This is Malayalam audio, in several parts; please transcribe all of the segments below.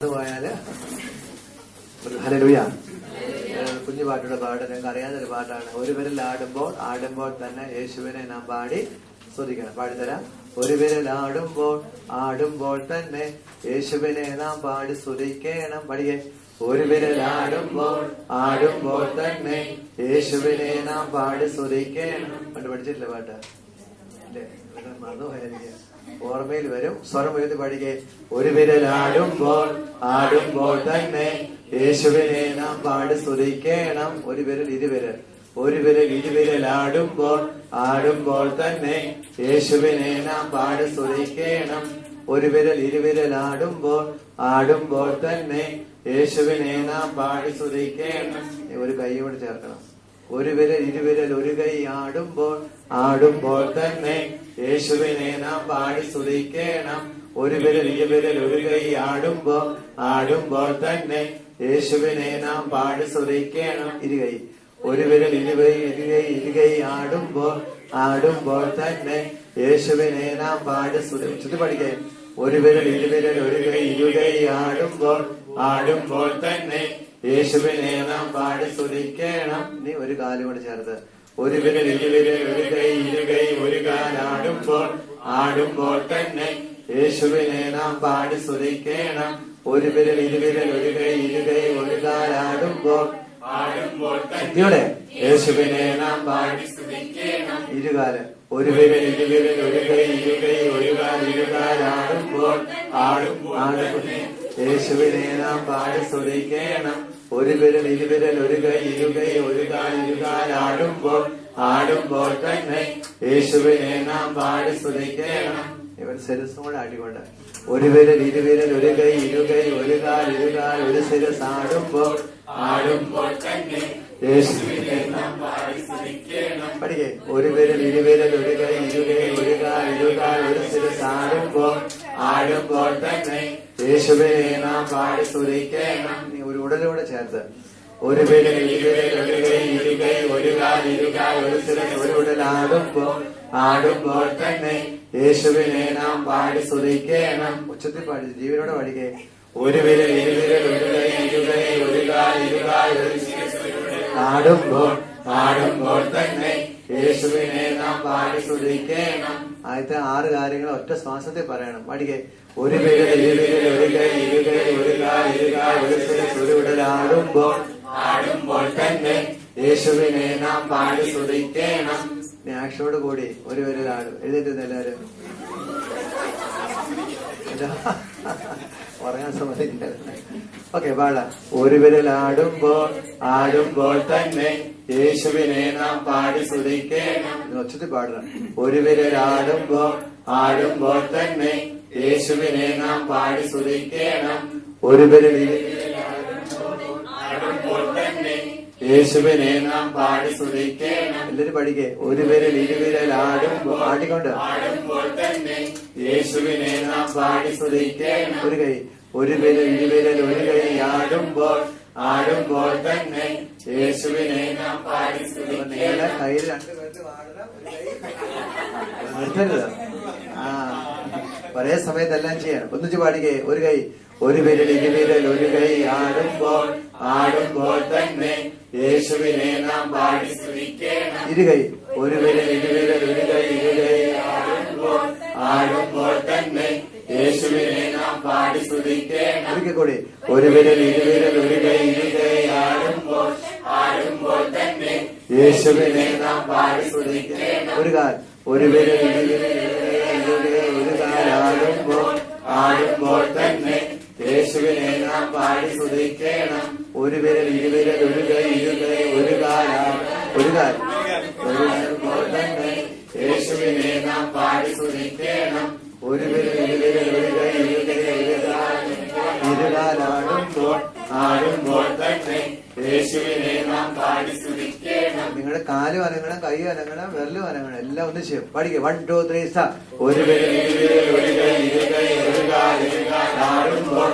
പോയാല് ഹല്ലേലൂയ. കുഞ്ഞു പാട്ടുടെ പാട്ട് നിങ്ങൾക്ക് അറിയാവുന്നൊരു പാട്ടാണ്. ഒരു വിരൽ ആടുമ്പോൾ തന്നെ യേശുവിനെ നാം പാടി സ്തുതിക്കണം. പാടിത്തരാം. ഒരു വിരൽ ആടുമ്പോൾ തന്നെ യേശുവിനെ നാം പാടി സ്തുതിക്കണം. പഠിക്കേ. ഒരു വിരൽ ആടുമ്പോൾ തന്നെ യേശുവിനെ നാം പാടി സ്തുതിക്കണം. പണ്ട് പഠിച്ചിട്ടില്ല പാട്ട് അല്ലേ? മറന്നുപോയായിരിക്കും, ഓർമ്മയിൽ വരും. സ്വരം എഴുതി പാടിക്കേ. ഒരു വിരൽ ആടുമ്പോൾ തന്നെ യേശുവിനെ നാം പാടി സ്തുതിക്കണം. ഒരു വിരൽ ഇരുവിരൽ ആടുമ്പോൾ തന്നെ യേശുവിനെ നാം പാടി സ്തുതിക്കണം. ഒരു വിരൽ ഇരുവിരൽ ആടുമ്പോൾ തന്നെ യേശുവിനെ നാം പാടി സ്തുതിക്കണം. ഒരു കൈയോട് ചേർക്കണം. ഒരു വിരൽ ഇരുവിരൽ ഒരു കൈ ആടുമ്പോൾ തന്നെ യേശുവിനെ നാം പാടി സ്തുതിക്കണം. ഒരു വിരൽ ഇരുവിരൽ ഒരു കൈ ആടുമ്പോൾ തന്നെ യേശുവിനെ നാം പാടി സ്തുതിക്കണം. ഇരുകൈ. ഒരു വിരൽ ഇരുകൈ ആടുമ്പോൾ തന്നെ യേശുവിനെ നാം പാടി സ്തുതി പഠിക്കേ. ഒരു വിരൽ ഇരുവിരൽ ഒരു കൈ ആടുമ്പോൾ തന്നെ യേശുവിനെ നാം പാടി സ്തുതിക്കണം. നീ ഒരു കാലും കൂടെ ചേർത്ത്. ഒരു വിരൽ ഇരുവിരൽ ഒരു കൈ ഒരു കാൽ ആടുമ്പോൾ തന്നെ യേശുവിനെ നാം പാടി സ്തുതിക്കണം. ഒരു വിരൽ ഇരുവിരൽ ഒരു കൈ ഒരു കാൽ ആടുമ്പോൾ ശക്തിയോടെ യേശുവിനെ നാം പാടി സ്തുതിക്കണം. ഇരുകാല്. ഒരു വിരൽ ഇരുവിരൽ ഒരു കൈ ഒരു കാൽ ആടുമ്പോൾ യേശുവിനെ നാം പാടി സ്തുതിക്കണം. ഒരു വിരൽ ഇരുവിരൽ ഒരു കൈ ഒരു കാൽ ആടുമ്പോൾ തന്നെ യേശുവിനെ നാം പാടി സ്തുതിക്കണം. ഇവർ ശിരസും കൂടെ ആട്ടിക്കൊണ്ട്. ഒരു വിരൽ ഇരുവിരൽ ഒരു കൈ ഒരു കാൽ ഒരു ശിരസ് ആടുമ്പോൾ തന്നെ യേശുവിനെ നാം പാടി സ്തുതിക്കണം. പഠിക്കേ. ഒരു വിരൽ ഇരുവിരൽ ഒരു കൈ ഒരു കാൽ ഒരു ശിരസ് ആടുമ്പോൾ തന്നെ യേശുവിനെ നാം പാടി സ്തുതിക്കണം. നീ ഒരു ഉടലൂടെ ചേർത്ത്. ഒരു വിരൽ ഇരുവിരൽ ഒരു കൈ ഒരു കാൽ ഒരു ശിരസ് ഒരു ഉടൽ ആടുമ്പോൾ തന്നെ യേശുവിനെ നാം പാടി സ്തുതിക്കണം. ഉച്ചത്തിൽ പാടി ജീവനോടെ പാടിക്കേ. ഒരു വിരൽ ഇരുവിരൽ ഒരു കൈ ഒരു കാൽ ഒരു ശിരസ് ആടുമ്പോൾ തന്നെ യേശുവിനെ നാം പാടി സ്തുതിക്കണം. ആദ്യത്തെ 6 കാര്യങ്ങൾ ഒറ്റ ശ്വാസത്തിൽ പറയണം. പാടിക്കേ. ഒരു വിരൽ ഇരുവിരൽ ഒരു കൈ ഒരു കാൽ ഒരു ശിരസ് ഒരു ഉടൽ ആടുമ്പോൾ തന്നെ യേശുവിനെ നാം പാടി സ്തുതിക്കണം. ആക്ഷയോട് കൂടി ഒരു വിരൽ ആടും. എഴുതിട്ട് എല്ലാവരും പറയാൻ സമ്മതിക്കില്ല. ഓക്കെ, പാടാം. ഒരു വിരൽ ആടുമ്പോൾ തന്നെ യേശുവിനെ നാം പാടി സ്തുതിക്കണം. ഒച്ചത്തിൽ പാടണം. ഒരു വിരൽ ആടുമ്പോൾ തന്നെ യേശുവിനെ നാം പാടി സ്തുതിക്കണം. ഒരു വിരൽ ആടുമ്പോൾ തന്നെ യേശുവിനെ നാം പാടി സ്തുതിക്കണം. എല്ലാവരും പഠിക്കേ. ഒരു വിരൽ ഇരുവിരൽ ആടിക്കൊണ്ട് തന്നെ യേശുവിനെ നാം പാടി സ്തുതിക്കണം. ഒരു കൈ. ഒരു വിരൽ ഇരുവിരൽ ഒരു കൈ ആടുമ്പോൾ തന്നെ യേശുവിനെ നാം പാടി സ്തുതിക്കണം. കയ്യിൽ 2 പേർക്ക് പാടണം. നിർത്തരുത്. ഒരേ സമയത്തെല്ലാം ചെയ്യണം. ഒന്നിച്ച് പാടിക്കേ. ഒരു കൈ. ഒരു വിരൽ ഇരുവിരൽ ഒരു കൈ ആടുമ്പോൾ തന്നെ യേശുവിനെ നാം പാടി സ്തുതിക്കണം. ഇരുകൈ. ഒരു വിരൽ ഇരുവിരൽ ഒരു കൈ ആടുമ്പോൾ തന്നെ യേശുവിനെ നാം പാടി സ്തുതിക്കണം. ഒരിക്കൽ കൂടി. ഒരു വിരൽ ഇരുവിരൽ ഒരു കൈ ആടുമ്പോൾ തന്നെ യേശുവിനെ നാം പാടി സ്തുതിക്കണം. ഒരു കാൽ. ഒരു വിരൽ ഇരുവിരൽ ഒരു കാൽ ആടുമ്പോൾ തന്നെ യേശുവിനെ നാം പാടി സ്തുതിക്കണം. ഒരു വിരൽ ഇരുവിരൽ ഒരു കൈ ഒരു കാൽ തന്നെ യേശുവിനെ നാം പാടി സ്തുതിക്കണം. ഒരു വിരൽ ഇരുവിരൽ ഒരു കൈ ആടുമ്പോൾ തന്നെ യേശുവിനെ നാം പാടി സ്തുതിക്കണം. നിങ്ങളുടെ കാലും അനങ്ങണം, കൈ അനങ്ങണം, വിരലും അനങ്ങണം. എല്ലാം ഒന്ന് ചെയ്യും. പഠിക്കുക. 1 2 3 സ്റ്റാർട്ട്. ഒരു വിരൽ ഇരുവിരൽ ഒരു കൈ ഒരു കാൽ ആടുമ്പോൾ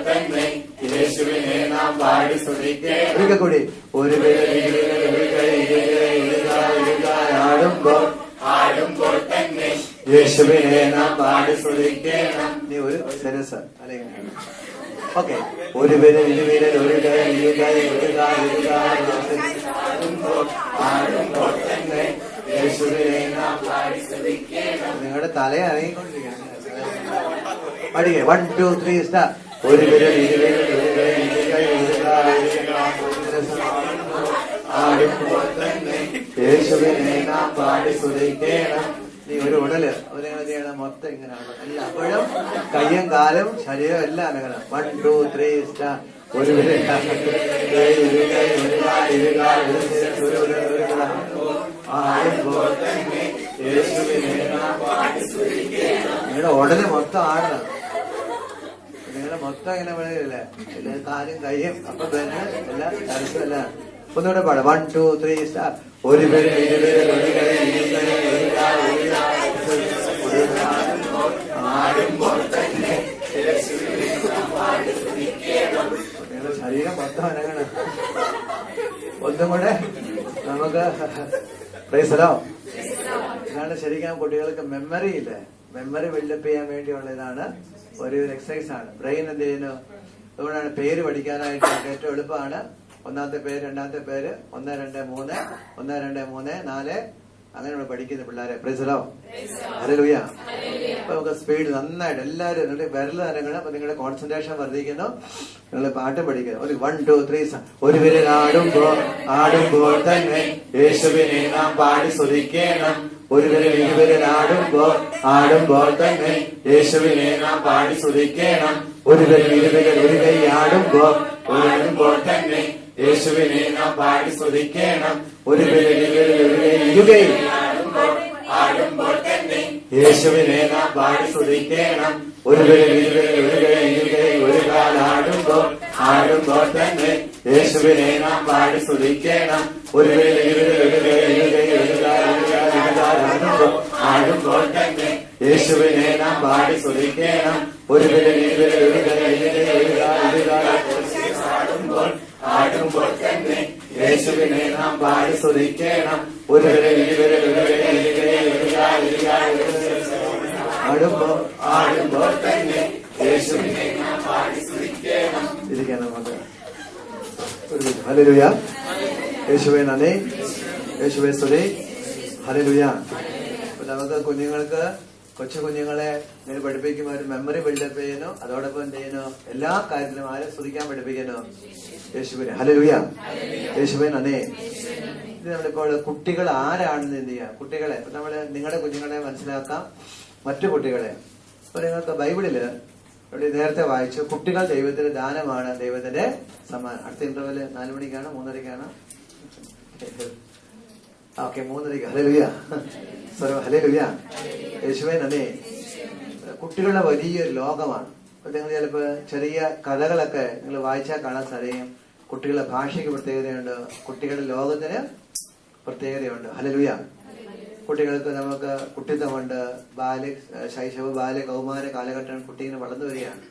തന്നെ യേശുവിനെ നാം പാടി സ്തുതിക്കണം. ഒരിക്കൽ കൂടി. ഒരു വിരൽ ഇരുവിരൽ ഒരു കൈ ഒരു കാൽ ആടുമ്പോൾ തന്നെ യേശുവിനെ നാം പാടി സ്തുതിക്കണം. നീ ഒരു ശിരസ് അല്ലെങ്കിൽ ഓക്കെ, ഒരു പേര് ഇരുപേര് ഒരു നിങ്ങളുടെ തല ഇറങ്ങിക്കൊണ്ടിരിക്കുകയാണ്. പഠിക്കേ 1 2 3 സ്റ്റാർ. ഒരു പേര് ഇരുപേര് ആടുമ്പോൾ തന്നെ യേശുവിനെ നാം പാടി സ്തുതിക്കണം. നീ ഒരു ഉടല് ഒരു ചെയ്യണം, മൊത്തം ഇങ്ങനെയാണ് എല്ലാം. അപ്പോഴും കയ്യും കാലും ശരീരം എല്ലാം അനങ്ങണം. 1 2 3 സ്റ്റാർ. ഒരു നിങ്ങളുടെ ഉടല് മൊത്തം ആടണം. നിങ്ങളുടെ മൊത്തം ഇങ്ങനെ വിളയില്ലേ, കാലും കയ്യും അപ്പൊ തന്നെ എല്ലാം തരത്തിലല്ല. ഒന്നുകൂടെ പാടാം. 1 2 3 സ്റ്റാർ. ഒരു പേര് ഇരുപേര് ഒരു കളി നിങ്ങളുടെ ശരീരം മൊത്തം അനങ്ങണം. ഒന്നും കൂടെ നമുക്ക് പ്രൈസലോ. ഇതാണ് ശരിക്കും കുട്ടികൾക്ക് മെമ്മറി ഇല്ലേ, മെമ്മറി ബിൽഡപ്പ് ചെയ്യാൻ വേണ്ടിയുള്ള ഇതാണ് ഒരു എക്സസൈസ് ആണ്. ബ്രെയിൻ എന്ത് ചെയ്യുന്നു, അതുകൊണ്ടാണ് പേര് പഠിക്കാനായിട്ട് ഏറ്റവും എളുപ്പമാണ്. ഒന്നാമത്തെ പേര്, രണ്ടാമത്തെ പേര്, 1 2 3 1 2 3 4 അങ്ങനെയുള്ള പഠിക്കുന്ന പിള്ളേരെ. പ്രൈസലോ, ഹല്ലേലൂയ. അപ്പൊ നമുക്ക് സ്പീഡ് നന്നായിട്ട് എല്ലാവരും നിങ്ങളുടെ വിരൽ തരങ്ങൾ. അപ്പൊ നിങ്ങളുടെ കോൺസെൻട്രേഷൻ വർദ്ധിക്കുന്നു. നിങ്ങൾ പാട്ടും പഠിക്കുന്നു. ഒരു 1 2 3. ഒരു വിരൽ ആടുമ്പോൾ തന്നെ യേശുവിനെ നാം പാടി സ്തുതിക്കണം. ഒരു വിരൽ ഇരുവിരൽ ആടുമ്പോൾ തന്നെ യേശുവിനെ നാം പാടി സ്തുതിക്കണം. ഒരു വിരൽ ഇരുവിരൽ ഒരു കൈ ആടുമ്പോൾ തന്നെ യേശുവിനെ നാം പാടി സ്തുതിക്കണം. ഒരു വിരൽ ഇരുവിരൽ ഒരു കൈ ഇരുകൈ ആടുമ്പോൾ തന്നെ യേശുവിനെ നാം പാടി സ്തുതിക്കണം. ഒരു വിരൽ ഇരുവിരൽ ഒരു കൈ ഇരുകൈ ഒരു കാൽ ആടുമ്പോൾ തന്നെ യേശുവിനെ നാം പാടി സ്തുതിക്കണം. ഒരു വിരൽ ഇരുവിരൽ ഒരു കൈ ഇരുകൈ ഒരു കാൽ ആടുമ്പോൾ തന്നെ യേശുവിനെ നാം പാടി സ്തുതിക്കണം. ഒരു വിരൽ ഇരുവിരൽ ഒരു കൈ ഇരുകൈ ഒരു കാൽ ആടുമ്പോൾ തന്നെ യേശുവിനെ നാം പാടി സ്തുതിക്കണം. ഒരു വിരൽ ഇരുവിരൽ ഒരു കൈ ഇരുകൈ ഒരു കാൽ ആടുമ്പോൾ തന്നെ യേശുവിനെ നാം പാടി സ്തുതിക്കണം. ഇരിക്കാൻ നമുക്ക് ഹല്ലേലൂയ. യേശുവേ നന്ദി, യേശുവേ സ്തുതി. ഹല്ലേലൂയ. നമുക്ക് കുഞ്ഞുങ്ങൾക്ക്, കൊച്ചു കുഞ്ഞുങ്ങളെ ഇങ്ങനെ പഠിപ്പിക്കുമ്പോൾ ഒരു മെമ്മറി ബിൽഡപ്പ് ചെയ്യുന്നു. അതോടൊപ്പം എന്ത് ചെയ്യുന്നു, എല്ലാ കാര്യത്തിലും ആരെ സ്തുതിക്കാൻ പഠിപ്പിക്കുന്നു, യേശുവിനെ. ഹല്ലേലൂയ. യേശുവേ നന്ദി. ഇത് നമ്മളിപ്പോൾ കുട്ടികൾ ആരാണെന്ന് എന്ത് ചെയ്യുക, കുട്ടികളെ നമ്മള് നിങ്ങളുടെ കുഞ്ഞുങ്ങളെ മനസ്സിലാക്കാം, മറ്റു കുട്ടികളെ. അപ്പൊ നിങ്ങൾക്ക് ബൈബിളില് ഇവിടെ നേരത്തെ വായിച്ചു, കുട്ടികൾ ദൈവത്തിന്റെ ദാനമാണ്, ദൈവത്തിന്റെ സമ്മാനം. അടുത്ത ഇന്റർവെല് 4 മണിക്കാണ് 3:30 ഓക്കെ 3:30. ഹല്ലേലൂയ. ഹല്ലേലൂയ. യേശുവേ നന്ദി. കുട്ടികളുടെ വലിയൊരു ലോകമാണ്. നിങ്ങൾ ചിലപ്പോ ചെറിയ കഥകളൊക്കെ നിങ്ങൾ വായിച്ചാൽ കാണാൻ സാധിക്കും. കുട്ടികളുടെ ഭാഷയ്ക്ക് പ്രത്യേകതയുണ്ട്, കുട്ടികളുടെ ലോകത്തിന് പ്രത്യേകതയുണ്ട്. ഹല്ലേലൂയ. കുട്ടികൾക്ക് നമുക്ക് കുട്ടിത്തമുണ്ട്, ശൈശവ ബാല്യ കൗമാര കാലഘട്ടം കുട്ടികൾ വളർന്നു വരികയാണ്.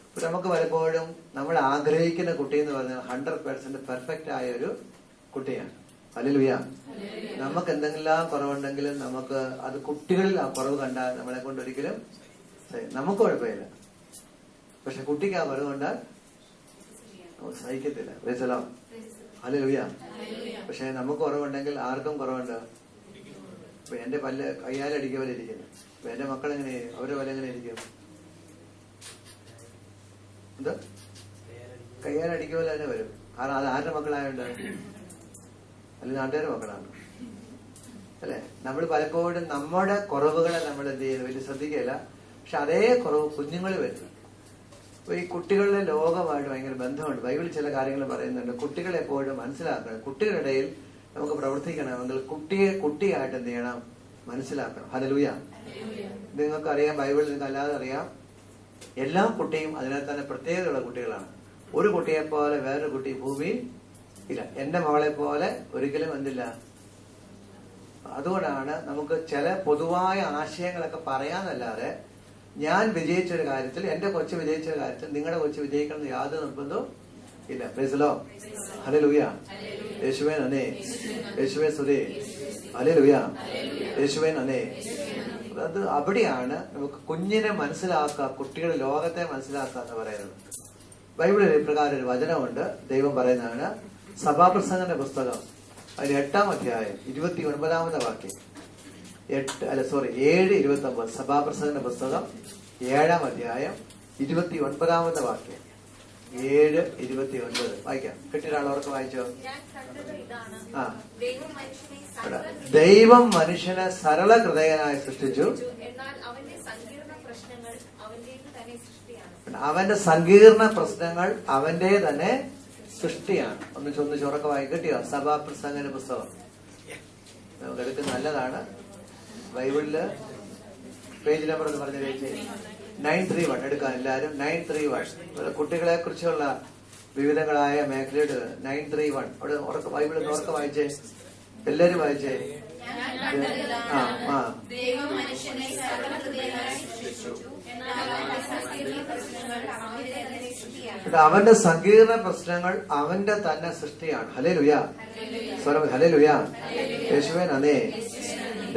അപ്പൊ നമുക്ക് പലപ്പോഴും നമ്മൾ ആഗ്രഹിക്കുന്ന കുട്ടി എന്ന് പറഞ്ഞാൽ 100% പെർഫെക്റ്റ് ആയ ഒരു കുട്ടിയാണ്. ഹല്ലേലൂയ. നമുക്ക് എന്തെങ്കിലും കുറവുണ്ടെങ്കിലും നമുക്ക് അത് കുട്ടികളിൽ ആ കുറവ് കണ്ടാൽ നമ്മളെ കൊണ്ട് ഒരിക്കലും നമുക്ക് കുഴപ്പമില്ല. പക്ഷെ കുട്ടിക്ക് ആ കുറവ് കണ്ടാൽ സഹിക്കത്തില്ല. പ്രൈസലോ. ഹല്ലേലൂയ. പക്ഷെ നമുക്ക് കുറവുണ്ടെങ്കിൽ ആർക്കും കുറവുണ്ട്. ഇപ്പൊ എന്റെ പല്ല് കയ്യാലടിക്കുക പോലെ ഇരിക്കുന്നു. അപ്പൊ എന്റെ മക്കൾ എങ്ങനെ, അവരുടെ പല്ല് എങ്ങനെ ഇരിക്കും? എന്താ കയ്യാലടിക്കുക പോലെ തന്നെ വരും. കാരണം അത് ആരുടെ മക്കളായോണ്ട്? അല്ലെങ്കിൽ നാട്ടുകാരുടെ മക്കളാണ് അല്ലെ. നമ്മൾ പലപ്പോഴും നമ്മുടെ കുറവുകളെ നമ്മൾ എന്ത് ചെയ്യുന്നു, വലിയ ശ്രദ്ധിക്കുകയില്ല. പക്ഷെ അതേ കുറവ് കുഞ്ഞുങ്ങളിൽ വരുന്നു. അപ്പൊ ഈ കുട്ടികളുടെ ലോകമായിട്ട് ഭയങ്കര ബന്ധമുണ്ട്. ബൈബിളിൽ ചില കാര്യങ്ങൾ പറയുന്നുണ്ട്. കുട്ടികളെ എപ്പോഴും മനസ്സിലാക്കണം. കുട്ടികളുടെ ഇടയിൽ നമുക്ക് പ്രവർത്തിക്കണമെങ്കിൽ കുട്ടിയായിട്ട് എന്ത് ചെയ്യണം, മനസ്സിലാക്കണം. ഹല്ലേലൂയ. നിങ്ങൾക്കറിയാം, ബൈബിളിൽ നിങ്ങൾക്ക് അല്ലാതെ അറിയാം, എല്ലാ കുട്ടിയും അതിനകത്ത് തന്നെ പ്രത്യേകതയുള്ള കുട്ടികളാണ്. ഒരു കുട്ടിയെ പോലെ വേറൊരു കുട്ടി ഭൂമിയിൽ ഇല്ല. എന്റെ മകളെ പോലെ ഒരിക്കലും എന്തില്ല. അതുകൊണ്ടാണ് നമുക്ക് ചില പൊതുവായ ആശയങ്ങളൊക്കെ പറയാന്നല്ലാതെ ഞാൻ വിജയിച്ചൊരു കാര്യത്തിൽ, എന്റെ കൊച്ചു വിജയിച്ചൊരു കാര്യത്തിൽ നിങ്ങളുടെ കൊച്ചു വിജയിക്കണം യാതൊരു നിർബന്ധവും ഇല്ല. പ്രൈസലോ. ഹല്ലേലൂയ. യേശുവേ നന്ദി, യേശുവേ സ്തുതി. ഹല്ലേലൂയ. യേശുവേ നന്ദി. അത് അവിടെയാണ് നമുക്ക് കുഞ്ഞിനെ മനസ്സിലാക്കുക, കുട്ടികളുടെ ലോകത്തെ മനസ്സിലാക്കുക എന്ന് പറയുന്നത്. ബൈബിളിൽ ഇപ്രകാരം ഒരു വചനമുണ്ട്. ദൈവം പറയുന്നതാണ്, സഭാപ്രസംഗന്റെ പുസ്തകം അതിൽ 8-ാം അധ്യായം 29-ാമത്തെ വാക്യം. 7:29. സഭാപ്രസംഗന്റെ പുസ്തകം 7-ാം അധ്യായം 29-ാമത്തെ വാക്യം. 7:29 വായിക്കാം. കിട്ടിയൊരാളവർക്ക് വായിച്ചോ? ദൈവം മനുഷ്യനെ സരള ഹൃദയനായി സൃഷ്ടിച്ചു, അവന്റെ സങ്കീർണ പ്രശ്നങ്ങൾ അവന്റെ തന്നെ സൃഷ്ടിയാണ്. ഒന്ന് ചുറക്കമായി കിട്ടിയോ? സഭാപ്രസംഗന്റെ പുസ്തകം നമുക്ക് എടുക്കുന്ന നല്ലതാണ്. ബൈബിളില് പേജ് നമ്പർ എന്ന് പറഞ്ഞ 931 എടുക്കാൻ എല്ലാവരും. 931 കുട്ടികളെ കുറിച്ചുള്ള വിവിധങ്ങളായ മേഖലയുടെ 931 അവിടെ ബൈബിളിൽ ഉറക്കെ വായിച്ചേ, എല്ലാരും വായിച്ചേ. അവന്റെ സങ്കീർണ പ്രശ്നങ്ങൾ അവന്റെ തന്നെ സൃഷ്ടിയാണ്. ഹല്ലേലൂയ, ഹല്ലേലൂയ, യേശുവേ നന്ദി.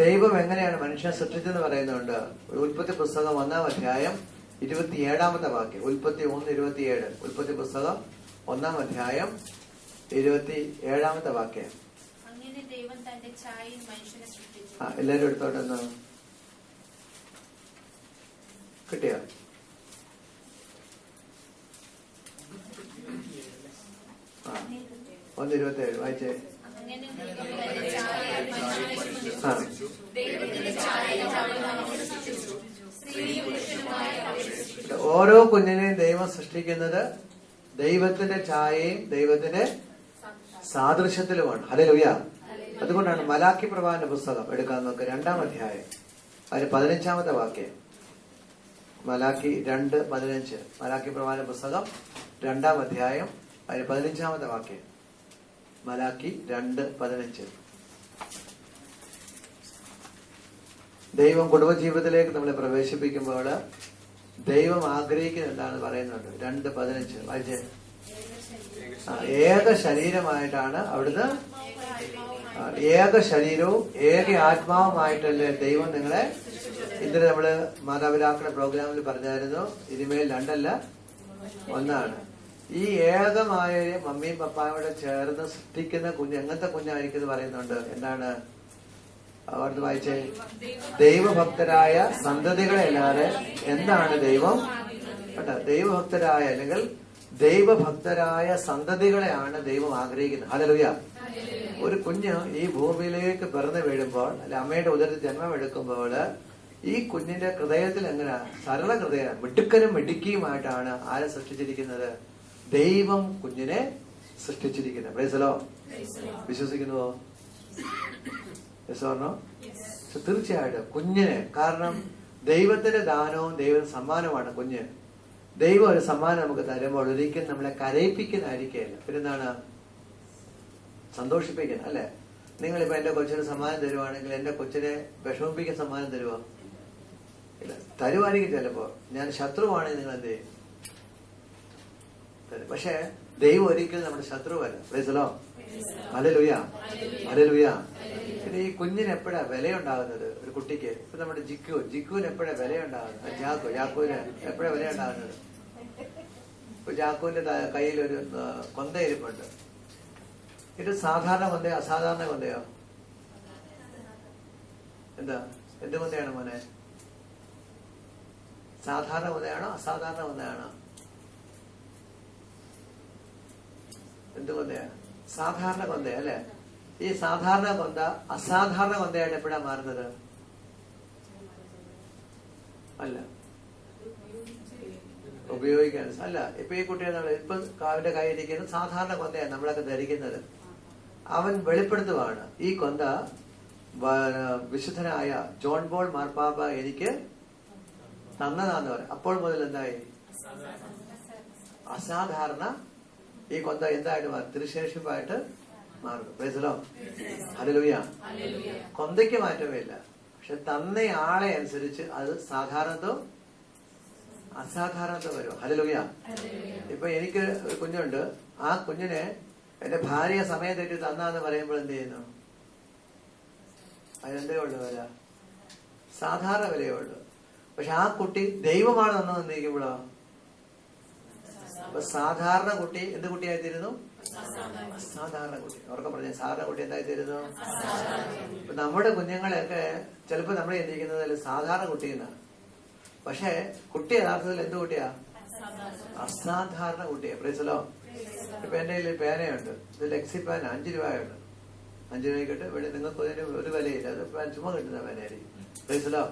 ദൈവം എങ്ങനെയാണ് മനുഷ്യനെ സൃഷ്ടിച്ചെന്ന് പറയുന്നുണ്ട്. ഉൽപ്പത്തി പുസ്തകം 1-ാം അധ്യായം 27-ാമത്തെ വാക്യം. ഉൽപ്പത്തി 1:27. ഉൽപ്പത്തി പുസ്തകം 1-ാം അധ്യായം 27-ാമത്തെ വാക്യം. എല്ലാരും എടുത്തോട്ടെന്ന് കിട്ടിയോ? ആ 1:27 വായിച്ചേ. ഓരോ കുഞ്ഞിനെയും ദൈവം സൃഷ്ടിക്കുന്നത് ദൈവത്തിന്റെ ഛായയും ദൈവത്തിന്റെ സാദൃശ്യത്തിലുമാണ്. ഹല്ലേലൂയ. അതുകൊണ്ടാണ് മലാക്കി പ്രവാചകന്റെ പുസ്തകം എടുക്കാൻ നോക്ക്. 2-ാം അധ്യായം അതിന് 15-ാമത്തെ വാക്യം. മലാക്കി 2:15. മലാക്കി പ്രവാചകന്റെ പുസ്തകം 2-ാം അധ്യായം അതിന് 15-ാമത്തെ വാക്യം. മലാക്കി 2:15. ദൈവം കുടുംബജീവിതത്തിലേക്ക് നമ്മളെ പ്രവേശിപ്പിക്കുമ്പോൾ ദൈവം ആഗ്രഹിക്കുന്ന എന്താണെന്ന് പറയുന്നുണ്ട്. 2:15 വായിച്ചേ. ഏക ശരീരമായിട്ടാണ് അവിടുന്ന്, ഏക ശരീരവും ഏക ആത്മാവുമായിട്ടല്ലേ ദൈവം നിങ്ങളെ. ഇന്നലെ നമ്മള് മാതാപിതാക്കളുടെ പ്രോഗ്രാമിൽ പറഞ്ഞായിരുന്നു, ഇനിമേൽ 2 അല്ല 1 ഈ ഏകമായ മമ്മിയും പപ്പായോടെ ചേർന്ന് സൃഷ്ടിക്കുന്ന കുഞ്ഞ് എങ്ങനത്തെ കുഞ്ഞായിരിക്കും എന്ന് പറയുന്നുണ്ട്. എന്താണ് അവിടുന്ന് വായിച്ചേ? ദൈവഭക്തരായ സന്തതികളെല്ലാതെ എന്താണ് ദൈവം കേട്ടോ? ദൈവഭക്തരായ അല്ലെങ്കിൽ ദൈവഭക്തരായ സന്തതികളെയാണ് ദൈവം ആഗ്രഹിക്കുന്നത്. ഹല്ലേലൂയ. ഒരു കുഞ്ഞ് ഈ ഭൂമിയിലേക്ക് പിറന്നു വീഴുമ്പോൾ അല്ലെ അമ്മയുടെ ഉദരത്തിൽ ജന്മമെടുക്കുമ്പോൾ ഈ കുഞ്ഞിന്റെ ഹൃദയത്തിൽ എങ്ങനെ സരള ഹൃദയം, മിടുക്കനും മിടുക്കിയുമായിട്ടാണ് ആരെ സൃഷ്ടിച്ചിരിക്കുന്നത്? ദൈവം കുഞ്ഞിനെ സൃഷ്ടിച്ചിരിക്കുന്നത്. പ്രൈസലോ. വിശ്വസിക്കുന്നുവോ? തീർച്ചയായിട്ടും കുഞ്ഞിനെ. കാരണം ദൈവത്തിന്റെ ദാനവും ദൈവത്തിന്റെ സമ്മാനമാണ് കുഞ്ഞ്. ദൈവം ഒരു സമ്മാനം നമുക്ക് തരുമ്പോൾ ഒരിക്കലും നമ്മളെ കരയിപ്പിക്കുന്നതായിരിക്കില്ല, പിന്നെന്താണ് സന്തോഷിപ്പിക്കുന്നത് അല്ലെ? നിങ്ങളിപ്പോ എന്റെ കൊച്ചിന് സമ്മാനം തരുവാണെങ്കിൽ എന്റെ കൊച്ചിനെ വിഷമിപ്പിക്കുന്ന സമ്മാനം തരുവോ? ഇല്ല, തരുവായിരിക്കും ചിലപ്പോ. ഞാൻ ശത്രുവാണെങ്കിൽ നിങ്ങൾ എന്ത് ചെയ്യും? പക്ഷെ ദൈവം ഒരിക്കലും നമ്മുടെ ശത്രുവല്ല. പ്രൈസലോ. Hallelujah, hallelujah. പിന്നെ ഈ കുഞ്ഞിന് എപ്പോഴാ വിലയുണ്ടാകുന്നത്? ഒരു കുട്ടിക്ക് ഇപ്പൊ നമ്മുടെ ജിക്കുവിന് എപ്പോഴാ വിലയുണ്ടാകുന്നത്? ജാക്കുവിന് എപ്പോഴാ വിലയുണ്ടാകുന്നത്? ഇപ്പൊ ജാക്കുവിന്റെ കയ്യിൽ ഒരു കൊന്ത ഇരിപ്പുണ്ട്. ഇത് സാധാരണ കൊന്തയോ അസാധാരണ കൊന്തയോ? എന്താ, എന്ത് കൊന്തയാണ് മോനെ? സാധാരണ കൊന്തയാണോ അസാധാരണ കൊന്തയാണോ? എന്ത് കൊന്തയാണ്? സാധാരണ കൊന്ത അല്ലെ? ഈ സാധാരണ കൊന്ത അസാധാരണ കൊന്തയായിട്ട് എപ്പോഴാ മാറുന്നത്? അല്ല, ഉപയോഗിക്കാൻ അല്ല. ഇപ്പൊ ഈ കുട്ടികൾ ഇപ്പൊ അവന്റെ കയ്യിരിക്കുന്നത് സാധാരണ കൊന്തയാണ് നമ്മളൊക്കെ ധരിക്കുന്നത്. അവൻ വെളിപ്പെടുത്തുവാണ്, ഈ കൊന്ത വിശുദ്ധനായ ജോൺ പോൾ മാർപ്പാപ്പ എനിക്ക് തന്നതാന്ന് പറയും. അപ്പോൾ മുതൽ എന്തായി? അസാധാരണ ഈ കൊന്ത എന്തായിട്ട് മാറും? തിരുശേഷിപ്പായിട്ട് മാറും. പ്രൈസലോ. ഹല്ലേലൂയ. കൊന്തയ്ക്ക് മാറ്റമില്ല, പക്ഷെ തന്നയാളെ അനുസരിച്ച് അത് സാധാരണത്തോ അസാധാരണത്തോ വരും. ഹല്ലേലൂയ. ഇപ്പൊ എനിക്ക് ഒരു കുഞ്ഞുണ്ട്. ആ കുഞ്ഞിനെ എന്റെ ഭാര്യ സമയം തെറ്റി തന്നാന്ന് പറയുമ്പോൾ എന്ത് ചെയ്യുന്നു? അതിനെന്തേ ഉള്ളു വില? സാധാരണ വിലയേ ഉള്ളൂ. പക്ഷെ ആ കുട്ടി ദൈവമാണെന്ന് വന്നിരിക്കുമ്പോഴോ, അപ്പൊ സാധാരണ കുട്ടി എന്ത് കുട്ടിയായിത്തീരുന്നു? അസാധാരണ കുട്ടി. അവർക്ക് പറഞ്ഞ സാധാരണ കുട്ടി എന്തായിത്തീരുന്നു? നമ്മുടെ കുഞ്ഞുങ്ങളെയൊക്കെ ചിലപ്പോ നമ്മൾ ചിന്തിക്കുന്നത് സാധാരണ കുട്ടിയെന്നാണ്. പക്ഷെ കുട്ടി യഥാർത്ഥത്തിൽ എന്ത് കുട്ടിയാ? അസാധാരണ കുട്ടിയാ. പ്രൈസലോ. ഇപ്പൊ എന്റെ കയ്യിൽ പേനയുണ്ട്, ഇത് ലെക്സി പേന, 5 രൂപയുണ്ട്. 5 രൂപയ്ക്കിട്ട് ഇവിടെ നിങ്ങൾക്ക് ഒരു വിലയില്ല, അത് ചുമ്മാ കിട്ടുന്ന പേനയായിരിക്കും. പ്രൈസലോ.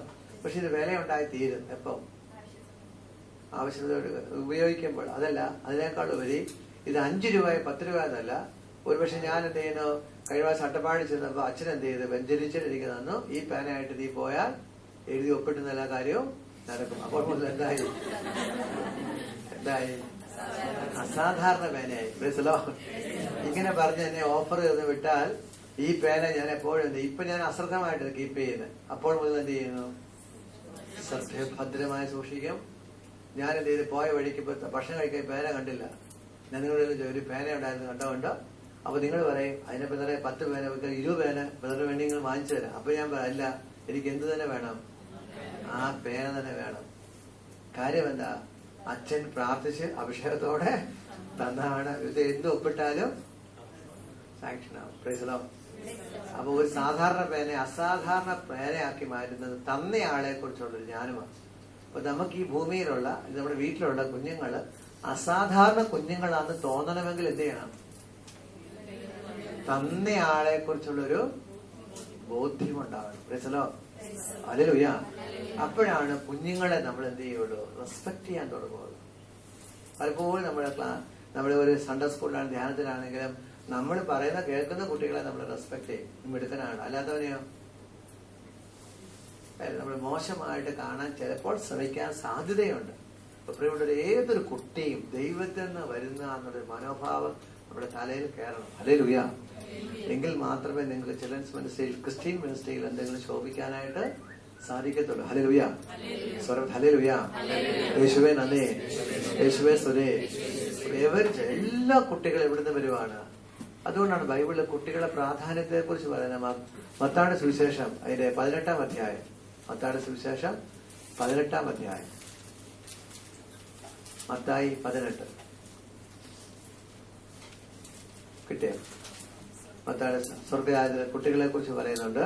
പക്ഷെ ഇത് വിലയുണ്ടായി തീരും എപ്പം? ആവശ്യത്തോട് ഉപയോഗിക്കുമ്പോൾ. അതല്ല, അതിനേക്കാൾ ഉപരി ഇത് 5 രൂപ 10 രൂപ എന്നല്ല. ഒരുപക്ഷെ ഞാൻ എന്ത് ചെയ്യുന്നു, കഴിഞ്ഞ പ്രാവശ്യം അട്ടപ്പാടി ചെന്നപ്പോ അച്ഛൻ എന്ത് ചെയ്ത് വെഞ്ചരിച്ചിരിക്കുന്നു, ഈ പേനയായിട്ട് നീ പോയാൽ എഴുതി ഒപ്പിട്ടുന്ന എല്ലാ കാര്യവും നടക്കും. അപ്പോൾ എന്തായി? അസാധാരണ പേനയായി. പ്രൈസലോ. ഇങ്ങനെ പറഞ്ഞ് എന്നെ ഓഫർ ചെയ്ത് വിട്ടാൽ ഈ പേന ഞാൻ എപ്പോഴും ഇപ്പൊ ഞാൻ അശ്രദ്ധമായിട്ട് കീപ്പ് ചെയ്യുന്നത്. അപ്പോൾ മുതൽ എന്ത് ചെയ്യുന്നു, ഭദ്രമായി സൂക്ഷിക്കും. ഞാൻ എന്ത് ചെയ്ത് പോയ വഴിക്ക് ഭക്ഷണം കഴിക്കാൻ പേന കണ്ടില്ല, ഞാൻ നിങ്ങളുടെ ഒരു പേന ഉണ്ടായിരുന്നു കണ്ടോ. അപ്പൊ നിങ്ങൾ പറയും അതിനെ ബദറെ 10 പേന 20 പേന ബദറിന് വേണ്ടി നിങ്ങൾ വാങ്ങിച്ചു തരാം. അപ്പൊ ഞാൻ പറയാം, അല്ല, എനിക്ക് എന്ത് തന്നെ വേണം? ആ പേന തന്നെ വേണം. കാര്യം എന്താ? അച്ഛൻ പ്രാർത്ഥിച്ച് അഭിഷേകത്തോടെ തന്നാണ്. ഇത് എന്ത് ഒപ്പിട്ടാലും സാക്ഷനാവും. പ്രൈസലോ. അപ്പൊ ഒരു സാധാരണ പേനയെ അസാധാരണ പേനയാക്കി മാറ്റുന്നത് തന്നയാളെ കുറിച്ചുള്ളൊരു ജ്ഞാനമാണ്. അപ്പൊ നമുക്ക് ഈ ഭൂമിയിലുള്ള നമ്മുടെ വീട്ടിലുള്ള കുഞ്ഞുങ്ങള് അസാധാരണ കുഞ്ഞുങ്ങളാന്ന് തോന്നണമെങ്കിൽ എന്ത് ചെയ്യണം? തന്നയാളെ കുറിച്ചുള്ളൊരു ബോധ്യമുണ്ടാവണം. പ്രൈസലോ. ഹല്ലേലൂയ. അപ്പോഴാണ് കുഞ്ഞുങ്ങളെ നമ്മൾ എന്ത് ചെയ്യുള്ളൂ, റെസ്പെക്ട് ചെയ്യാൻ തുടങ്ങുള്ളൂ. പലപ്പോഴും നമ്മുടെ ഒരു സൺഡേ സ്കൂളിലാണ്, ധ്യാനത്തിലാണെങ്കിലും നമ്മൾ പറയുന്ന കേൾക്കുന്ന കുട്ടികളെ നമ്മൾ റെസ്പെക്ട് ചെയ്യും. മിടുക്കനാണ്, അല്ലാത്തവനെയോ നമ്മൾ മോശമായിട്ട് കാണാൻ ചിലപ്പോൾ ശ്രമിക്കാൻ സാധ്യതയുണ്ട്. അപ്പൊ ഇവിടെ ഏതൊരു കുട്ടിയും ദൈവത്തിൽ നിന്ന് വരുന്ന എന്നൊരു മനോഭാവം നമ്മുടെ തലയിൽ കയറണം. ഹല്ലേലൂയ. എങ്കിൽ മാത്രമേ നിങ്ങൾക്ക് ചിൽഡ്രൻസ് മിനിസ്ട്രിയിൽ, ക്രിസ്ത്യൻ മിനിസ്ട്രിയിൽ എന്തെങ്കിലും ശോഭിക്കാനായിട്ട് സാധിക്കത്തുള്ളൂ. ഹല്ലേലൂയ. ഹല്ലേലൂയ. യേശുവേ നന്ദി, യേശുവേ സ്തുതി. എല്ലാ കുട്ടികളും എവിടുന്ന് വരുവാണ്? അതുകൊണ്ടാണ് ബൈബിളിൽ കുട്ടികളുടെ പ്രാധാന്യത്തെ കുറിച്ച് പറയുന്നത്. മത്തായിയുടെ സുവിശേഷം അതിന്റെ 18-ാം അധ്യായം. മത്തായിയുടെ സുവിശേഷം 18-ാം അധ്യായം. മത്തായി 18 കിട്ടിയ മത്തായിയുടെ സ്വർഗ്ഗരാജ്യത്തിലെ കുട്ടികളെ കുറിച്ച് പറയുന്നുണ്ട്.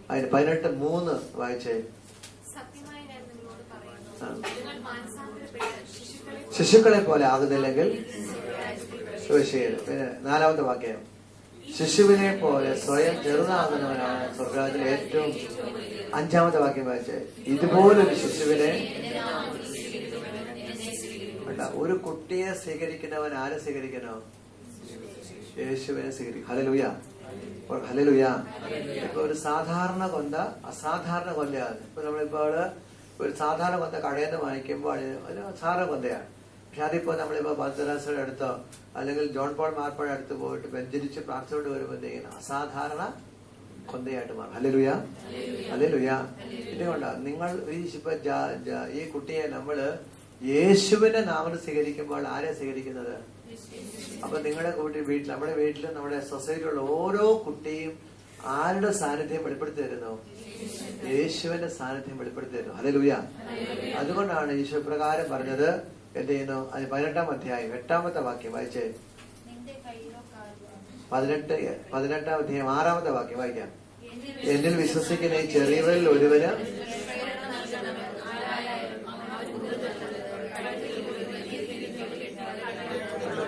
അതിന് 18:3 വായിച്ചേ. ശിശുക്കളെ പോലെ ആകുന്നില്ലെങ്കിൽ പിന്നെ 4-ാമത്തെ വാക്യം, ശിശുവിനെ പോലെ സ്വയം ചെറുതാകുന്നവനാണ് സ്വർഗ്ഗരാജ്യത്തിലെ ഏറ്റവും. 5-ാമത്തെ വാക്യം വായിച്ചേ. ഇതുപോലൊരു ശിശുവിനെ, ഒരു കുട്ടിയെ സ്വീകരിക്കുന്നവൻ ആരെ സ്വീകരിക്കണോ? യേശുവിനെ സ്വീകരിക്കും. ഹല്ലേലൂയ. ഹല്ലേലൂയ. ഇപ്പൊ ഒരു സാധാരണ കൊന്ത അസാധാരണ കൊന്തയാണ്. ഇപ്പൊ നമ്മളിപ്പോ ഒരു സാധാരണ കൊന്ത കടയിൽ നിന്ന് വാങ്ങിക്കുമ്പോൾ ഒരു സാധാരണ കൊന്തയാണ്. പക്ഷെ അതിപ്പോ നമ്മളിപ്പോ ഭദ്രദാസയുടെ അടുത്തോ അല്ലെങ്കിൽ ജോൺ പോൾ മാർപ്പാടെ അടുത്ത് പോയിട്ട് വെഞ്ചരിച്ച് പ്രാർത്ഥിച്ചുകൊണ്ട് വരുമ്പോഴത്തേക്കും അസാധാരണ കൊന്തയായിട്ട് മാറും. ഹല്ലേലൂയ. ഹല്ലേലൂയ. ഇതുകൊണ്ടാണ് നിങ്ങൾ ഈ കുട്ടിയെ നമ്മള് യേശുവിന്റെ നാമം സ്വീകരിക്കുമ്പോൾ ആരെ സ്വീകരിക്കുന്നത്? അപ്പൊ നിങ്ങളുടെ വീട്ടിൽ, നമ്മുടെ വീട്ടിലും നമ്മുടെ സൊസൈറ്റിയിലുള്ള ഓരോ കുട്ടിയും ആരുടെ സാന്നിധ്യം വെളിപ്പെടുത്തി തരുന്നു? യേശുവിന്റെ സാന്നിധ്യം വെളിപ്പെടുത്തി തരുന്നു. ഹല്ലേലൂയ. അതുകൊണ്ടാണ് ഈശോ പ്രകാരം പറഞ്ഞത്. എന്ത് ചെയ്യുന്നു? അത് 18-ാം അധ്യായം 8-ാമത്തെ വാക്യം വായിച്ചേ. 18-ാം അധ്യായം 6-ാമത്തെ വാക്യം വായിക്കാം. എന്നിൽ വിശ്വസിക്കുന്ന ഈ ചെറിയവരിൽ ഒരുവന്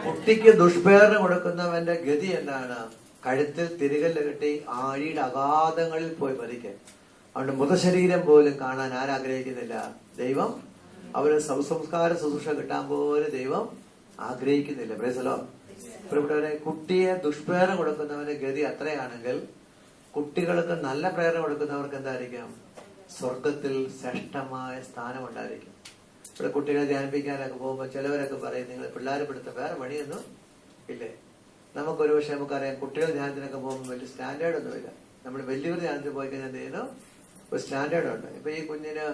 കുട്ടിക്ക് ദുഷ്പേരണ കൊടുക്കുന്നവന്റെ ഗതി എന്താണ്? കഴുത്തിൽ തിരികല്ല് കെട്ടി ആഴിയുടെ അഗാധങ്ങളിൽ പോയി മരിക്കാൻ. അവന്റെ മൃതശരീരം പോലും കാണാൻ ആരാഗ്രഹിക്കുന്നില്ല. ദൈവം അവന് സംസ്കാര ശുശ്രൂഷ കിട്ടാൻ പോലും ദൈവം ആഗ്രഹിക്കുന്നില്ല. പ്രൈസലോ. ഇവിടെ കുട്ടിയെ ദുഷ്പേരണ കൊടുക്കുന്നവന്റെ ഗതി അത്രയാണെങ്കിൽ കുട്ടികൾക്ക് നല്ല പ്രേരണ കൊടുക്കുന്നവർക്ക് എന്തായിരിക്കും? സ്വർഗത്തിൽ ശ്രേഷ്ഠമായ സ്ഥാനം ഉണ്ടായിരിക്കും. ഇവിടെ കുട്ടികളെ ധ്യാനിപ്പിക്കാനൊക്കെ പോകുമ്പോൾ ചിലവരൊക്കെ പറയും, നിങ്ങൾ പിള്ളേരെ പിടുത്ത വേറെ പണിയൊന്നും ഇല്ലേ? നമുക്കൊരു പക്ഷെ നമുക്കറിയാം, കുട്ടികൾ ധ്യാനത്തിനൊക്കെ പോകുമ്പോൾ വലിയ സ്റ്റാൻഡേർഡ് ഒന്നുമില്ല. നമ്മൾ വലിയൊരു ധ്യാനത്തിൽ പോയി കഴിഞ്ഞാൽ എന്ത് ചെയ്യുന്നു? ഒരു സ്റ്റാൻഡേർഡ് ഉണ്ട്. ഇപ്പൊ ഈ കുഞ്ഞിന്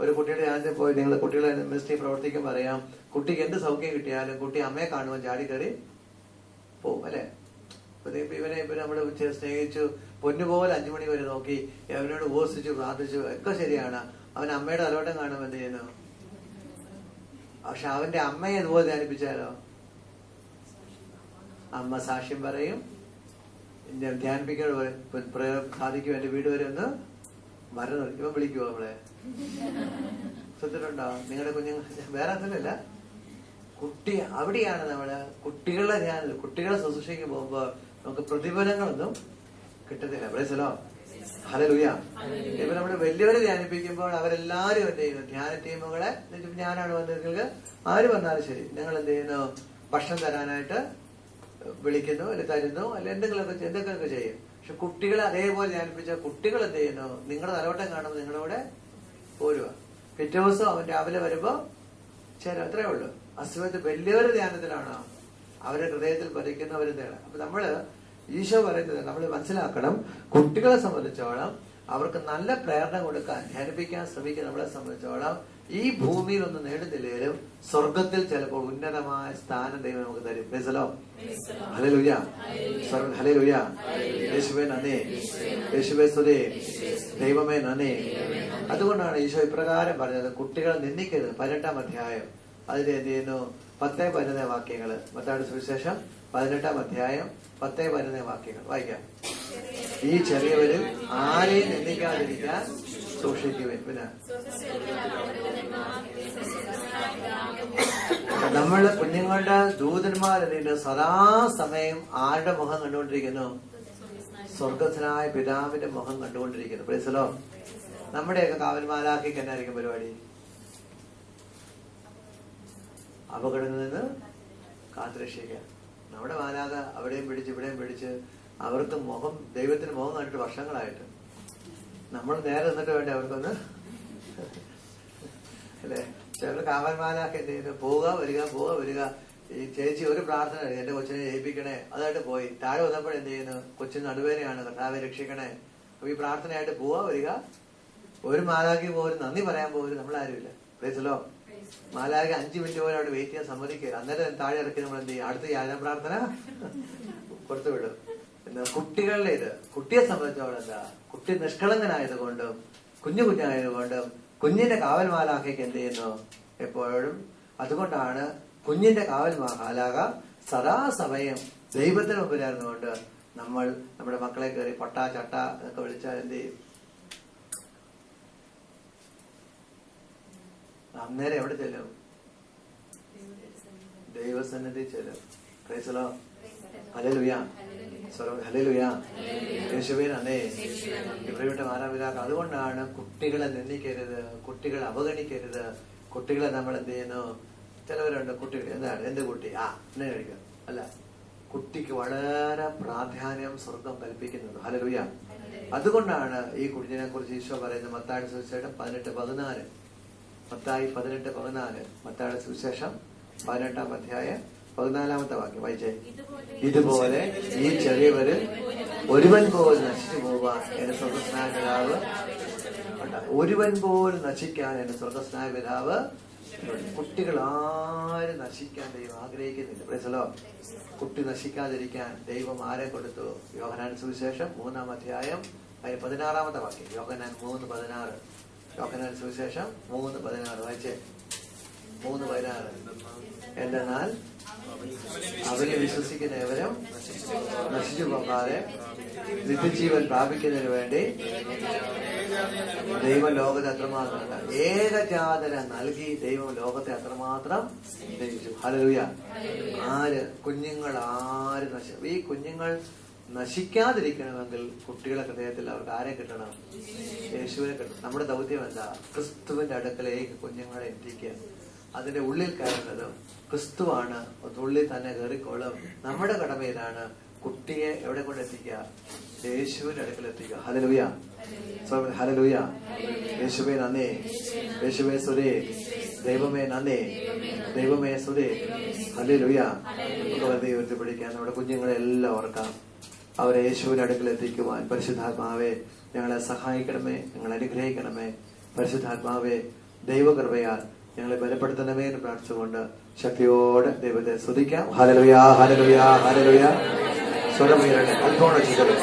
ഒരു കുട്ടിയുടെ ധ്യാനത്തിൽ പോയി നിങ്ങൾ കുട്ടികളെ മിനിസ്ട്രി പ്രവർത്തിക്കുമ്പോൾ അറിയാം, കുട്ടിക്ക് എന്ത് സൗഖ്യം കിട്ടിയാലും കുട്ടി അമ്മയെ കാണുമ്പോൾ ചാടി കയറി പോവും അല്ലെ? ഇവനെ നമ്മൾ സ്നേഹിച്ചു, പൊന്നുപോലെ 5 മണി വരെ നോക്കി, അവനോട് ഉപസിച്ചു പ്രാർത്ഥിച്ചു, ഒക്കെ ശരിയാണ്. അവൻ അമ്മയുടെ തലോട്ടം കാണുമ്പോൾ എന്ത് ചെയ്യുന്നു? പക്ഷെ അവന്റെ അമ്മയെ ഇതുപോലെ ധ്യാനിപ്പിച്ചാലോ? അമ്മ സാക്ഷ്യം പറയും, ധ്യാനിപ്പിക്കാൻ സാധിക്കും, എന്റെ വീട് വരെ ഒന്ന് മരണം. ഇവൻ വിളിക്കുവോ നമ്മളെ? ശ്രദ്ധിച്ചിട്ടുണ്ടോ? നിങ്ങളുടെ കുഞ്ഞുങ്ങൾ വേറെ ഒന്നുമില്ല. കുട്ടി അവിടെയാണ് നമ്മള് കുട്ടികളെ ശുശ്രൂഷയ്ക്ക് പോകുമ്പോ നമുക്ക് പ്രതിഫലങ്ങളൊന്നും കിട്ടത്തില്ല. പ്രൈസലോ, ഹല്ലേലൂയ. ഇപ്പൊ നമ്മള് വലിയവരെ ധ്യാനിപ്പിക്കുമ്പോൾ അവരെല്ലാരും എന്ത് ചെയ്യുന്നു? ധ്യാന ടീമുകളെ, ഞാനാണ് വന്നിരിക്കുന്നത്, ആര് വന്നാലും ശരി, ഞങ്ങൾ എന്ത് ചെയ്യുന്നു? ഭക്ഷണം തരാനായിട്ട് വിളിക്കുന്നു, അല്ലെ തരുന്നു, അല്ലെ എന്തെങ്കിലുമൊക്കെ ചെയ്യും. പക്ഷെ കുട്ടികളെ അതേപോലെ ധ്യാനിപ്പിച്ച കുട്ടികൾ എന്ത് ചെയ്യുന്നു? നിങ്ങളുടെ തലോട്ടം കാണുമ്പോൾ നിങ്ങളുടെ കൂടെ പോരുക. പിറ്റേ ദിവസം അവൻ രാവിലെ വരുമ്പോ അത്രേ ഉള്ളൂ. അസുഖത്ത് വലിയവരുടെ ധ്യാനത്തിലാണോ? അവരുടെ ഹൃദയത്തിൽ പതിക്കുന്നവരെന്താണ്? അപ്പൊ നമ്മള് ഈശോ പറയുന്നത് നമ്മൾ മനസ്സിലാക്കണം. കുട്ടികളെ സംബന്ധിച്ചോളം അവർക്ക് നല്ല പ്രേരണ കൊടുക്കാൻ, ധ്യാനിപ്പിക്കാൻ ശ്രമിക്കുന്ന നമ്മളെ സംബന്ധിച്ചോളം ഈ ഭൂമിയിൽ ഒന്നും നേടുന്നില്ലെങ്കിലും സ്വർഗത്തിൽ ചിലപ്പോൾ ഉന്നതമായ സ്ഥാനം ദൈവം നമുക്ക് തരും. പ്രൈസലോ, ഹല്ലേലൂയ, ഹല്ലേലൂയ. യേശുവേ നന്ദി, യേശുവേ സ്തുതി, ദൈവമേ നന്ദി. അതുകൊണ്ടാണ് ഈശോ ഇപ്രകാരം പറഞ്ഞത്, കുട്ടികളെ നിന്ദിക്കരുത്. 18-ാം അധ്യായം അതിൽ എന്ത് ചെയ്യുന്നു? 10-11 വാക്യങ്ങള്. മത്തായിയുടെ സുവിശേഷം 18-ാം അധ്യായം 10-11 വാക്യങ്ങൾ വായിക്കാം. ഈ ചെറിയവരിൽ ആരെയും നിന്ദിക്കാതിരിക്കാൻ സൂക്ഷിക്കുവിൻ. പിന്നെ നമ്മള് കുഞ്ഞുങ്ങളുടെ ദൂതന്മാരെന്തെങ്കിലും സദാസമയം ആരുടെ മുഖം കണ്ടുകൊണ്ടിരിക്കുന്നു? സ്വർഗസ്ഥനായ പിതാവിന്റെ മുഖം കണ്ടുകൊണ്ടിരിക്കുന്നു. പ്രൈസലോ. നമ്മുടെയൊക്കെ കാവൽമാലാഖിക്ക് എന്നായിരിക്കും പരിപാടി? അപകടങ്ങളിൽ നിന്ന് കാത്തുരക്ഷിക്കുക. നമ്മുടെ മാലാഖ അവിടെയും പിടിച്ച് ഇവിടെയും പിടിച്ച് അവർക്ക് ദൈവത്തിന് മുഖം കണ്ടിട്ട് വർഷങ്ങളായിട്ട് നമ്മൾ നേരെ നിന്നിട്ട് വേണ്ടേ അവർക്കൊന്ന്, അല്ലെ? ചില കാവൽമാലാഖ എന്ത് ചെയ്യുന്നു? പോവുക വരിക. ഈ ചേച്ചി ഒരു പ്രാർത്ഥന, എന്റെ കൊച്ചിനെ ജയിപ്പിക്കണേ, അതായിട്ട് പോയി. താഴെ വന്നപ്പോൾ എന്ത് ചെയ്യുന്നു? കൊച്ചിന് നടുവേനയാണ്, കർത്താവെ രക്ഷിക്കണേ. അപ്പൊ ഈ പ്രാർത്ഥനയായിട്ട് പോവുക വരിക. ഒരു മാലാഖി പോലും നന്ദി പറയാൻ പോലും നമ്മളാരുമില്ല. പ്രൈസലോ. മാലാഖ 5 മിനിറ്റ് പോലും അവിടെ വെയിറ്റ് ചെയ്യാൻ സമ്മതിക്കുക. അന്നേരം താഴെ ഇറക്കി നമ്മൾ എന്ത് ചെയ്യും? അടുത്ത യാചന പ്രാർത്ഥന കൊടുത്തുവിടും. കുട്ടികളുടെ കുട്ടിയെ സംബന്ധിച്ചോളം എന്താ? കുട്ടി നിഷ്കളങ്കനായതുകൊണ്ടും കുഞ്ഞായതുകൊണ്ടും കുഞ്ഞിന്റെ കാവൽ മാലാഖയ്ക്ക് എന്ത് ചെയ്യുന്നു? എപ്പോഴും. അതുകൊണ്ടാണ് കുഞ്ഞിന്റെ കാവൽ മാലാഖ സദാസമയം ദൈവത്തിന് മുമ്പിലായിരുന്നുകൊണ്ട് നമ്മൾ നമ്മുടെ മക്കളെ കയറി പൊട്ട ചട്ട എന്നൊക്കെ വിളിച്ചാൽ എന്ത് ചെയ്യും? അന്നേരം എവിടെ ചെല്ലും? ദൈവസന്നിധി ചെല്ലും. പ്രൈസലോ, ഹല്ലേലൂയ, ഹല്ലേലൂയ, യേശുവേ നന്ദി. പ്രിയപ്പെട്ട മാതാപിതാക്കൾ, അതുകൊണ്ടാണ് കുട്ടികളെ നിന്ദിക്കരുത്, കുട്ടികളെ അവഗണിക്കരുത്. കുട്ടികളെ നമ്മൾ എന്ത് ചെയ്യുന്നു? ചിലവരുണ്ട് കുട്ടികൾ എന്താണ്? എന്ത് കുട്ടി? എന്നെ കഴിക്കും. അല്ല, കുട്ടിക്ക് വളരെ പ്രാധാന്യം സ്വർഗം കൽപ്പിക്കുന്നത്. ഹല്ലേലൂയ. അതുകൊണ്ടാണ് ഈ കുഞ്ഞിനെ കുറിച്ച് ഈശോ പറയുന്നത് മത്തായിയുടെ സുവിശേഷം 18-14. മത്തായി 18-14. മത്തായിയുടെ സുവിശേഷം 18-ാം അധ്യായം 14-ാമത്തെ വാക്യം വായിച്ചേ. ഇതുപോലെ ഈ ചെറിയവര് ഒരുവൻ പോലും നശിച്ചു പോവാൻ എന്റെ സ്വർഗസ്നായ പിതാവ്, ഒരുവൻ പോലും നശിക്കാൻ എന്റെ സ്വർഗസ്നായ പിതാവ്. കുട്ടികൾ ആരും നശിക്കാൻ ദൈവം ആഗ്രഹിക്കുന്നില്ല. പ്രൈസലോ. കുട്ടി നശിക്കാതിരിക്കാൻ ദൈവം ആരെ കൊടുത്തു? യോഹന്നാൻ സുവിശേഷം 3-ാം അധ്യായം 16-ാമത്തെ വാക്യം. യോഹന്നാൻ 3:16. യോഹന്നാൻ സുവിശേഷം 3:16 വായിച്ചേ. 3:16. എന്തെന്നാൽ അവനെ വിശ്വസിക്കുന്ന ഏവരും നശിച്ചു പോകാതെ നിത്യജീവൻ പ്രാപിക്കുന്നതിന് വേണ്ടി ദൈവം ലോകത്തെ അത്രമാത്രം ഏകജാതന നൽകി ദൈവം ലോകത്തെ അത്രമാത്രം സ്നേഹിച്ചു. ഹല്ലേലൂയ. കുഞ്ഞുങ്ങൾ ഈ കുഞ്ഞുങ്ങൾ നശിക്കാതിരിക്കണമെങ്കിൽ കുട്ടികളെ ഹൃദയത്തിൽ അവർക്ക് ആരെ കിട്ടണം? യേശുവിനെ കിട്ടണം. നമ്മുടെ ദൗത്യം എന്താ? ക്രിസ്തുവിന്റെ അടുക്കലേക്ക് കുഞ്ഞുങ്ങളെ എത്തിക്കുക. അതിന്റെ ഉള്ളിൽ കയറുന്നത് ക്രിസ്തുവാണ്. ഉള്ളിൽ തന്നെ കയറിക്കോളും. നമ്മുടെ കടമ ഇതാണ്. കുട്ടിയെ എവിടെ കൊണ്ടെത്തിക്കുക? യേശുവിന്റെ അടുക്കൽ എത്തിക്കുക. Hallelujah, hallelujah. യേശുവേ നന്ദി, യേശുവേ സ്തുതി, ദൈവമേ നന്ദി, ദൈവമേ സ്തുതി. ഹല്ലേലൂയ. നമുക്ക് ഉയർത്തിപ്പിടിക്കാൻ നമ്മുടെ കുഞ്ഞുങ്ങളെ എല്ലാം ഓർക്കാം. അവരെ യേശുവിന്റെ അടുക്കൽ എത്തിക്കുവാൻ പരിശുദ്ധാത്മാവെ ഞങ്ങളെ സഹായിക്കണമേ, ഞങ്ങളെ അനുഗ്രഹിക്കണമേ. പരിശുദ്ധാത്മാവെ ദൈവകൃപയാൽ ഞങ്ങളെ ബലപ്പെടുത്തണമേ എന്ന് പ്രാർത്ഥിച്ചുകൊണ്ട് ശക്തിയോടെ ദൈവത്തെ സ്തുതിക്കാം. Hallelujah, hallelujah, hallelujah. സ്വരമുയരട്ടെ. അല്പം ചെയ്തത്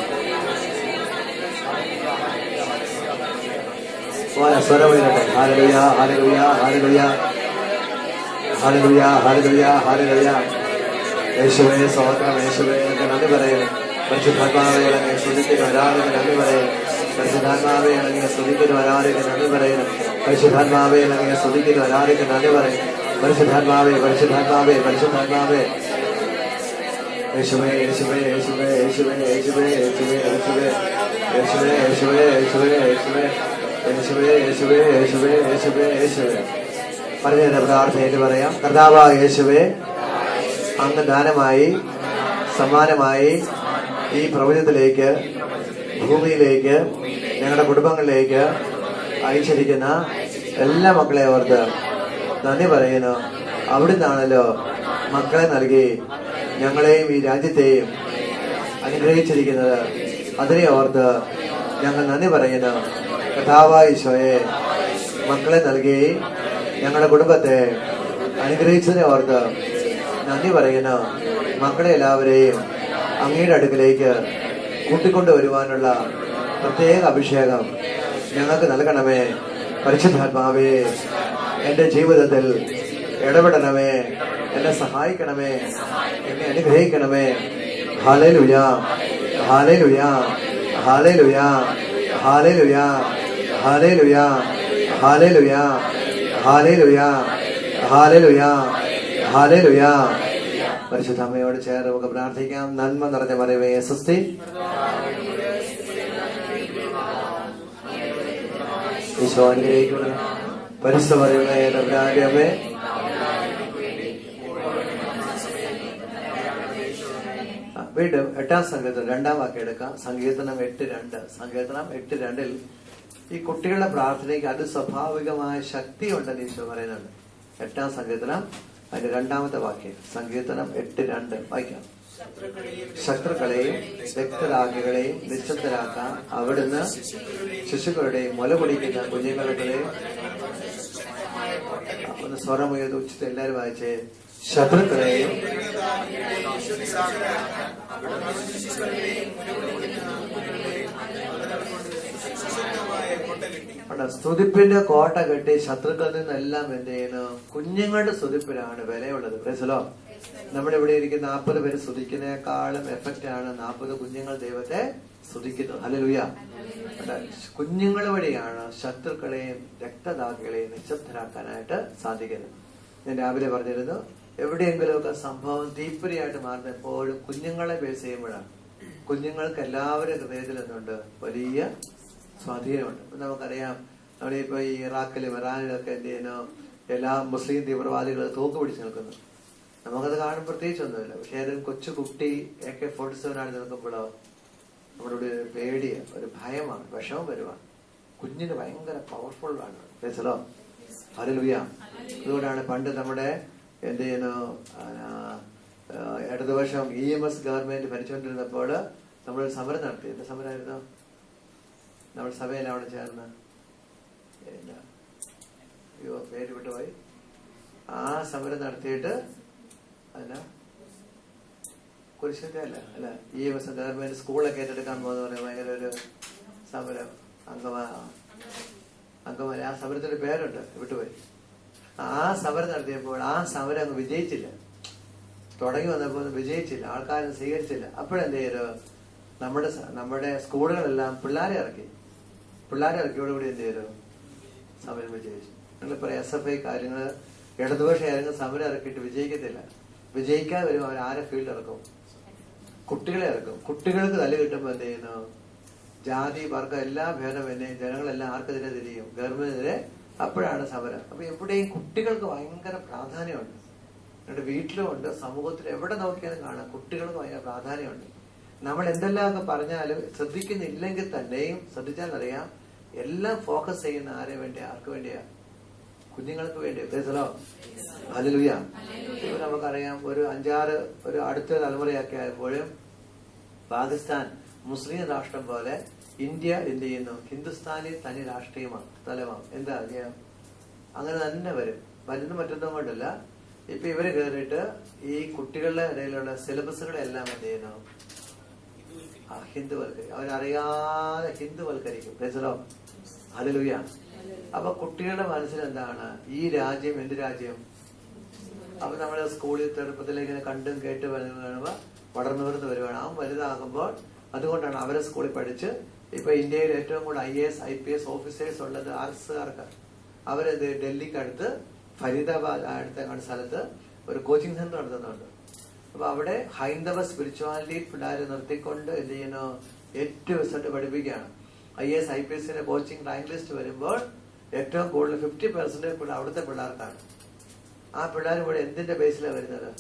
സ്വരമുയരട്ടെ. Hallelujah, hallelujah, hallelujah, hallelujah, hallelujah, hallelujah. യേശുവേ സ്തോത്രം. യേശുവേ നന്ദി പറയുന്നു. പരിശുദ്ധാത്മാവേ ഇളങ്ങിയ സ്തുതിക്കുന്ന ആരാധന നന്ദി പറയുന്നു. പരിശുദ്ധാത്മാവേ ഇളങ്ങിയ സ്തുതിക്കുന്ന ആരാധന നന്ദി പറയുന്നു. പരിശുദ്ധാത്മാവേ ഇളങ്ങിയ സ്തുതിക്കുന്ന ആരാധന നന്ദി പറയുന്നു. പരിശുദ്ധാത്മാവേ, പരിശുദ്ധാത്മാവേ, പരിശുദ്ധാത്മാവേ. യേശുവേ, യേശുവേ, യേശുവേ, യേശുവേ, യേശുവേ, യേശുവേ, യേശുവേ, യേശുവേ, യേശുവേ, യേശുവേ, യേശുവേ, യേശുവേ, യേശുവേ, യേശുവേ, യേശുവേ, യേശുവേ. പറഞ്ഞ പ്രാർത്ഥനയിൽ പറയാം. കർത്താവായ യേശുവേ, അങ്ങ് ദാനമായി സമ്മാനമായി ഈ പ്രപഞ്ചത്തിലേക്ക്, ഭൂമിയിലേക്ക്, ഞങ്ങളുടെ കുടുംബങ്ങളിലേക്ക് അയച്ചിരിക്കുന്ന എല്ലാ മക്കളെ ഓർത്ത് നന്ദി പറയുന്നു. അവിടുന്നാണല്ലോ മക്കളെ നൽകി ഞങ്ങളെയും ഈ രാജ്യത്തെയും അനുഗ്രഹിച്ചിരിക്കുന്നത്. അതിനെ ഓർത്ത് ഞങ്ങൾ നന്ദി പറയുന്നു. കർത്താവായ ഈശോയെ, മക്കളെ നൽകി ഞങ്ങളുടെ കുടുംബത്തെ അനുഗ്രഹിച്ചതിനെ ഓർത്ത് നന്ദി പറയുന്നു. മക്കളെ എല്ലാവരെയും അങ്ങയുടെ അടുക്കിലേക്ക് കൂട്ടിക്കൊണ്ടുവരുവാനുള്ള പ്രത്യേക അഭിഷേകം ഞങ്ങൾക്ക് നൽകണമേ. പരിശുദ്ധാത്മാവേ, എന്റെ ജീവിതത്തിൽ ഇടപെടണമേ, എന്നെ സഹായിക്കണമേ, എന്നെ അനുഗ്രഹിക്കണമേ. Hallelujah, hallelujah, hallelujah, hallelujah, hallelujah, hallelujah, hallelujah, hallelujah, hallelujah. പരിശുദ്ധ അമ്മയോട് ചേർന്ന് നമുക്ക് പ്രാർത്ഥിക്കാം. നന്മ നിറഞ്ഞ മറിയമേ സ്വസ്തി, ഈശോ അനുഗ്രഹിക്കുന്നു. പരിശുദ്ധ മറിയമേ തമ്പുരാന്റെ അമ്മേ, വീണ്ടും 8-ാം സങ്കീർത്തനം 2-ാം വാക്യം എടുക്കാം. സങ്കീർത്തനം 8:2. സങ്കീർത്തനം 8:2 ഈ കുട്ടികളുടെ പ്രാർത്ഥനയ്ക്ക് അത് സ്വാഭാവികമായ ശക്തിയുണ്ടെന്ന് ഈശോ പറയുന്നുണ്ട്. 8-ാം സങ്കീർത്തനം അതിന്റെ 2-ാമത്തെ വാക്യം. സങ്കീർത്തനം 8:2 വായിക്കാം. ശത്രുക്കളെയും രക്തരാഗികളെയും നിശബ്ദരാക്കാൻ അവിടുന്ന് ശിശുക്കളുടെയും മുല പൊടിക്കുന്ന കുഞ്ഞുങ്ങളുടെയും. ഒന്ന് സ്വരമുയർത്തി ഉച്ചത്തിൽ എല്ലാവരും വായിച്ചേ. ശത്രുക്കളെയും സ്തുതിപ്പിന്റെ കോട്ട കെട്ടി ശത്രുക്കളിൽ നിന്നെല്ലാം എന്ത് ചെയ്യുന്നു? കുഞ്ഞുങ്ങളുടെ സ്തുതിപ്പിനാണ് വിലയുള്ളത്. പ്രൈസലോ, നമ്മുടെ ഇവിടെ ഇരിക്കുന്ന 40 പേര് സ്തുതിക്കുന്നതിനേക്കാളും എഫക്റ്റ് ആണ് 40 കുഞ്ഞുങ്ങൾ ദൈവത്തെ സ്തുതിക്കുന്നു. ഹല്ലേലൂയ. കുഞ്ഞുങ്ങൾ വഴിയാണ് ശത്രുക്കളെയും രക്തദാഹികളെയും നിശബ്ദരാക്കാനായിട്ട് സാധിക്കുന്നത്. ഞാൻ രാവിലെ പറഞ്ഞിരുന്നു, എവിടെയെങ്കിലുമൊക്കെ സംഭവം തീപ്പൊരിയായിട്ട് മാറുന്ന എപ്പോഴും കുഞ്ഞുങ്ങളെ ബേസ് ചെയ്യുമ്പോഴാണ്. കുഞ്ഞുങ്ങൾക്ക് എല്ലാവരുടെ ഹൃദയത്തിൽ നിന്നുണ്ട് വലിയ സ്വാധീനമുണ്ട്. നമുക്കറിയാം, നമ്മളിപ്പോ ഈ ഇറാഖിലും ഇറാനിലൊക്കെ എന്ത് ചെയ്യുന്നു, എല്ലാ മുസ്ലിം തീവ്രവാദികൾ തോക്ക് പിടിച്ച് നിൽക്കുന്നു. നമുക്കത് കാണും പ്രത്യേകിച്ചൊന്നുമില്ല. പക്ഷെ ഏതൊരു കൊച്ചു കുട്ടി AK-47 ആണ് നിൽക്കുമ്പോഴോ നമ്മുടെ ഒരു പേടിയാണ്, ഒരു ഭയമാണ്, വിഷമം വരുവാണ്. കുഞ്ഞിന് ഭയങ്കര പവർഫുൾ ആണ്. മനസ്സിലോ? ഹല്ലേലൂയ. അതുകൊണ്ടാണ് പണ്ട് നമ്മുടെ എന്ത് ചെയ്യുന്നു, ഇടതുപക്ഷം EMS ഗവൺമെന്റ് ഭരിച്ചുകൊണ്ടിരുന്നപ്പോൾ നമ്മൾ സമരം നടത്തി. എന്ത് സമരമായിരുന്നു? നമ്മൾ സഭയിൽ അവിടെ ചേർന്ന് പേര് വിട്ടുപോയി. ആ സമരം നടത്തിയിട്ട് അല്ല കുരിശത്തെ അല്ല EMS ഗവൺമെന്റ് സ്കൂളൊക്കെ ഏറ്റെടുക്കാൻ പോകുന്ന പറയാം. ഭയങ്കര ഒരു സമരം അങ്കമാലി. ആ സമരത്തിന്റെ പേരുണ്ട്, വിട്ടുപോയി. ആ സമരം നടത്തിയപ്പോൾ ആ സമരം അങ്ങ് വിജയിച്ചില്ല. തുടങ്ങി വന്നപ്പോൾ വിജയിച്ചില്ല, ആൾക്കാരും സ്വീകരിച്ചില്ല. അപ്പോഴെന്ത് ചെയ്തു? നമ്മുടെ സ്കൂളുകളെല്ലാം പിള്ളേരെ ഇറക്കിയോടുകൂടി എന്ത് ചെയ്തു? സമരം വിജയിച്ചു. നിങ്ങളിപ്പോ SFI കാര്യങ്ങൾ ഇടതുപക്ഷ ആരെങ്കിലും സമരം ഇറക്കിയിട്ട് വിജയിക്കത്തില്ല. വിജയിക്കാൻ വരും അവർ ആരെ ഫീൽഡ് ഇറക്കും? കുട്ടികളെ ഇറക്കും. കുട്ടികൾക്ക് തല്ല് കിട്ടുമ്പോൾ എന്ത് ചെയ്യുന്നു? ജാതി വർഗം എല്ലാ ഭേദമെന്നെയും ജനങ്ങളെല്ലാം ആർക്കെതിരെ തിരിയും? ഗവൺമെന്റിനെതിരെ. അപ്പോഴാണ് സമരം. അപ്പൊ എവിടെയും കുട്ടികൾക്ക് ഭയങ്കര പ്രാധാന്യമുണ്ട്. എന്നിട്ട് വീട്ടിലും ഉണ്ട്, സമൂഹത്തിലും എവിടെ നോക്കിയാലും കാണാം കുട്ടികൾക്ക് ഭയങ്കര പ്രാധാന്യമുണ്ട്. നമ്മൾ എന്തെല്ലാമൊക്കെ പറഞ്ഞാലും ശ്രദ്ധിക്കുന്നില്ലെങ്കിൽ തന്നെയും ശ്രദ്ധിച്ചാൽ അറിയാം, എല്ലാം ഫോക്കസ് ചെയ്യുന്ന ആരെ വേണ്ടിയാ? ആർക്ക് വേണ്ടിയാ? കുഞ്ഞുങ്ങൾക്ക് വേണ്ടി. ഹല്ലേലൂയ. ഇപ്പൊ നമുക്കറിയാം, ഒരു 5-6 ഒരു അടുത്ത തലമുറയൊക്കെ ആയപ്പോഴും പാകിസ്ഥാൻ മുസ്ലിം രാഷ്ട്രം പോലെ ഇന്ത്യ എന്ത് ചെയ്യുന്നു? ഹിന്ദുസ്ഥാനി തനി രാഷ്ട്രീയമാണ്, തലമാണ്. എന്താ അറിയാം? അങ്ങനെ തന്നെ വരുന്ന മറ്റൊന്നും കൊണ്ടല്ല. ഇപ്പൊ ഇവര് കയറിയിട്ട് ഈ കുട്ടികളുടെ ഇടയിലുള്ള സിലബസുകളെല്ലാം എന്ത് ചെയ്യുന്നു? ഹിന്ദുവൽക്കരിക്കും. അവരറിയാതെ ഹിന്ദുവൽക്കരിക്കും. പ്രൈസലോ, ഹല്ലേലൂയ. അപ്പൊ കുട്ടികളുടെ മനസ്സിൽ എന്താണ്? ഈ രാജ്യം എന്ത് രാജ്യം? അപ്പൊ നമ്മള് സ്കൂളിൽ ചെറുപ്പത്തിലേക്ക് കണ്ടും കേട്ട് വരുമ്പോ വളർന്നു വരുവാണ്. അവൻ വലുതാകുമ്പോൾ, അതുകൊണ്ടാണ് അവരെ സ്കൂളിൽ പഠിച്ച് ഇപ്പൊ ഇന്ത്യയിൽ ഏറ്റവും കൂടുതൽ IAS IPS ഓഫീസേഴ്സ് ഉള്ളത് ആർട്സുകാർക്കാണ്. അവരത് ഡൽഹിക്ക് അടുത്ത് ഫരീദാബാദ് അടുത്ത സ്ഥലത്ത് ഒരു കോച്ചിങ് സെന്റർ നടത്തുന്നുണ്ട്. അപ്പൊ അവിടെ ഹൈന്ദവ സ്പിരിച്വാലിറ്റി പിള്ളേരെ നിർത്തിക്കൊണ്ട് എന്ത് ചെയ്യുന്നു? ഏറ്റവും റിസൾട്ട് പഠിപ്പിക്കുകയാണ്. IAS IPS coaching rank list വരുമ്പോൾ ഏറ്റവും കൂടുതൽ 50% അവിടുത്തെ പിള്ളേർക്കാണ്. ആ പിള്ളേർ കൂടെ എന്തിന്റെ ബേസിലാണ് വരുന്നത്?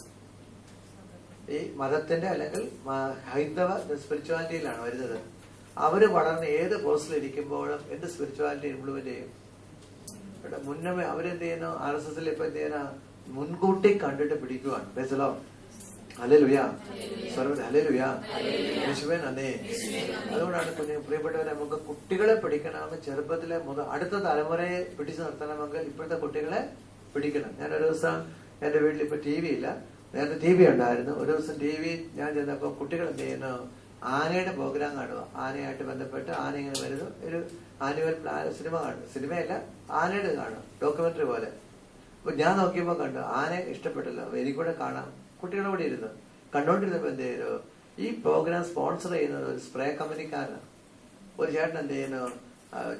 ഈ മതത്തിന്റെ അല്ലെങ്കിൽ ഹൈന്ദവ സ്പിരിച്വാലിറ്റിയിലാണ് വരുന്നത്. അവര് വളർന്ന് ഏത് പോസ്റ്റിൽ ഇരിക്കുമ്പോഴും എന്ത് സ്പിരിച്വാലിറ്റി ഇംപ്ലിമെന്റ് ചെയ്യും? മുന്നേ അവരെന്ത് ചെയ്യുന്നു? RSSൽ ഇപ്പൊ എന്ത് ചെയ്യുന്ന മുൻകൂട്ടി കണ്ടിട്ട് പിടിക്കുവാണ്. ബേസലോ, ഹല്ലേലൂയ, ഹല്ലേലൂയ, യേശുവേ നന്ദി. അതുകൊണ്ടാണ് പ്രിയപ്പെട്ടവരെ, നമുക്ക് കുട്ടികളെ പിടിക്കണമെന്ന് ചെറുപ്പത്തിലെ മുതൽ അടുത്ത തലമുറയെ പിടിച്ചു നിർത്തണമെങ്കിൽ ഇപ്പോഴത്തെ കുട്ടികളെ പിടിക്കണം. ഞാൻ ഒരു ദിവസം എന്റെ വീട്ടിൽ ഇപ്പൊ TV ഇല്ല, നേരത്തെ TV ഉണ്ടായിരുന്നു. ഒരു ദിവസം TV ഞാൻ ചെന്നപ്പോ കുട്ടികൾ എന്ത് ചെയ്യുന്നു? ആനയുടെ പ്രോഗ്രാം കാണുക. ആനയായിട്ട് ബന്ധപ്പെട്ട് ആന ഇങ്ങനെ വരുന്നു. ഒരു ആനുവൽ സിനിമ കാണും. സിനിമയല്ല, ആനയുടെ കാണും, ഡോക്യുമെന്ററി പോലെ. അപ്പൊ ഞാൻ നോക്കിയപ്പോ കണ്ടു, ആനയെ ഇഷ്ടപ്പെട്ടില്ല. എനിക്കൂടെ കാണാം. കുട്ടികളോട് ഇരുന്ന് കണ്ടോണ്ടിരുന്നപ്പോ എന്ത് ചെയ്തു? ഈ പ്രോഗ്രാം സ്പോൺസർ ചെയ്യുന്നത് ഒരു സ്പ്രേ കമ്പനിക്കാരനാണ്. ഒരു ചേട്ടൻ എന്ത് ചെയ്യുന്നു?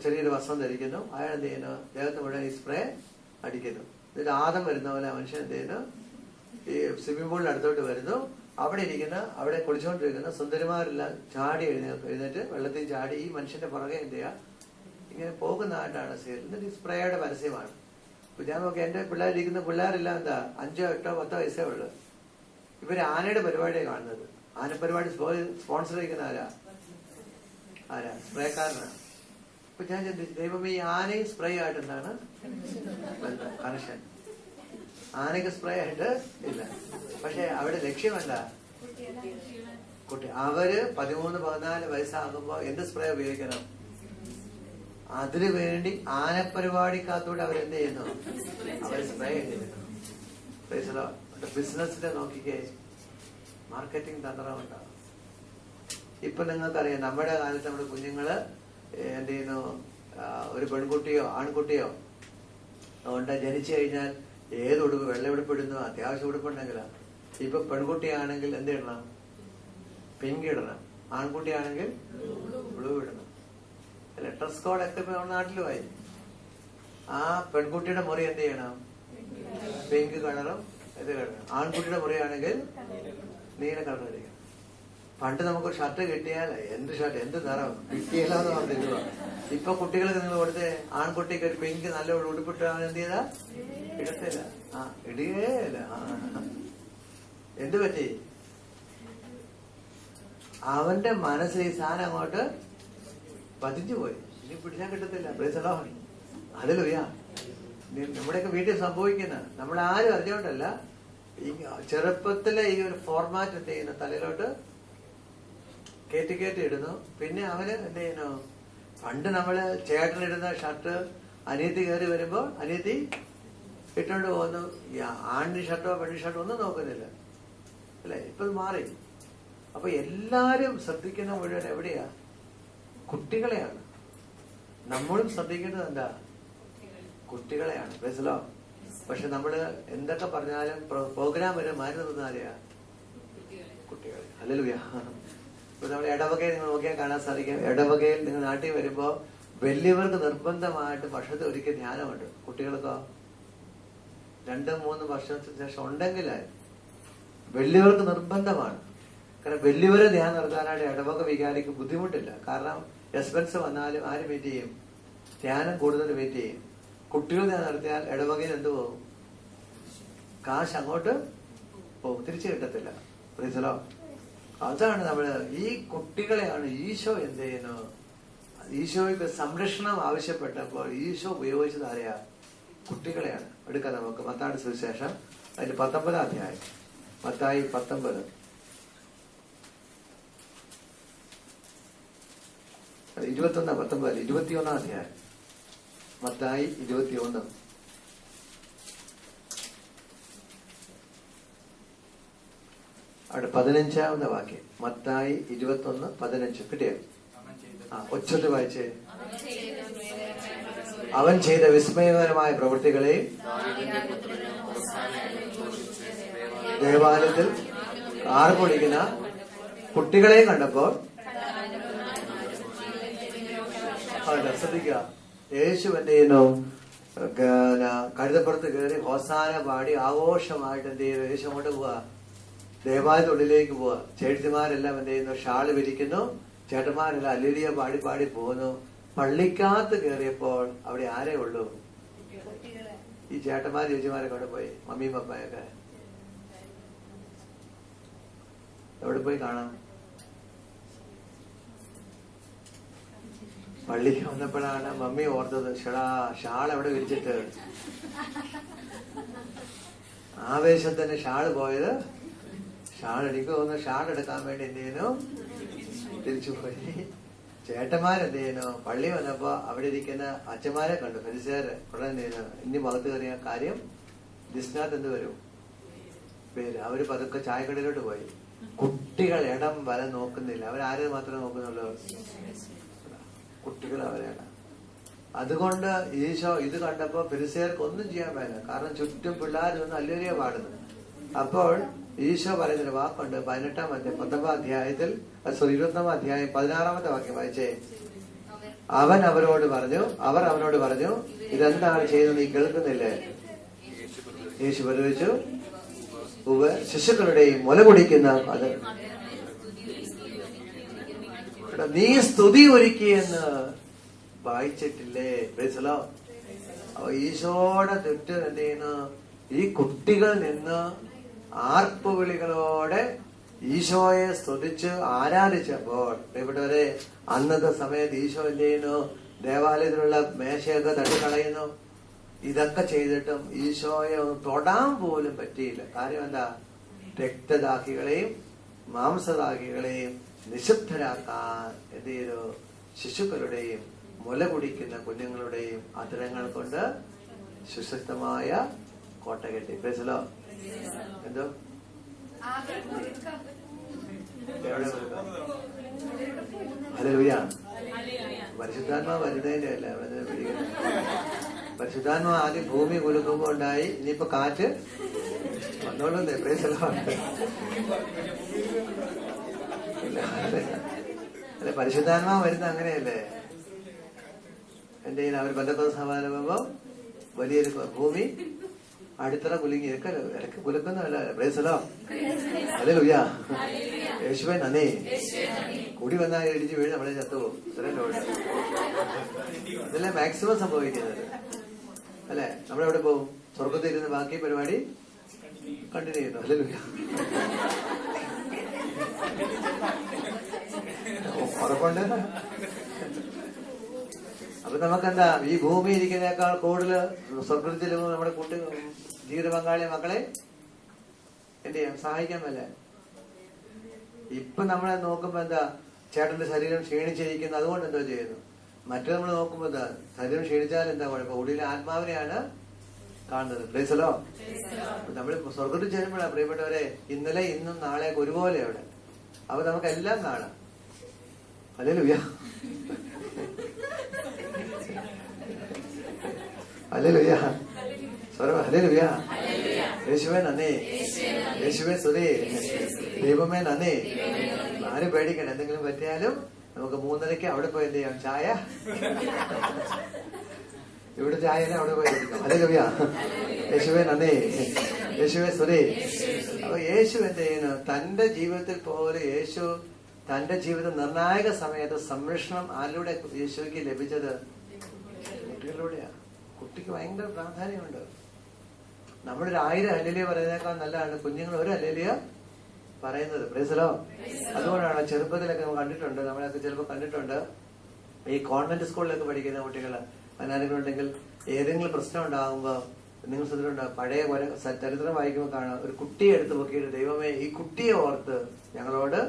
ചെറിയൊരു വസ്ത്രം ധരിക്കുന്നു. അയാൾ എന്ത് ചെയ്യുന്നു? ദേഹത്ത് മുഴുവൻ ഈ സ്പ്രേ അടിക്കുന്നു. ഇതിൽ ആദം വരുന്ന പോലെ മനുഷ്യൻ എന്ത് ചെയ്യുന്നു? ഈ സ്വിമ്മിംഗ് പൂളിന്റെ അടുത്തോട്ട് വരുന്നു. അവിടെ കുളിച്ചുകൊണ്ടിരിക്കുന്ന സുന്ദരിമാരെല്ലാം ചാടി എഴുന്നേറ്റ് വെള്ളത്തിൽ ചാടി ഈ മനുഷ്യന്റെ പുറകെ എന്ത് ചെയ്യുക? ഇങ്ങനെ പോകുന്നതായിട്ടാണ് സീരിയൽ. എന്നിട്ട് ഈ സ്പ്രേയുടെ പരസ്യമാണ്. അപ്പൊ ഞാൻ നോക്കി, എന്റെ പിള്ളേരിരിക്കുന്ന പിള്ളേരെല്ലാം എന്താ 5, 8, 10 വയസ്സേ ഉള്ളു. ഇവര് ആനയുടെ പരിപാടിയാണ് കാണുന്നത്. ആന പരിപാടി സ്പോൺസർ ചെയ്യുന്ന ആരാ? സ്പ്രേക്കാരനാണ്. അപ്പൊ ഞാൻ ചിന്തിച്ചു, ദൈവം ഈ ആനയും സ്പ്രേ ആയിട്ട് എന്താണ് കണക്ഷൻ? ആനയ്ക്ക് സ്പ്രേ ആയിട്ട് ഇല്ല. പക്ഷെ അവിടെ ലക്ഷ്യമല്ല. കുട്ടി അവര് 13, 14 വയസ്സാകുമ്പോ എന്ത് സ്പ്രേ ഉപയോഗിക്കണം? അതിനു വേണ്ടി ആനപ്പരിപാടിക്കകത്തൂടെ അവരെന്ത് ചെയ്യുന്നു? അവർ സ്പ്രേ ചെയ്യുന്നു. ബിസിനസിന്റെ നോക്കിക്കേ, മാർക്കറ്റിംഗ് തന്ത്രമുണ്ടാവും. ഇപ്പൊ നിങ്ങൾക്കറിയാം, നമ്മുടെ കാലത്ത് നമ്മുടെ കുഞ്ഞുങ്ങള് എന്ത് ചെയ്യുന്നു? ഒരു പെൺകുട്ടിയോ ആൺകുട്ടിയോ അതുകൊണ്ട് ജനിച്ചു കഴിഞ്ഞാൽ ഏത് ഉടുപ്പ്, വെള്ള ഉടുപ്പിടുന്നു, അത്യാവശ്യം ഉടുപ്പുണ്ടെങ്കിലാണ്. ഇപ്പൊ പെൺകുട്ടിയാണെങ്കിൽ എന്ത് ഇടണം? പിങ്ക് ഇടണം. ആൺകുട്ടിയാണെങ്കിൽ ബ്ലൂ ഇടണം. അല്ലെ? ഡ്രസ് കോഡൊക്കെ ഇപ്പൊ നമ്മുടെ നാട്ടിലുമായി. ആ പെൺകുട്ടിയുടെ മുറി എന്ത് ചെയ്യണം? പിങ്ക് കളറും ഇത് കളറും. ആൺകുട്ടിയുടെ മുറിയാണെങ്കിൽ നീല കളർ ധരിക്കണം. പണ്ട് നമുക്കൊരു ഷർട്ട് കിട്ടിയാൽ എന്ത് ഷർട്ട്, എന്ത് നിറം കിട്ടിയല്ലോ എന്ന് പറഞ്ഞിരുക. ഇപ്പൊ കുട്ടികൾക്ക് നിങ്ങൾ കൊടുത്ത് ആൺകുട്ടിക്ക് ഒരു പിങ്ക് നല്ല ഉടുപ്പിട്ടാണ് എന്ത് ചെയ്താ? ഇടത്തില്ല. ഇടുകയില്ല. എന്ത് പറ്റി? അവന്റെ മനസ്സിൽ ഈ സാധനം അങ്ങോട്ട് പതിഞ്ഞു പോയി. ഇനി പിടിച്ചാൽ കിട്ടത്തില്ല. പ്രൈസലോ, ഹല്ലേലൂയ. നമ്മുടെയൊക്കെ വീട്ടിൽ സംഭവിക്കുന്ന, നമ്മൾ ആരും അറിഞ്ഞോണ്ടല്ല, ഈ ചെറുപ്പത്തിലെ ഈ ഒരു ഫോർമാറ്റ് എന്ത് ചെയ്യുന്നു? തലയിലോട്ട് കയറ്റി ഇടുന്നു. പിന്നെ അവന് എന്ത് ചെയ്യുന്നു? പണ്ട് നമ്മള് ചേട്ടനിടുന്ന ഷർട്ട് അനിയത്തി കയറി വരുമ്പോ അനിയത്തി ഇട്ടോണ്ട് പോകുന്നു. ആണിന്റെ ഷർട്ടോ പെണ്ണി ഷർട്ടോ ഒന്നും നോക്കുന്നില്ല, അല്ലെ? ഇപ്പൊ മാറി. അപ്പൊ എല്ലാരും ശ്രദ്ധിക്കുന്ന മുഴുവൻ എവിടെയാ? കുട്ടികളെയാണ്. നമ്മളും ശ്രദ്ധിക്കേണ്ടത് എന്താ? കുട്ടികളെയാണ്. മനസ്സിലോ? പക്ഷെ നമ്മള് എന്തൊക്കെ പറഞ്ഞാലും പ്രോഗ്രാം വരെ മാറി നിർത്തുന്നാലെയാ? കുട്ടികളെ. ഹല്ലേലൂയ. ഇപ്പൊ നമ്മൾ ഇടവകയിൽ നിങ്ങൾ നോക്കിയാൽ കാണാൻ സാധിക്കും. ഇടവകയിൽ നിങ്ങൾ നാട്ടിൽ വരുമ്പോ വലിയവർക്ക് നിർബന്ധമായിട്ട് വർഷത്തിൽ ഒരിക്കൽ ധ്യാനമുണ്ട്. കുട്ടികൾക്കോ 2-3 വർഷത്തിന് ശേഷം ഉണ്ടെങ്കിലായി വലിയവർക്ക് നിർബന്ധമാണ്. കാരണം വലിയവരെ ധ്യാനം നടത്താനായിട്ട് ഇടവക വികാരിക്ക് ബുദ്ധിമുട്ടില്ല. കാരണം എക്സ്പെൻസ് വന്നാലും ആര് വെയിറ്റ് ചെയ്യും? ധ്യാനം കൂടുതൽ വെയിറ്റ് ചെയ്യും. കുട്ടികൾ ധ്യാനം നടത്തിയാൽ ഇടവകയിൽ എന്ത് പോകും? കാശ് അങ്ങോട്ട് പോകും, തിരിച്ചു കിട്ടത്തില്ല. പ്രീസലോ, അതാണ് നമ്മള് ഈ കുട്ടികളെയാണ് ഈശോ എന്ത് ചെയ്യുന്നു? ഈശോയ്ക്ക് സംരക്ഷണം ആവശ്യപ്പെട്ടപ്പോൾ ഈശോ ഉപയോഗിച്ചത് ആരെയാ? കുട്ടികളെയാണ്. എടുക്കാം നമുക്ക് മത്തായിയുടെ സുവിശേഷം അതിന്റെ 19-ാം അധ്യായം. മത്തായി 19, 21-ാം അധ്യായം. മത്തായി 21. അവിടെ 15ാമത്തെ വാക്യം, മത്തായി 21:15. കിട്ടിയോ? ഒച്ചത്ത് വായിച്ചേ. അവൻ ചെയ്ത വിസ്മയകരമായ പ്രവൃത്തികളെയും ദേവാലയത്തിൽ ആർപ്പൊടിക്കുന്ന കുട്ടികളെയും കണ്ടപ്പോൾ ശ്രദ്ധിക്കുക. യേശു എന്ത് ചെയ്യുന്നു? കഴുതപ്പുറത്ത് കയറി ഹോസാന പാടി ആഘോഷമായിട്ട് എന്ത് ചെയ്യുന്നു? യേശു അങ്ങോട്ട് പോവാ, ദേവാലയത്തിനുള്ളിലേക്ക് പോവാ. ചേട്ടന്മാരെല്ലാം എന്ത് ചെയ്യുന്നു? ഷാള് വിരിക്കുന്നു. ചേട്ടന്മാരെല്ലാം അല്ലേലൂയ പാടി പാടി പോകുന്നു. പള്ളിക്കകത്ത് കയറിയപ്പോൾ അവിടെ ആരേ ഉള്ളൂ? ഈ ചേട്ടന്മാർ ചേച്ചിമാരൊക്കെ അവിടെ പോയി. മമ്മിയും പപ്പായൊക്കെ എവിടെ പോയി കാണാം? പള്ളിക്ക് വന്നപ്പോഴാണ് മമ്മി ഓർത്തത്, ഷാൾ എവിടെ വിരിച്ചിട്ട്. ആവേശത്തിന് ഷാള് പോയത്. എനിക്ക് തോന്നുന്നു ഷാൾ എടുക്കാൻ വേണ്ടി എന്ത് ചെയ്യുന്നു? തിരിച്ചു പോയി. ചേട്ടന്മാരെന്ത് ചെയ്യുന്നു? പള്ളി വന്നപ്പോ അവിടെ ഇരിക്കുന്ന അച്ഛന്മാരെ കണ്ടു, ഫരിസേര്. ഉടനെ എന്ത് ചെയ്യുന്നു? ഇനി മുഖത്ത് കയറിയ കാര്യം ലിസ്റ്റിനകത്ത് എന്ത് വരും? പേര്. അവര് പതുക്കെ ചായക്കടയിലോട്ട് പോയി. കുട്ടികൾ ഇടം വല നോക്കുന്നില്ല, അവരാരെ മാത്രമേ നോക്കുന്നുള്ളൂ? കുട്ടികൾ അവരെയാണ്. അതുകൊണ്ട് ഈശോ ഇത് കണ്ടപ്പോ ഫരിസേർക്ക് ഒന്നും ചെയ്യാൻ പറ്റില്ല. കാരണം ചുറ്റും പിള്ളേർ നിന്ന് അല്ലേലൂയ പാടുന്നു. അപ്പോൾ ഈശോ പറയുന്നൊരു വാക്കുണ്ട് 19-ാം അധ്യായത്തിൽ 21-ാം അധ്യായം 16-ാമത്തെ വാക്യം വായിച്ചേ. അവർ അവനോട് പറഞ്ഞു, ഇതെന്താണ് ചെയ്യുന്നത്? നീ കേൾക്കുന്നില്ലേ? യേശു പ്രതിവച്ചു, ശിശുക്കളുടെയും മുല കുടിക്കുന്ന അത് നീ സ്തുതി ഒരുക്കിയെന്ന് വായിച്ചിട്ടില്ലേ? പ്രൈസലോ. ഈശോയുടെ ചുറ്റും എന്ത് ചെയ്യുന്നു? ഈ കുട്ടികൾ നിന്ന് ആർപ്പുവിളികളോടെ ഈശോയെ സ്തുതിച്ച് ആരാധിച്ചപ്പോൾ, പ്രിയപ്പെട്ടവരെ, അന്നത്തെ സമയത്ത് ഈശോ എന്ത് ചെയ്യുന്നു? ദേവാലയത്തിലുള്ള മേശയൊക്കെ തട്ടിക്കളയുന്നു. ഇതൊക്കെ ചെയ്തിട്ടും ഈശോയെ ഒന്ന് തൊടാൻ പോലും പറ്റിയില്ല. കാര്യം എന്താ? രക്തദാഹികളെയും മാംസദാഹികളെയും നിശബ്ദരാക്കാൻ എന്ത് ചെയ്തു? ശിശുക്കളുടെയും മുല കുടിക്കുന്ന കുഞ്ഞുങ്ങളുടെയും അധരങ്ങൾ കൊണ്ട് സുശക്തമായ കോട്ട കെട്ടി. പ്രൈസലോ. എന്തോ ഹല്ലേലൂയ. പരിശുദ്ധാത്മാവ് വരുന്നതിന്റെ അല്ല പിടിക്കുന്നത്. പരിശുദ്ധാത്മാവ് ആദ്യം ഭൂമി കുലുക്കുമ്പോ ഉണ്ടായി, ഇനിയിപ്പോ കാറ്റ് വന്നോളുന്നേ. പ്രൈസലോ. അല്ലെ, പരിശുദ്ധാത്മാവ് വരുന്ന അങ്ങനെയല്ലേ? എന്റെ അവർ ബന്ധപ്പെട്ട സമാധാനം വരുമ്പോ വലിയൊരു ഭൂമി അടിത്തറ കുലുങ്ങി. ഇടയ്ക്ക് കുലുക്കുന്നല്ല. പ്രൈസലോ. ഹല്ലേലൂയ. യേശുവേ നന്ദി. കൂടി വന്നാൽ ഇടിച്ച് വീഴ് നമ്മളെ ചത്തുപോകും. ഇതെല്ലാം മാക്സിമം സംഭവിക്കുന്നത് അല്ലെ. നമ്മളെവിടെ പോകും? സ്വർഗത്തിൽ ഇരുന്ന് ബാക്കി പരിപാടി കണ്ടിന്യൂ ചെയ്യുന്നു. ഹല്ലേലൂയ. ഉറപ്പുണ്ട്. അപ്പൊ നമുക്കെന്താ? ഈ ഭൂമി ഇരിക്കുന്നേക്കാൾ കൂടുതൽ സ്വർഗത്തിൽ നമ്മുടെ ജീവിത പങ്കാളി മക്കളെ എന്ത് ചെയ്യാം? സഹായിക്കാൻ പറ്റേ. ഇപ്പൊ നമ്മളെ നോക്കുമ്പോ എന്താ? ചേട്ടന്റെ ശരീരം ക്ഷീണിച്ചിരിക്കുന്നു, അതുകൊണ്ട് എന്തോ ചെയ്യുന്നു. മറ്റു നമ്മൾ നോക്കുമ്പോ എന്താ? ശരീരം ക്ഷീണിച്ചാൽ എന്താ കുഴപ്പം? ഉള്ളിലെ ആത്മാവിനെയാണ് കാണുന്നത്. പ്രൈസലോ. നമ്മൾ സ്വർഗത്തിൽ ചെല്ലുമ്പോഴാണ് പ്രിയപ്പെട്ടവരെ, ഇന്നലെ ഇന്നും നാളെ ഒരുപോലെ അവിടെ. അപ്പൊ നമുക്കെല്ലാം കാണാം. ഹല്ലേലൂയ. ഹല്ലേലൂയ. ഹല്ലേലൂയ. യേശുവേ നന്ദി. യേശുവേ സ്തുതി. ദൈവമേ നന്ദി. ആരും പേടിക്കണം. എന്തെങ്കിലും പറ്റിയാലും നമുക്ക് 3:30 അവിടെ പോയി എന്ത് ചെയ്യാം? ചായ. ഇവിടെ ചായ അവിടെ പോയി കുടിക്കാം. ഹല്ലേലൂയ. യേശുവേ നന്ദി. യേശുവേ സ്തുതി. അപ്പൊ യേശു എന്ത് ചെയ്യുന്നു? തന്റെ ജീവിതത്തിൽ പോലെ യേശു തന്റെ ജീവിത നിർണായക സമയത്ത് സംരക്ഷണം ആരിലൂടെ യേശുക്ക് ലഭിച്ചത്? കുട്ടികളിലൂടെയാണ്. കുട്ടിക്ക് ഭയങ്കര പ്രാധാന്യമുണ്ട്. നമ്മളൊരു 1000 ഹല്ലേലൂയ പറയുന്നതിനേക്കാൾ നല്ലതാണ് കുഞ്ഞുങ്ങൾ ഒരു ഹല്ലേലൂയ പറയുന്നത്. പ്രൈസലോ. അതുകൊണ്ടാണ് ചെറുപ്പത്തിലൊക്കെ നമ്മൾ കണ്ടിട്ടുണ്ട്, നമ്മളൊക്കെ ചിലപ്പോൾ കണ്ടിട്ടുണ്ട്, ഈ കോൺവെന്റ് സ്കൂളിലൊക്കെ പഠിക്കുന്ന കുട്ടികൾ അനാഥകളുണ്ടെങ്കിൽ ഏതെങ്കിലും പ്രശ്നം ഉണ്ടാകുമ്പോ നിങ്ങൾ ശ്രദ്ധിച്ചിട്ടുണ്ടാവും, പഴയ ചരിത്രം വായിക്കുമ്പോൾ കാണാം, ഒരു കുട്ടിയെ എടുത്ത് നോക്കിയിട്ട്, ദൈവമേ ഈ കുട്ടിയെ ഓർത്ത് ഞങ്ങളോട്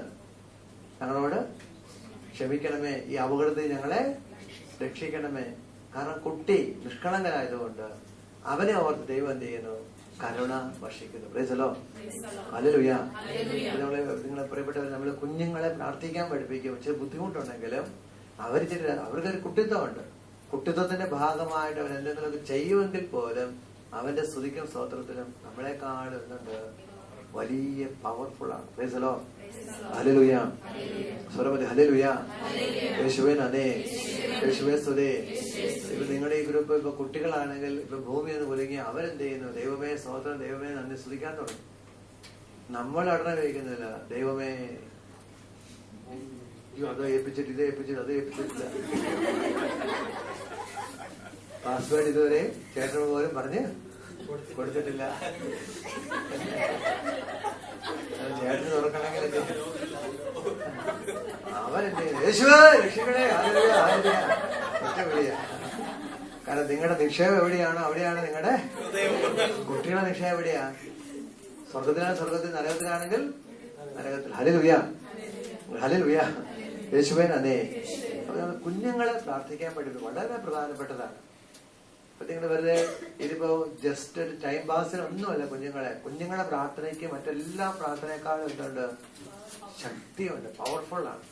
ക്ഷമിക്കണമേ, ഈ അപകടത്തിൽ ഞങ്ങളെ രക്ഷിക്കണമേ. കാരണം കുട്ടി നിഷ്കളങ്കനായതുകൊണ്ട് അവനെ ഓർത്ത് ദൈവം എന്ത് ചെയ്യുന്നു? കരുണ വർഷിക്കുന്നു. പ്രൈസലോ, ഹല്ലേലൂയ. നിങ്ങളെ പ്രിയപ്പെട്ടവർ, നമ്മൾ കുഞ്ഞുങ്ങളെ പ്രാർത്ഥിക്കാൻ പഠിപ്പിക്കും. പക്ഷെ ബുദ്ധിമുട്ടുണ്ടെങ്കിലും അവർക്കൊരു കുട്ടിത്വമുണ്ട്. കുട്ടിത്വത്തിന്റെ ഭാഗമായിട്ട് അവൻ എന്തെങ്കിലുമൊക്കെ ചെയ്യുമെങ്കിൽ പോലും അവന്റെ സ്തുതിക്കും സ്തോത്രത്തിനും നമ്മളെക്കാൾ എന്തുണ്ട്, വലിയ പവർഫുൾ ആണ്. പ്രൈസലോ, ഹല്ലേലൂയ. സ്വരമതി ഹല്ലേലൂയ. യേശുവേ നന്ദി, യേശുവേ സ്തുതി. ഇപ്പൊ നിങ്ങളുടെ ഈ ഗ്രൂപ്പ് ഇപ്പൊ കുട്ടികളാണെങ്കിൽ ഇപ്പൊ ഭൂമി എന്ന് കുലുങ്ങി അവരെന്ത് ചെയ്യുന്നു? ദൈവമേ സ്തോത്രം, ദൈവമേ നന്ദി സ്തുതിക്കാൻ തുടങ്ങും. നമ്മൾ ഉടനെ കഴിക്കുന്നില്ല, ദൈവമേ അത് ഏൽപ്പിച്ചിട്ട് ഇത് ഏൽപ്പിച്ചിട്ട് അത് ഏൽപ്പിച്ചിട്ടില്ല, പാസ്വേഡ് ഇതുവരെ ചേട്ടൻ പോലും പറഞ്ഞ് കൊടുത്തിട്ടില്ല. ചേട്ടന് തുറക്കണമെങ്കിൽ അവരെന്ത് യേശുവേ രക്ഷിക്കണേ, ഒറ്റ വിളിയാ. കാരണം നിങ്ങളുടെ നിക്ഷേപം എവിടെയാണോ അവിടെയാണ് നിങ്ങളുടെ കുട്ടികളുടെ നിക്ഷേപം എവിടെയാ? സ്വർഗത്തിലാണ് സ്വർഗത്തിൽ, നരകത്തിലാണെങ്കിൽ നരകത്തിൽ. Hallelujah, hallelujah. യേശുവേ നന്ദി. കുഞ്ഞുങ്ങളെ പ്രാർത്ഥിക്കാൻ പഠിപ്പിക്കും, വളരെ പ്രധാനപ്പെട്ടതാണ്. അപ്പൊ നിങ്ങൾ വെറുതെ ഇതിപ്പോ ജസ്റ്റ് ഒരു ടൈം പാസിന് ഒന്നുമല്ല. കുഞ്ഞുങ്ങളെ പ്രാർത്ഥനയ്ക്ക് മറ്റെല്ലാ പ്രാർത്ഥനയെക്കാളും എന്തുണ്ട്? ശക്തിയുണ്ട്, പവർഫുള്ളാണ്.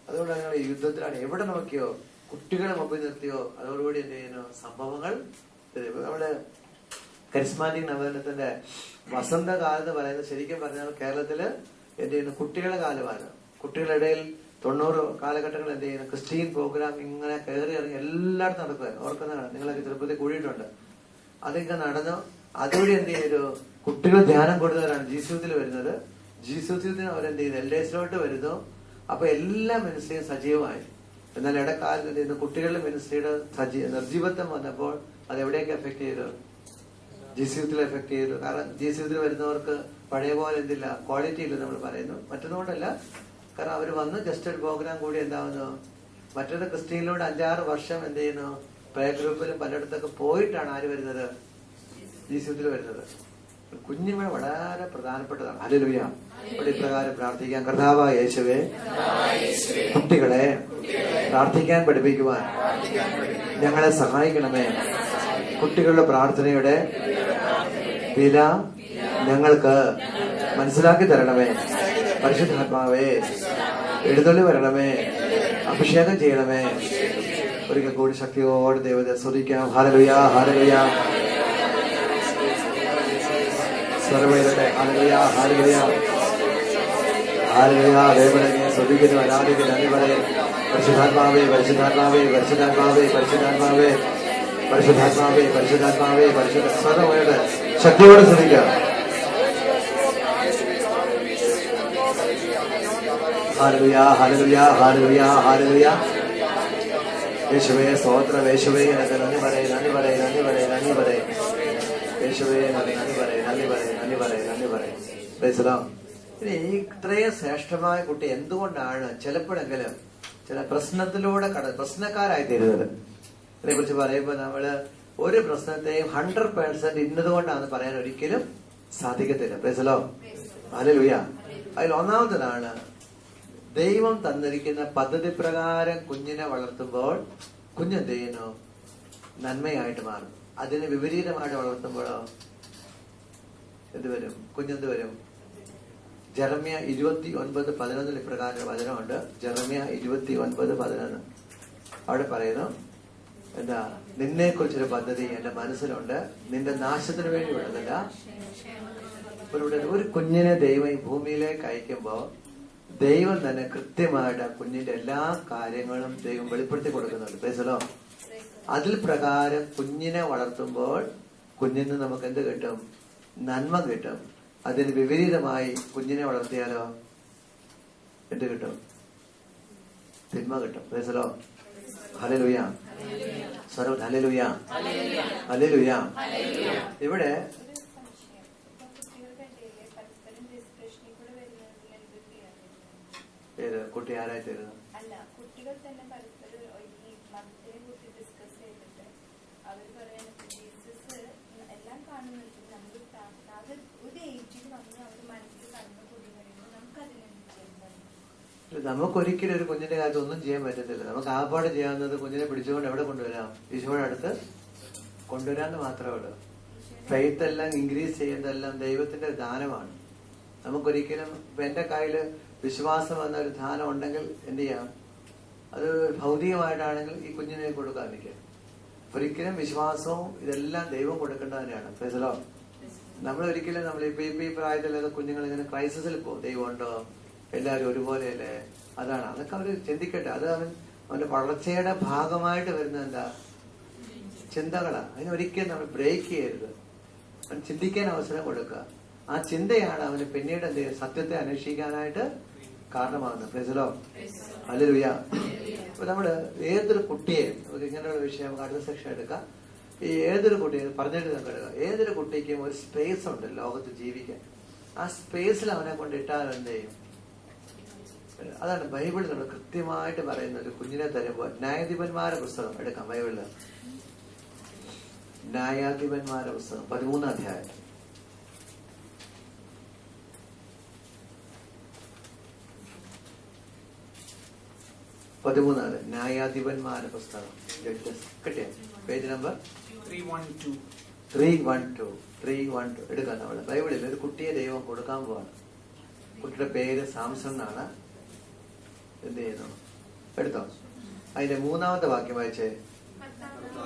അതുകൊണ്ടാണ് നിങ്ങൾ യുദ്ധത്തിലാണ് എവിടെ നോക്കിയോ കുട്ടികളെ മുമ്പിൽ നിർത്തിയോ അതോടുകൂടി എന്ത് ചെയ്യുന്നു? സംഭവങ്ങൾ. നമ്മുടെ കരിസ്മാറ്റിക് നവോത്ഥാനത്തിന്റെ വസന്തകാലം എന്ന് പറയുന്നത് ശരിക്കും പറഞ്ഞാൽ കേരളത്തില് എന്ത് ചെയ്യുന്നു? കുട്ടികളുടെ കാലമാണ്. കുട്ടികളുടെ ഇടയിൽ 90 കാലഘട്ടങ്ങൾ എന്ത് ചെയ്യുന്നു? ക്രിസ്ത്യൻ പ്രോഗ്രാം ഇങ്ങനെ കയറി ഇറങ്ങി എല്ലായിടത്തും നടക്കുമായിരുന്നു. ഓർക്കുന്നതാണ്, നിങ്ങളൊക്കെ ചെറുപ്പത്തിൽ കൂടിയിട്ടുണ്ട്. അതിങ്ങനെ നടന്നു. അതുവഴി എന്ത് ചെയ്തു? കുട്ടികൾ ധ്യാനം കൊടുത്തവരാണ് ജീസൂസിൽ വരുന്നത്. ജീസൂസിൽ അവരെന്ത് ചെയ്യുന്നു? എൽഡേഴ്സിലോട്ട് വരുന്നു. അപ്പൊ എല്ലാ മിനിസ്ട്രിയും സജീവമായി. എന്നാൽ ഇടക്കാലത്ത് എന്ത് ചെയ്യുന്നു? കുട്ടികളുടെ മിനിസ്ട്രിയുടെ നിർജീവത്വം വന്നപ്പോൾ അത് എവിടെയൊക്കെ എഫക്ട് ചെയ്തു? ജീസൂസിൽ എഫക്ട് ചെയ്തു. കാരണം ജീസൂസിൽ വരുന്നവർക്ക് പഴയ പോലെ എന്തില്ല, ക്വാളിറ്റി ഇല്ല നമ്മൾ പറയുന്നു. മറ്റൊന്നുകൊണ്ടല്ല, കാരണം അവർ വന്ന് ജസ്റ്റ് ഒരു പ്രോഗ്രാം കൂടി എന്താവുന്നു. മറ്റൊരു ക്രിസ്ത്യനിലൂടെ 5-6 വർഷം എന്ത് ചെയ്യുന്നു? പ്രേ ഗ്രൂപ്പിലും പലയിടത്തൊക്കെ പോയിട്ടാണ് ആര് വരുന്നത്? ജീസൂസിൽ വരുന്നത്. കുഞ്ഞുങ്ങൾ വളരെ പ്രധാനപ്പെട്ടതാണ്. ഹല്ലേലൂയ. ഇവിടെ ഇപ്രകാരം പ്രാർത്ഥിക്കാൻ, കർത്താവായ യേശുവേ കുട്ടികളെ പ്രാർത്ഥിക്കാൻ പഠിപ്പിക്കുവാൻ ഞങ്ങളെ സഹായിക്കണമേ. കുട്ടികളുടെ പ്രാർത്ഥനയുടെ വില ഞങ്ങൾക്ക് മനസ്സിലാക്കി തരണമേ. പരിശുദ്ധാത്മാവേ എഴുന്നള്ളി വരണമേ, അഭിഷേകം ചെയ്യണമേ. ഒരിക്കൽ കൂടി ശക്തിയോട് ദൈവത്തെ സ്തുതിക്കാം. Hallelujah, hallelujah. സർവ്വയുടെ ഹല്ലേലൂയ, ഹല്ലേലൂയ, ഹല്ലേലൂയ. ദൈവത്തെ സ്തുതിക്കുന്നു, ആരാധിക്കുന്നു, നന്ദി പറയും. പരിശുദ്ധാത്മാവേ, പരിശുദ്ധാത്മാവേ, പരിശുദ്ധാത്മാവേ, പരിശുദ്ധാത്മാവേ, പരിശുദ്ധാത്മാവേ, പരിശുദ്ധാത്മാവേ, പരിശുദ്ധ. സർവ്വയുടെ ശക്തിയോട് സ്തുതിക്കാം. Hallelujah, hallelujah, hallelujah, hallelujah. യേശുവേ സ്തോത്രം. യേശുവേ എനിക്ക് നന്ദി പറയും, നന്ദി പറയും, നന്ദി പറയും, നന്ദി പറയും. യേശുവേ നന്ദി പറയും, നന്ദി പറയും, നന്ദി പറയും, നന്ദി പറയും. Price the Lord. ഇനി ഇത്രയും ശ്രേഷ്ഠമായ കുട്ടി എന്തുകൊണ്ടാണ് ചിലപ്പോഴെങ്കിലും ചില പ്രശ്നത്തിലൂടെ പ്രശ്നക്കാരായി തീരുന്നത്? ഇതിനെ കുറിച്ച് പറയുമ്പോൾ നമ്മള് ഒരു പ്രശ്നത്തെയും 100% ഇന്നതുകൊണ്ടാണെന്ന് പറയാൻ ഒരിക്കലും സാധിക്കത്തില്ല. Price the Lord. ഹല്ലേലൂയ. അതിൽ ഒന്നാമത്തേതാണ് ദൈവം തന്നിരിക്കുന്ന പദ്ധതി പ്രകാരം കുഞ്ഞിനെ വളർത്തുമ്പോൾ കുഞ്ഞെന്ത് ചെയ്യുന്നു? നന്മയായിട്ട് മാറും. അതിന് വിപരീതമായിട്ട് വളർത്തുമ്പോഴോ എന്തുവരും? കുഞ്ഞെന്ത് വരും? ജെറമ്യ 29:11 ഇപ്രകാരം വചനമുണ്ട്. ജെറമ്യ 29:11 അവിടെ പറയുന്നു, എന്താ? നിന്നെ കുറിച്ചൊരു പദ്ധതി എന്റെ മനസ്സിലുണ്ട്, നിന്റെ നാശത്തിന് വേണ്ടി ഉള്ളതല്ല. ഒരു കുഞ്ഞിനെ ദൈവം ഈ ഭൂമിയിലേക്ക് അയക്കുമ്പോ ദൈവം തന്നെ കൃത്യമായിട്ട് ആ കുഞ്ഞിന്റെ എല്ലാ കാര്യങ്ങളും ദൈവം വെളിപ്പെടുത്തി കൊടുക്കുന്നുണ്ട്. Price the Lord. അതിൽ പ്രകാരം കുഞ്ഞിനെ വളർത്തുമ്പോൾ കുഞ്ഞിന് നമുക്ക് എന്ത് കിട്ടും? നന്മ കിട്ടും. അതിന് വിപരീതമായി കുഞ്ഞിനെ വളർത്തിയാലോ എന്ത് കിട്ടും? തിന്മ കിട്ടും. Price the Lord. ഹല്ലേലൂയ. സർവ്വ ഹല്ലേലൂയ, ഹല്ലേലൂയ. ഇവിടെ ഏത് കുട്ടി ആരായി തീരുന്നു? അല്ല, കുട്ടികൾ തന്നെ പരസ്പരം ഈ മതത്തിനെ കുറിച്ച് ഡിസ്കസ് ചെയ്തിട്ട് അവർ പറയാൻ ജീസസ് എല്ലാം കാണുന്നുണ്ട്. നമുക്ക് അത് ഒരു ഏജിൽ വന്ന് അവർ മനസ്സിൽ കടന്നു കൂടി കഴിയുമ്പോൾ നമുക്ക് അതിനെന്ത് ചെയ്യാൻ? നമുക്കൊരിക്കലും ഒരു കുഞ്ഞിന്റെ കാര്യത്തിൽ ഒന്നും ചെയ്യാൻ പറ്റത്തില്ല. നമുക്ക് ആപ്പാട് ചെയ്യാവുന്നത് കുഞ്ഞിനെ പിടിച്ചുകൊണ്ട് എവിടെ കൊണ്ടുവരാം? ഈശോയുടെ അടുത്ത് കൊണ്ടുവരാന്ന് മാത്രമേ ഉള്ളൂ. ഫെയ്ത്ത് എല്ലാം ഇൻക്രീസ് ചെയ്യുന്നതെല്ലാം ദൈവത്തിന്റെ ദാനമാണ്. നമുക്കൊരിക്കലും ഇപ്പൊ എന്റെ കയ്യില് വിശ്വാസം എന്ന ഒരു ദാനം ഉണ്ടെങ്കിൽ എന്ത് ചെയ്യാം? അത് ഭൗതികമായിട്ടാണെങ്കിൽ ഈ കുഞ്ഞിനെ കൊടുക്കാൻ എനിക്ക് ഒരിക്കലും വിശ്വാസവും ഇതെല്ലാം ദൈവം കൊടുക്കേണ്ടത് തന്നെയാണ്. പ്രൈസലോ, നമ്മളൊരിക്കലും നമ്മളിപ്പോ ഈ പ്രായത്തിലൊക്കെ കുഞ്ഞുങ്ങൾ ഇങ്ങനെ ക്രൈസിസിൽ പോകും. ദൈവം ഉണ്ടോ, എല്ലാവരും ഒരുപോലെയല്ലേ, അതാണ്. അതൊക്കെ അവര് ചിന്തിക്കട്ടെ. അത് അവന്റെ വളർച്ചയുടെ ഭാഗമായിട്ട് വരുന്ന എന്താ ചിന്തകളാണ്. അതിനൊരിക്കലും നമ്മൾ ബ്രേക്ക് ചെയ്യരുത്. അവൻ ചിന്തിക്കാൻ അവസരം കൊടുക്കുക. ആ ചിന്തയാണ് അവന് പിന്നീട് എന്ത് ചെയ്യുക, സത്യത്തെ അന്വേഷിക്കാനായിട്ട് കാരണമാകുന്നത്. പ്രൈസലോ, ഹല്ലേലൂയ. അപ്പൊ നമ്മള് ഏതൊരു കുട്ടിയെ, ഇങ്ങനെയുള്ള വിഷയം നമുക്ക് അടുത്ത സെക്ഷൻ എടുക്കാം. ഈ ഏതൊരു കുട്ടിയെ പറഞ്ഞിട്ട് നമുക്ക് എടുക്കാം. ഏതൊരു കുട്ടിക്കും ഒരു സ്പേസ് ഉണ്ട് ലോകത്ത് ജീവിക്കാൻ. ആ സ്പേസിൽ അവനെ കൊണ്ട് ഇട്ടാൽ എന്ത് ചെയ്യും? അതാണ് ബൈബിളിൽ നമ്മൾ കൃത്യമായിട്ട് പറയുന്നത്. ഒരു കുഞ്ഞിനെ തരുമ്പോൾ ന്യായാധിപന്മാരുടെ പുസ്തകം എടുക്കാം. ബൈബിളില് ന്യായാധിപന്മാരുടെ പുസ്തകം 13 അധ്യായം. ന്യായാധിപന്മാരുടെ പുസ്തകം കിട്ടിയ പേജ് നമ്പർ 312 എടുക്കാം. നമ്മള് ബൈബിളിൽ ഒരു കുട്ടിയെ ദൈവം കൊടുക്കാൻ പോവാണ്. കുട്ടിയുടെ പേര് സാംസൺ എന്നാണ്. എന്ത് ചെയ്യുന്നു? എടുത്തോ. അതിന്റെ 3-ാമത്തെ വാക്യം വായിച്ചേ.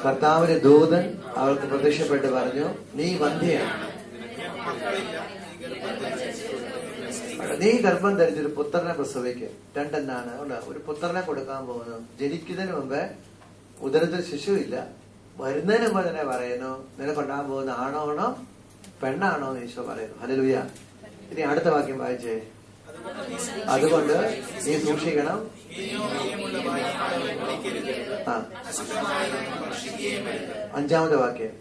കർത്താവിന്റെ ദൂതൻ അവൾക്ക് പ്രത്യക്ഷപ്പെട്ട് പറഞ്ഞു, നീ വന്ധ്യയാണ്, നീ ഗർഭം ധരിച്ചൊരു പുത്രനെ പ്രസവിക്കും. രണ്ടെന്നാണ് ഒരു പുത്രനെ കൊടുക്കാൻ പോകുന്നത്. ജനിക്കുന്നതിന് മുമ്പേ ഉദരത്തിൽ ശിശുവില്ല. വരുന്നതിന് മുമ്പ് തന്നെ പറയുന്നു, നിനക്കൊണ്ടാകാൻ പോകുന്ന ആണോ പെണ്ണാണോ എന്ന് ഈശോ പറയുന്നു. ഹല്ലേലൂയ. ഇനി അടുത്ത വാക്യം വായിച്ചേ. അതുകൊണ്ട് നീ സൂക്ഷിക്കണം. ആ 5-ാമത്തെ വാക്യം.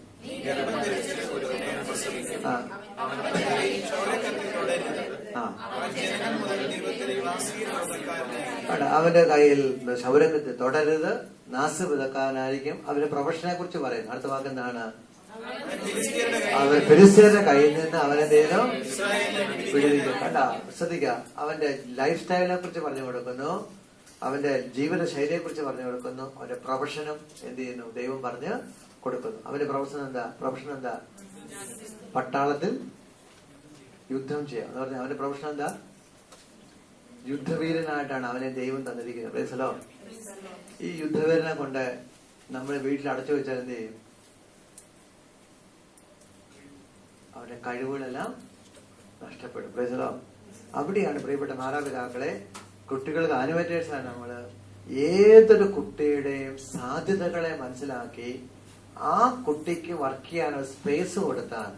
അവന്റെ കയ്യിൽ ക്ഷൗരക്കത്തി തൊടരുത്, നാസ് വിതക്കാനായിരിക്കും. അവന്റെ പ്രൊഫഷനെ കുറിച്ച് പറയുന്നു. അടുത്ത വാക്ക് എന്താണ്? അവൻ ഫെലിസ്ത്യരുടെ കയ്യിൽ നിന്ന് അവനെന്തേലും വിടുവിക്കും. കണ്ട, ശ്രദ്ധിക്കുക. അവന്റെ ലൈഫ് സ്റ്റൈലിനെ കുറിച്ച് പറഞ്ഞു കൊടുക്കുന്നു, അവന്റെ ജീവിത ശൈലിയെ കുറിച്ച് പറഞ്ഞു കൊടുക്കുന്നു, അവന്റെ പ്രൊഫഷനും എന്ത് ചെയ്യുന്നു? ദൈവം പറഞ്ഞ് കൊടുക്കുന്നു. അവന്റെ പ്രൊഫഷൻ എന്താ? പട്ടാളത്തിൽ യുദ്ധം ചെയ്യാം എന്ന് പറഞ്ഞാൽ അവന്റെ പ്രൊഫഷൻ എന്താ? യുദ്ധവീരനായിട്ടാണ് അവനെ ദൈവം തന്നിരിക്കുന്നത്. Price the Lord. ഈ യുദ്ധവീരനെ കൊണ്ട് നമ്മൾ വീട്ടിൽ അടച്ചു വെച്ചാൽ എന്ത് ചെയ്യും? അവന്റെ കഴിവുകളെല്ലാം നഷ്ടപ്പെടും. Price the Lord. അവിടെയാണ് പ്രിയപ്പെട്ട മാതാപിതാക്കളെ, കുട്ടികൾക്ക് ആനിമേറ്റേഴ്സാണ് നമ്മള് ഏതൊരു കുട്ടിയുടെയും സാധ്യതകളെ മനസ്സിലാക്കി ആ കുട്ടിക്ക് വർക്ക് ചെയ്യാനുള്ള സ്പേസ് കൊടുത്താൽ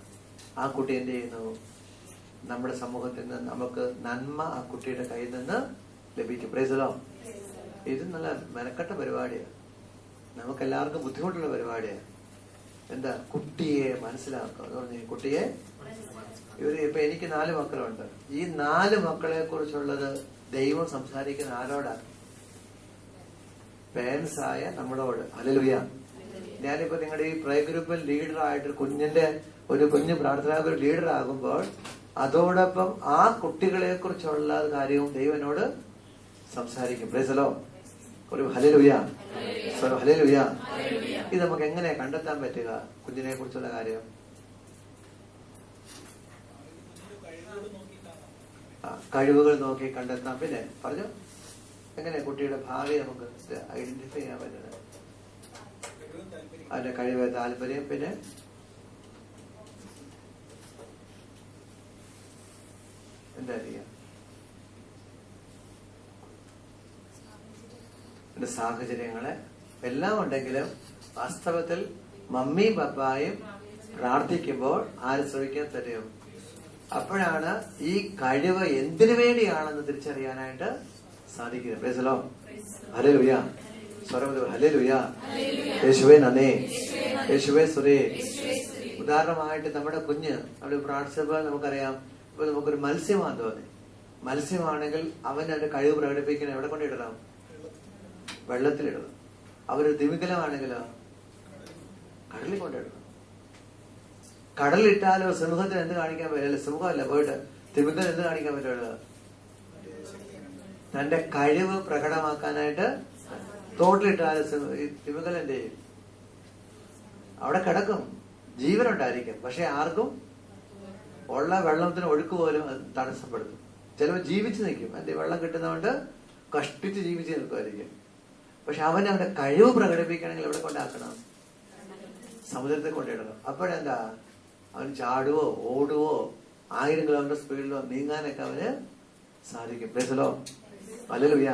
ആ കുട്ടി എന്ത് ചെയ്യുന്നു? നമ്മുടെ സമൂഹത്തിൽ നിന്ന് നമുക്ക് നന്മ ആ കുട്ടിയുടെ കയ്യിൽ നിന്ന് ലഭിക്കും. Price the Lord. ഇത് നല്ല മെനക്കെട്ട പരിപാടിയാണ്. നമുക്ക് എല്ലാവർക്കും ബുദ്ധിമുട്ടുള്ള പരിപാടിയാണ്. എന്താ? കുട്ടിയെ മനസ്സിലാക്കുക എന്ന് പറഞ്ഞ കുട്ടിയെ. ഇപ്പൊ എനിക്ക് 4 മക്കളുണ്ട്. ഈ 4 മക്കളെ കുറിച്ചുള്ളത് ദൈവം സംസാരിക്കുന്ന ആരോടാണ്? പേരൻസ് ആയ നമ്മളോട്. ഹല്ലേലൂയ. ഞാനിപ്പോ നിങ്ങളുടെ ഈ പ്രേ ഗ്രൂപ്പിൽ ലീഡറായിട്ട് ഒരു കുഞ്ഞു പ്രാർത്ഥനാ ഗ്രൂപ്പ് ലീഡർ ആകുമ്പോൾ അതോടൊപ്പം ആ കുട്ടികളെ കുറിച്ചുള്ള കാര്യവും ദൈവനോട് സംസാരിക്കും. Price the Lord. ഒരു ഹല്ലേലൂയ, ഹല്ലേലൂയ. ഇത് നമുക്ക് എങ്ങനെ കണ്ടെത്താൻ പറ്റുക? കുഞ്ഞിനെ കുറിച്ചുള്ള കാര്യം കഴിവുകൾ നോക്കി കണ്ടെത്താം. പിന്നെ പറഞ്ഞു എങ്ങനെ കുട്ടിയുടെ ഭാവി നമുക്ക് ഐഡന്റിഫൈ ചെയ്യാൻ പറ്റുന്നത്? അതിന്റെ കഴിവ്, താല്പര്യം, പിന്നെ എന്താ ചെയ്യാ? സാഹചര്യങ്ങളെ എല്ലാം ഉണ്ടെങ്കിലും വാസ്തവത്തിൽ മമ്മിയും പപ്പായും പ്രാർത്ഥിക്കുമ്പോൾ ആര് ശ്രമിക്കാൻ തരും? അപ്പോഴാണ് ഈ കഴിവ് എന്തിനു വേണ്ടിയാണെന്ന് തിരിച്ചറിയാനായിട്ട് സാധിക്കുന്നത്. Price the Lord. Hallelujah. Hallelujah. യേശുവേ നന്ദി, യേശുവേ സ്തുതി. ഉദാഹരണമായിട്ട് നമ്മുടെ കുഞ്ഞ് അവിടെ പ്രാർത്ഥിച്ചപ്പോൾ നമുക്കറിയാം, ഇപ്പൊ നമുക്കൊരു മത്സ്യമാണെന്ന് തോന്നി. മത്സ്യമാണെങ്കിൽ അവൻ അവന്റെ കഴിവ് പ്രകടിപ്പിക്കണം എവിടെ കൊണ്ടിടണം? വെള്ളത്തിലിടണം. അവരൊരു തിമിംഗലമാണെങ്കിലോ കടലിൽ കൊണ്ടിടണം. കടലിട്ടാലോ സിംഹത്തിന് എന്ത് കാണിക്കാൻ പറ്റില്ല? സിംഹമല്ല, പോയിട്ട് തിമിംഗലം എന്ത് കാണിക്കാൻ പറ്റുള്ളത്? തന്റെ കഴിവ് പ്രകടമാക്കാനായിട്ട് തോട്ടിലിട്ടാല് തിമിംഗലം എന്ത് ചെയ്യും? അവിടെ കിടക്കും, ജീവനുണ്ടായിരിക്കും, പക്ഷെ ആർക്കും ഉള്ള വെള്ളത്തിന് ഒഴുക്ക് പോലും അത് തടസ്സപ്പെടുത്തും. ചിലപ്പോൾ ജീവിച്ചു നിൽക്കും, അതിന്റെ വെള്ളം കിട്ടുന്നതുകൊണ്ട് കഷ്ടിച്ച് ജീവിച്ച് നിൽക്കുമായിരിക്കും. പക്ഷെ അവൻ അവന്റെ കഴിവ് പ്രകടിപ്പിക്കണമെങ്കിൽ എവിടെ കൊണ്ടാക്കണം? സമുദ്രത്തിൽ കൊണ്ടിടണം. അപ്പോഴെന്താ, അവൻ ചാടുവോ ഓടുവോ 1000 കിലോമീറ്റർ സ്പീഡിലോ നീങ്ങാനൊക്കെ അവന് സാധിക്കും. Price hallelujah.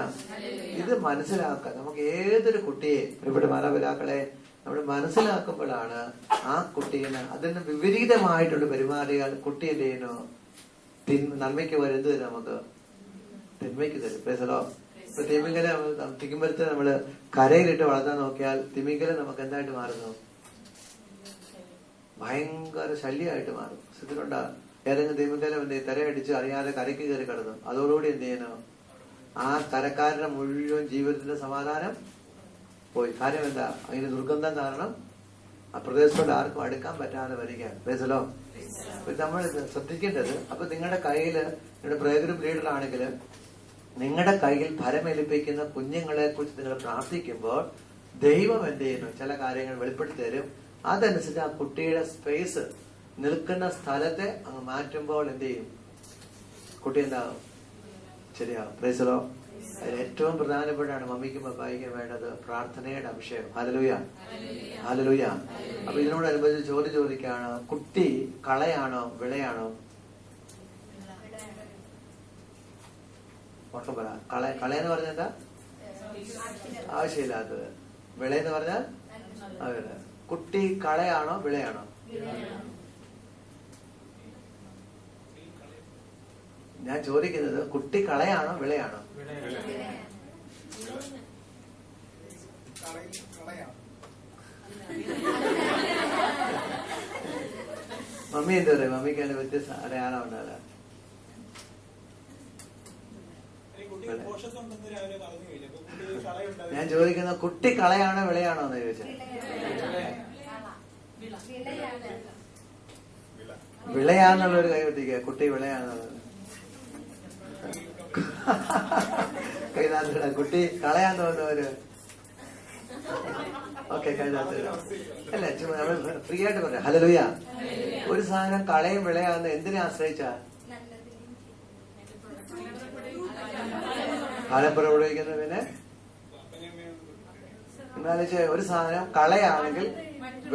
ഇത് മനസ്സിലാക്കുക. നമുക്ക് ഏതൊരു കുട്ടിയെ, പ്രിയപ്പെട്ട മാതാപിതാക്കളെ, നമ്മൾ മനസ്സിലാക്കുമ്പോഴാണ് ആ കുട്ടീനെ അതിന് വിപരീതമായിട്ടുള്ള പെരുമാറിയാൽ കുട്ടി എന്ത് ചെയ്യുന്നു? നന്മയ്ക്ക് വരുന്നത് നമുക്ക് തിന്മയ്ക്ക് തരും. പ്രൈസലോ. ഇപ്പൊ തിമിംഗലത്തെ നമ്മള് കരയിലിട്ട് വളർത്താൻ നോക്കിയാൽ തിമിംഗലം നമുക്ക് എന്തായിട്ട് മാറുന്നു? ഭയങ്കര ശല്യമായിട്ട് മാറും. ശ്രദ്ധിച്ചിട്ടുണ്ടോ? ഏതെങ്കിലും തിമിംഗലം തിരയടിച്ച് അറിയാതെ കരയ്ക്ക് കയറി കിടന്നു, അതോടുകൂടി എന്ത് ചെയ്യുന്നു? ആ കരക്കാരന്റെ മുഴുവൻ ജീവിതത്തിന്റെ സമാധാനം പോയി. കാര്യം എന്താ? അതിന് ദുർഗന്ധം കാരണം ആ പ്രദേശത്തോട് ആർക്കും അടുക്കാൻ പറ്റാതെ വരിക. പ്രൈസലോ. നമ്മൾ ശ്രദ്ധിക്കേണ്ടത്, അപ്പൊ നിങ്ങളുടെ കയ്യില്, നിങ്ങളുടെ പ്രേ ഗ്രൂപ്പ് ലീഡർ ആണെങ്കിൽ നിങ്ങളുടെ കയ്യിൽ ഫലമേൽപ്പിക്കുന്ന കുഞ്ഞുങ്ങളെ കുറിച്ച് നിങ്ങൾ പ്രാർത്ഥിക്കുമ്പോൾ ദൈവം എന്ത് ചെയ്യുന്നു? ചില കാര്യങ്ങൾ വെളിപ്പെടുത്തി തരും. അതനുസരിച്ച് ആ കുട്ടിയുടെ സ്പേസ്, നിൽക്കുന്ന സ്ഥലത്തെ അങ്ങ് മാറ്റുമ്പോൾ എന്ത് ചെയ്യും? കുട്ടി എന്താകും? ശരിയാവും. പ്രൈസലോ. അതിൽ ഏറ്റവും പ്രധാനപ്പെട്ടാണ് മമ്മിക്കും പപ്പായിക്കും വേണ്ടത് പ്രാർത്ഥനയുടെ അഭിഷേകം. Hallelujah, hallelujah. അപ്പൊ ഇതിനോടനുബന്ധിച്ച് ചോദിക്കുകയാണ്, കുട്ടി കളയാണോ വിളയാണോ? ഉറക്കം പറ. കളയെന്ന് പറഞ്ഞാൽ എന്താ? ആവശ്യമില്ലാത്തത്. വിളയെന്ന് പറഞ്ഞാൽ അവര്. കുട്ടി കളയാണോ വിളയാണോ? ഞാൻ ചോദിക്കുന്നത്, കുട്ടി കളയാണോ വിളയാണോ? മമ്മി എന്താ പറയാ? മമ്മിക്ക് അതിന് വ്യത്യസ്ത അടയാളം ഉണ്ടാവില്ല. ഞാൻ ചോദിക്കുന്നത്, കുട്ടി കളയാണോ വിളയാണോ എന്ന് ചോദിച്ചാൽ വിളയാന്നുള്ളൊരു കൈ എത്തിക്കുക. കുട്ടി വിളയാന്നുള്ളത് കൈതാത്തിട. കുട്ടി കളയാന്ന് തോന്നുന്നവര് ഓക്കെ കൈതാത്തിട. അല്ല, നമ്മൾ ഫ്രീ ആയിട്ട് പറയാം. ഹല്ലേലൂയ. ഒരു സാധനം കളയും വിളയാന്ന് എന്തിനെ ആശ്രയിച്ചാ? ഫലം പ്രയോഗിക്കുന്നതിന്. എന്നാലും ഒരു സാധനം കളയാണെങ്കിൽ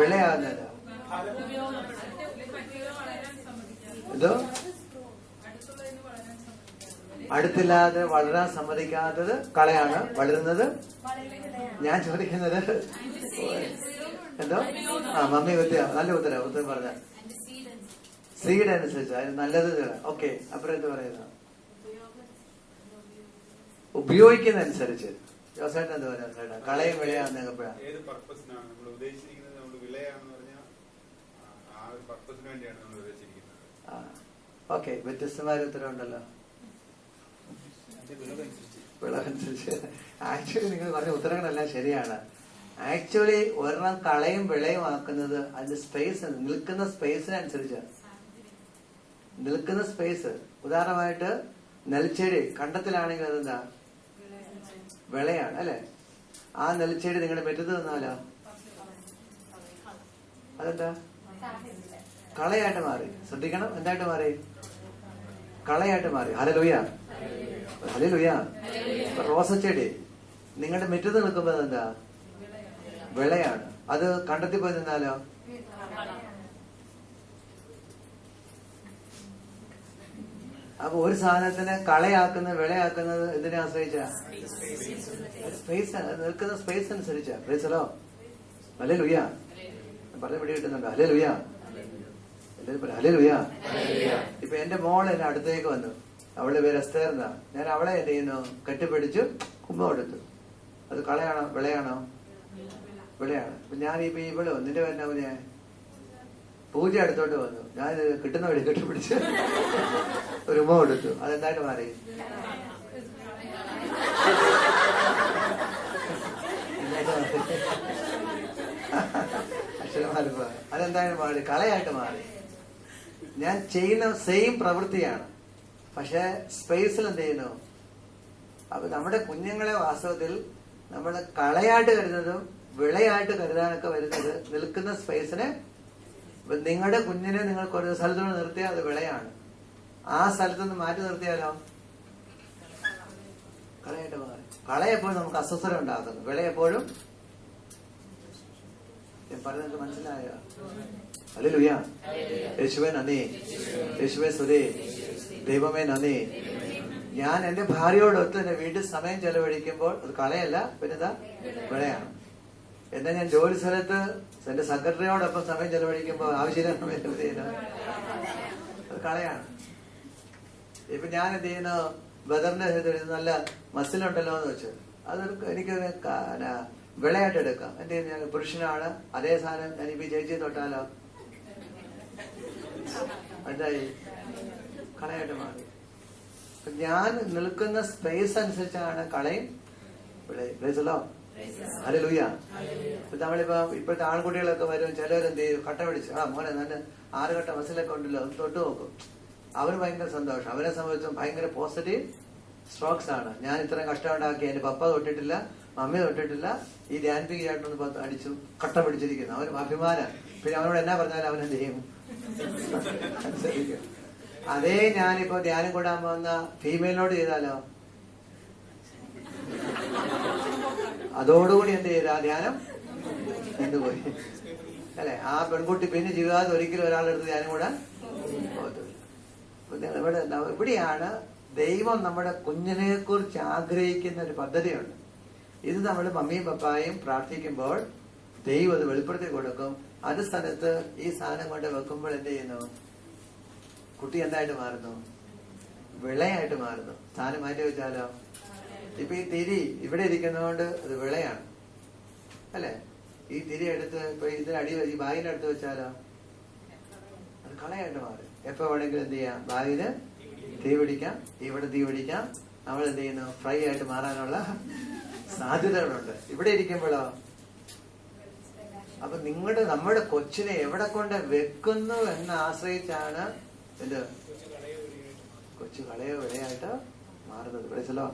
വിളയാകുന്നത് എന്തോ? അടുത്തില്ലാതെ വളരാൻ സമ്മതിക്കാത്തത് കളയാണ്. വളരുന്നത് ഞാൻ ചോദിക്കുന്നത് എന്തോ? മമ്മി നല്ല ഉത്തരം പറഞ്ഞ സീഡ് അനുസരിച്ച് അതിന് നല്ലത്. ഓക്കെ, അപ്പുറം എന്ത് പറയുന്നു? ഉപയോഗിക്കുന്ന അനുസരിച്ച്. ജോസേട്ടൻ എന്താ പറയാ? കളയും വിളയാന്ന് എപ്പോഴാണ്? ഓക്കെ, വ്യത്യസ്തമായ ഉത്തരം ഉണ്ടല്ലോ. വിളവനുസരിച്ച്. ആക്ച്വലി നിങ്ങൾ പറഞ്ഞ ഉത്തരങ്ങളെല്ലാം ശരിയാണ്. ആക്ച്വലി ഒരെണ്ണം കളയും വിളയും ആക്കുന്നത് അതിന്റെ സ്പേസ്, നിൽക്കുന്ന സ്പേസിനനുസരിച്ച്. നിൽക്കുന്ന സ്പേസ്, ഉദാഹരണമായിട്ട് നെൽച്ചെടി കണ്ടത്തിലാണെങ്കിൽ അതെന്താ? വിളയാണ് അല്ലെ? ആ നെൽച്ചെടി നിങ്ങളുടെ മുറ്റത്ത് നിന്നാലോ അതെന്താ? കളയായിട്ട് മാറി. ശ്രദ്ധിക്കണം, എന്തായിട്ട് മാറി? കളയായിട്ട് മാറി. Hallelujah, hallelujah. റോസച്ചെടി നിങ്ങളുടെ മുറ്റത്ത് നിൽക്കുമ്പോ എന്താ? വിളയാണ്. അത് കണ്ടെത്തി പോയി നിന്നാലോ? അപ്പൊ ഒരു സാധനത്തിന് കളയാക്കുന്നത് വിളയാക്കുന്നത് എന്തിനെ ആശ്രയിച്ച? സ്പേസ്, നിൽക്കുന്ന സ്പേസ് അനുസരിച്ച. പ്രൈസലോ. ഹല്ലേലൂയ. പറഞ്ഞ പിടി കിട്ടുന്നുണ്ടോ? Hallelujah, hallelujah. ഇപ്പൊ എന്റെ മോൾ എന്നെ അടുത്തേക്ക് വന്നു. അവളുടെ പേര് എസ്തേർന്നാ. ഞാൻ അവളെ എന്ത് ചെയ്യുന്നു? കെട്ടിപ്പിടിച്ചു കുമ്മ കൊടുത്തു. അത് കളയാണോ വിളയാണോ? വിളയാണ്. അപ്പൊ ഞാൻ ഇപ്പൊ ഇവള് നിന്റെ പേരെന്നാ ഞാൻ പൂജ അടുത്തോട്ട് വന്നു. ഞാൻ കിട്ടുന്ന വഴി കെട്ടിപ്പിടിച്ച് ഒരു ഉമ്മ കൊടുത്തു. അതെന്തായിട്ട് മാറി? അക്ഷരമാലിപ്പ. അതെന്തായിട്ട് മാറി? കളയായിട്ട് മാറി. ഞാൻ ചെയ്യുന്ന സെയിം പ്രവൃത്തിയാണ്, പക്ഷെ സ്പേസിൽ എന്ത് ചെയ്യുന്നു? അപ്പൊ നമ്മുടെ കുഞ്ഞുങ്ങളെ വാസ്തവത്തിൽ നമ്മൾ കളയായിട്ട് കരുതുന്നതും വിളയായിട്ട് കരുതാനൊക്കെ വരുന്നത് നിൽക്കുന്ന സ്പേസിനെ അപ്പൊ നിങ്ങളുടെ കുഞ്ഞിനെ നിങ്ങൾ ഒരു സ്ഥലത്തോട് നിർത്തിയാൽ അത് വിളയാണ്. ആ സ്ഥലത്തുനിന്ന് മാറ്റി നിർത്തിയാലോ കളയായിട്ട് മാറി. കളയെപ്പോഴും നമുക്ക് അസ്വസ്ഥത ഉണ്ടാക്കുന്നു, വിളയെപ്പോഴും പറഞ്ഞത് മനസ്സിലായോ? ഹല്ലേലൂയ. യേശുവേ നന്ദി, യേശുവേ സ്തുതി, ദൈവമേ നന്ദി. ഞാൻ എന്റെ ഭാര്യയോടൊത്ത് എന്റെ വീട്ടിൽ സമയം ചെലവഴിക്കുമ്പോൾ അത് കളയല്ല, പിന്നെന്താ വിളയാണ്. എന്നാ ഞാൻ ജോലി സ്ഥലത്ത് എന്റെ സെക്രട്ടറിയോടൊപ്പം സമയം ചെലവഴിക്കുമ്പോൾ ആവശ്യമില്ല സമയം അത് കളയാണ്. ഇപ്പൊ ഞാൻ എന്ത് ചെയ്യുന്നു, ബദറിന്റെ നല്ല മസിലുണ്ടല്ലോ എന്ന് വെച്ച് എനിക്ക് വിളയായിട്ട് എടുക്കാം. എന്റെ ഞാൻ പുരുഷനാണ്, അതേ സാധനം ഞാനിപ്പോ ചേച്ചി തൊട്ടാലോ എന്തായി കളയായിട്ട് മാറി. ഞാൻ നിൽക്കുന്ന സ്പേസ് അനുസരിച്ചാണ് കളയും വിളയോ. ഹല്ലേലൂയ. നമ്മളിപ്പോ ഇപ്പോഴത്തെ ആൺകുട്ടികളൊക്കെ വരും, ചിലവരെന്ത് ചെയ്യും, കട്ട പിടിച്ച് മോനെ നല്ല 6 കട്ട മസിലൊക്കെ ഉണ്ടല്ലോ ഒന്ന് തൊട്ട് നോക്കും. അവന് ഭയങ്കര സന്തോഷം. അവരെ സംബന്ധിച്ചും ഭയങ്കര പോസിറ്റീവ് സ്ട്രോക്സ് ആണ്. ഞാൻ ഇത്രയും കഷ്ടം ഉണ്ടാക്കി, എന്റെ പപ്പ തൊട്ടിട്ടില്ല, മമ്മി തൊട്ടിട്ടില്ല, ഈ ധ്യാനിപ്പിക്കുക ചേട്ടനൊന്ന് അടിച്ചു കട്ട പിടിച്ചിരിക്കുന്നു. അവന് അഭിമാനം. പിന്നെ അവനോട് എന്നാ പറഞ്ഞാലും അവൻ എന്ത് ചെയ്യും, അനുസരിക്കും. അതേ ഞാനിപ്പോ ധ്യാനം കൂടാൻ പോകുന്ന ഫീമെയിലിനോട് ചെയ്താലോ അതോടുകൂടി എന്ത് ചെയ്ത ആ ധ്യാനം എന്തുപോയി അല്ലെ. ആ പെൺകുട്ടി പിന്നെ ജീവിതത്തിൽ ഒരിക്കലും ഒരാളുടെ അടുത്ത് ധ്യാനം കൂടാൻ പോകത്തില്ല. ഇവിടെയാണ് ദൈവം നമ്മുടെ കുഞ്ഞിനെ കുറിച്ച് ആഗ്രഹിക്കുന്ന ഒരു പദ്ധതിയുണ്ട്. ഇത് നമ്മൾ മമ്മിയും പപ്പായും പ്രാർത്ഥിക്കുമ്പോൾ ദൈവം അത് വെളിപ്പെടുത്തി കൊടുക്കും. അത് സ്ഥലത്ത് ഈ സാധനം കൊണ്ട് വെക്കുമ്പോൾ എന്ത് ചെയ്യുന്നു, കുട്ടി എന്തായിട്ട് മാറുന്നു, വിളയായിട്ട് മാറുന്നു. സ്ഥാനം മാറ്റി വെച്ചാലോ, ഇപ്പൊ ഈ തിരി ഇവിടെ ഇരിക്കുന്നതുകൊണ്ട് അത് വിളയാണ് അല്ലെ. ഈ തിരി എടുത്ത് ഇപ്പൊ ഇതിനടി ഈ ബാഗിന്റെ അടുത്ത് വെച്ചാലോ അത് കളയായിട്ട് മാറും. എപ്പോ വേണമെങ്കിലും എന്ത് ചെയ്യാം, ബാഗിന് തീ പിടിക്കാം, ഇവിടെ തീ പിടിക്കാം. നമ്മൾ എന്ത് ചെയ്യുന്നു, ഫ്രൈ ആയിട്ട് മാറാനുള്ള സാധ്യതകളുണ്ട്. ഇവിടെ ഇരിക്കുമ്പോഴോ അപ്പൊ നമ്മുടെ കൊച്ചിനെ എവിടെ കൊണ്ട് വെക്കുന്നു എന്ന് ആശ്രയിച്ചാണ് എന്ത് കൊച്ചു കളയോ വിളയായിട്ട് മാറുന്നത്. വിളിച്ചല്ലോ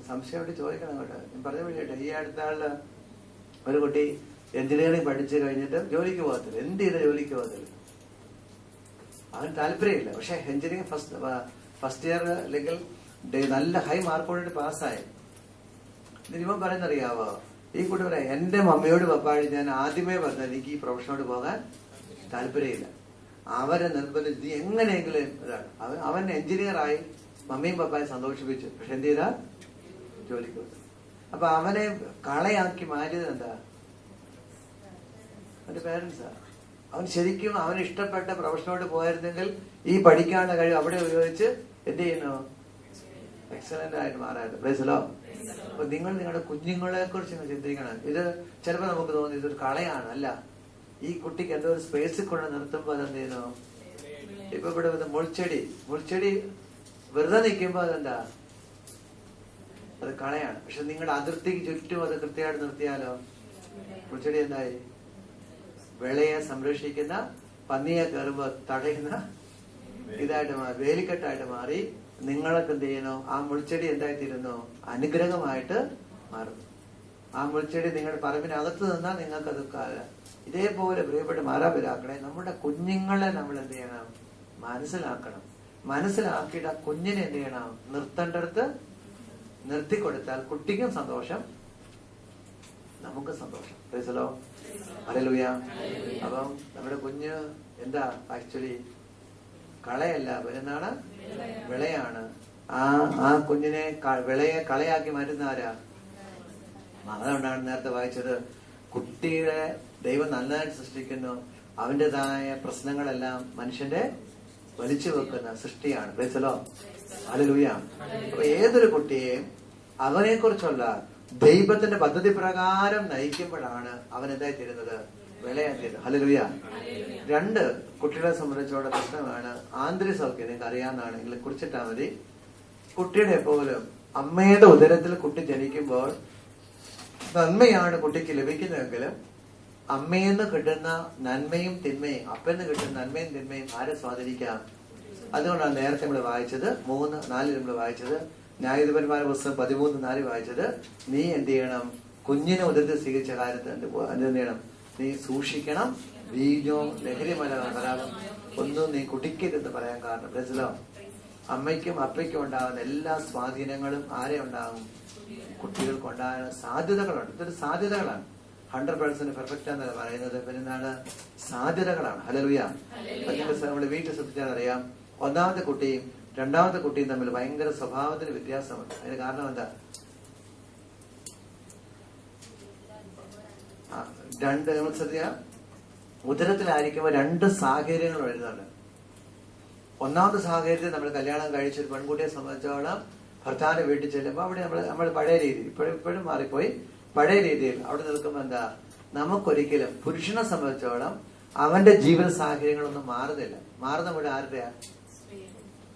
സംശയമായിട്ട് ചോദിക്കണം കേട്ടോ. ഞാൻ പറഞ്ഞ വേണ്ടിയിട്ട് ഈ അടുത്ത ആളില് ഒരു കുട്ടി എഞ്ചിനീയറിംഗ് പഠിച്ചു കഴിഞ്ഞിട്ട് ജോലിക്ക് പോകത്തില്ല. എന്ത് ചെയ്ത ജോലിക്ക് പോകത്തില്ല, അവന് താല്പര്യമില്ല. പക്ഷെ എഞ്ചിനീയറിംഗ് ഫസ്റ്റ് ഇയർ അല്ലെങ്കിൽ നല്ല ഹൈ മാർക്കോടെ പാസ്സായി. ഇവൻ പറയുന്നറിയാവോ, ഈ കുട്ടി പറയാം, എന്റെ മമ്മിയോട് പപ്പാടി ഞാൻ ആദ്യമേ പറഞ്ഞത് എനിക്ക് ഈ പ്രൊഫഷനോട് പോകാൻ താല്പര്യമില്ല. അവരെ നിർബന്ധിച്ച് നീ എങ്ങനെയെങ്കിലും ഇതാണ്. അവൻ എഞ്ചിനീയറായി മമ്മിയും പപ്പായും സന്തോഷിപ്പിച്ചു. പക്ഷെ എന്ത് ചെയ്താ ജോലിക്ക് പോയി. അപ്പൊ അവനെ കളയാക്കി മാറ്റിയത് എന്താ, അവന്റെ പേരൻസാ. അവൻ ശരിക്കും അവന് ഇഷ്ടപ്പെട്ട പ്രൊഫഷനോട് പോയിരുന്നെങ്കിൽ ഈ പഠിക്കാനുള്ള കഴിവ് അവിടെ ഉപയോഗിച്ച് എന്ത് ചെയ്യുന്നു, എക്സലന്റ് ആയിട്ട് മാറാറുണ്ട്. പ്രൈസലോ. അപ്പൊ നിങ്ങൾ നിങ്ങളുടെ കുഞ്ഞുങ്ങളെ കുറിച്ച് ചിന്തിക്കണം. ഇത് ചിലപ്പോ നമുക്ക് തോന്നി ഇതൊരു കളയാണ്. അല്ല, ഈ കുട്ടിക്ക് എന്തോ ഒരു സ്പേസിൽ കൊണ്ട് നിർത്തുമ്പോ അതെന്ത് ചെയ്യുന്നു, ഇപ്പൊ ഇവിടെ മുൾച്ചെടി വെറുതെ നിൽക്കുമ്പോ അതെന്താ, അത് കളയാണ്. പക്ഷെ നിങ്ങളുടെ അതിർത്തിക്ക് ചുറ്റും അത് കൃത്യമായിട്ട് നിർത്തിയാലോ മുൾച്ചെടി എന്തായി, വിളയെ സംരക്ഷിക്കുന്ന, പന്നിയെ കയറുമ്പോ തടയുന്ന ഇതായിട്ട് മാറി, വേലിക്കെട്ടായിട്ട് മാറി. നിങ്ങൾക്ക് എന്ത് ചെയ്യണോ, ആ മുൾച്ചെടി എന്തായിത്തീരുന്നു, അനുഗ്രഹമായിട്ട് മാറുന്നു. ആ മുൾച്ചെടി നിങ്ങളുടെ പറമ്പിനകത്ത് നിന്നാൽ നിങ്ങൾക്കത് ഇതേപോലെ പ്രിയപ്പെട്ട മാതാപിതാക്കളെ നമ്മുടെ കുഞ്ഞുങ്ങളെ നമ്മൾ എന്ത് ചെയ്യണം, മനസ്സിലാക്കിയിട്ട് കുഞ്ഞിനെ എന്ത് ചെയ്യണം, നിർത്തേണ്ടടുത്ത് നിർത്തിക്കൊടുത്താൽ കുട്ടിക്കും സന്തോഷം, നമുക്ക് സന്തോഷം. പ്രൈസലോ. ഹല്ലേലൂയ. അപ്പം നമ്മുടെ കുഞ്ഞ് എന്താ ആക്ച്വലി കളയല്ല, എന്താണ്, വിളയാണ്. ആ കുഞ്ഞിനെ വിളയെ കളയാക്കി മാറ്റുന്ന ആരാ, അതുകൊണ്ടാണ് നേരത്തെ വായിച്ചത്, കുട്ടിയെ ദൈവം നല്ലതായിട്ട് സൃഷ്ടിക്കുന്നു, അവന്റേതായ പ്രശ്നങ്ങളെല്ലാം മനുഷ്യന്റെ വലിച്ചു വെക്കുന്ന സൃഷ്ടിയാണ്. പ്രൈസലോ. ഹല്ലേലൂയ. അപ്പൊ ഏതൊരു കുട്ടിയെയും അവനെ കുറിച്ചുള്ള ദൈവത്തിന്റെ പദ്ധതി പ്രകാരം നയിക്കുമ്പോഴാണ് അവൻ എന്തായി തീരുന്നത്, വിളയായിത്തീരുന്നത്. ഹല്ലേലൂയ. 2 കുട്ടികളെ സംബന്ധിച്ചുള്ള പ്രശ്നമാണ് ആന്തരിക സൗഖ്യം. നിങ്ങൾക്ക് അറിയാവുന്നതാണെങ്കിൽ കുറിച്ചിട്ടാ മതി. കുട്ടിയുടെ പോലും അമ്മയുടെ ഉദരത്തിൽ കുട്ടി ജനിക്കുമ്പോൾ നന്മയാണ് കുട്ടിക്ക് ലഭിക്കുന്നതെങ്കിലും അമ്മയെന്ന് കിട്ടുന്ന നന്മയും തിന്മയും, അപ്പന്ന് കിട്ടുന്ന നന്മയും തിന്മയും ആരെ സ്വാധീനിക്കാം. അതുകൊണ്ടാണ് നേരത്തെ നമ്മൾ വായിച്ചത് 3:4 നമ്മൾ വായിച്ചത്, ന്യായാധിപന്മാരുടെ പുസ്തകം 13:4 വായിച്ചത്, നീ എന്ത് ചെയ്യണം, കുഞ്ഞിനെ ഉദരത്തിൽ സ്വീകരിച്ച കാര്യത്തിൽ എന്ത് ചെയ്യണം, നീ സൂക്ഷിക്കണം, വീഞ്ഞോ ലഹരി പലഹാരം ഒന്നും നീ കുടിക്കരുതെന്ന് പറയാൻ കാരണം പ്രസിലോ അമ്മയ്ക്കും അപ്പയ്ക്കും ഉണ്ടാകുന്ന എല്ലാ സ്വാധീനങ്ങളും ആരെ ഉണ്ടാകും? കുട്ടികൾക്ക് ഉണ്ടാകാൻ സാധ്യതകളുണ്ട്. ഇതൊരു സാധ്യതകളാണ്. 100% പെർഫെക്റ്റ് എന്നല്ല പറയുന്നത്. പിന്നെ എന്താണ്? സാധ്യതകളാണ്. ഹല്ലേലൂയ. നമ്മൾ വീട്ടിൽ ശ്രദ്ധിച്ചാൽ അറിയാം, ഒന്നാമത്തെ കുട്ടിയും രണ്ടാമത്തെ കുട്ടിയും തമ്മിൽ ഭയങ്കര സ്വഭാവത്തിന് വ്യത്യാസമുണ്ട്. അതിന് കാരണം എന്താ? രണ്ട് നമ്മൾ ശ്രദ്ധിക്കാം, ഉദരത്തിലായിരിക്കുമ്പോൾ 2 സാഹചര്യങ്ങൾ വരുന്നുണ്ട്. ഒന്നാമത്തെ സാഹചര്യത്തിൽ നമ്മൾ കല്യാണം കഴിച്ച ഒരു പെൺകുട്ടിയെ സംബന്ധിച്ചോളം ഭർത്താവിന്റെ വീട്ടിൽ ചെല്ലുമ്പോൾ അവിടെ നമ്മൾ പഴയ രീതി ഇപ്പോഴും മാറിപ്പോയി. പഴയ രീതിയിൽ അവിടെ നിൽക്കുമ്പോൾ എന്താ, നമുക്കൊരിക്കലും പുരുഷനെ സംബന്ധിച്ചോളം അവന്റെ ജീവിത സാഹചര്യങ്ങളൊന്നും മാറുന്നില്ല. മാറുന്ന മുഴുവൻ ആരുടെയാ?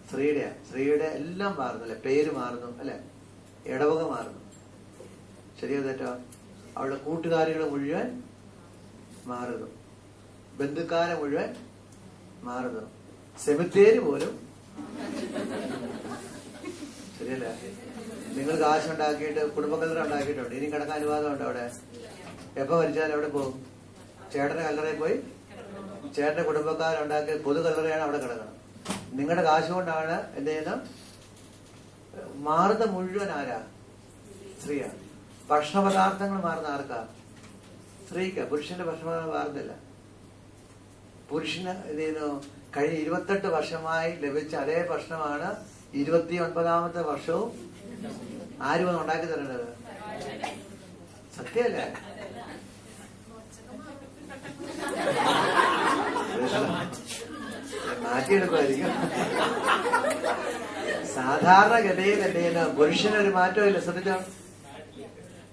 സ്ത്രീയുടെയാ. സ്ത്രീയുടെ എല്ലാം മാറുന്നില്ല. പേര് മാറുന്നു അല്ലെ, ഇടവക മാറുന്നു, ശരിയോ തെറ്റോ? അവളുടെ കൂട്ടുകാരികൾ മുഴുവൻ മാറുന്നു, ബന്ധുക്കാരെ മുഴുവൻ മാറുന്നു, സെമിത്തേരി പോലും. ശരിയല്ലേ? നിങ്ങൾ കാശുണ്ടാക്കിയിട്ട് കുടുംബക്കല്ലറ ഉണ്ടാക്കിയിട്ടുണ്ട്, ഇനി കിടക്കാൻ അനുവാദമുണ്ട് അവിടെ? എപ്പോ മരിച്ചാലും എവിടെ പോകും? ചേട്ടന്റെ കല്ലറയിൽ പോയി ചേട്ടന്റെ കുടുംബക്കാരുണ്ടാക്കിയ പൊതു കല്ലറയാണ് അവിടെ കിടക്കണം. നിങ്ങളുടെ കാശ് കൊണ്ടാണ് എന്ത് ചെയ്യുന്നത്? മാറുന്ന മുഴുവൻ ആരാ? സ്ത്രീയാ. ഭക്ഷണ പദാർത്ഥങ്ങൾ മാറുന്ന ആർക്കാ? സ്ത്രീക്ക്. പുരുഷന്റെ ഭക്ഷണപദാർത്ഥം മാറുന്നില്ല. പുരുഷന് എന്ത് ചെയ്യുന്നു? കഴിഞ്ഞ 28 വർഷമായി ലഭിച്ച അതേ ഭക്ഷണമാണ് 29ാമത്തെ വർഷവും ആരും ഒന്ന് ഉണ്ടാക്കി തരേണ്ടത്. സത്യമല്ലേ? മാറ്റിയെടുക്കുമായിരിക്കും. സാധാരണഗതിയിൽ എന്ത് ചെയ്യുന്ന പുരുഷനൊരു മാറ്റമില്ല. ശ്രദ്ധിച്ചോ,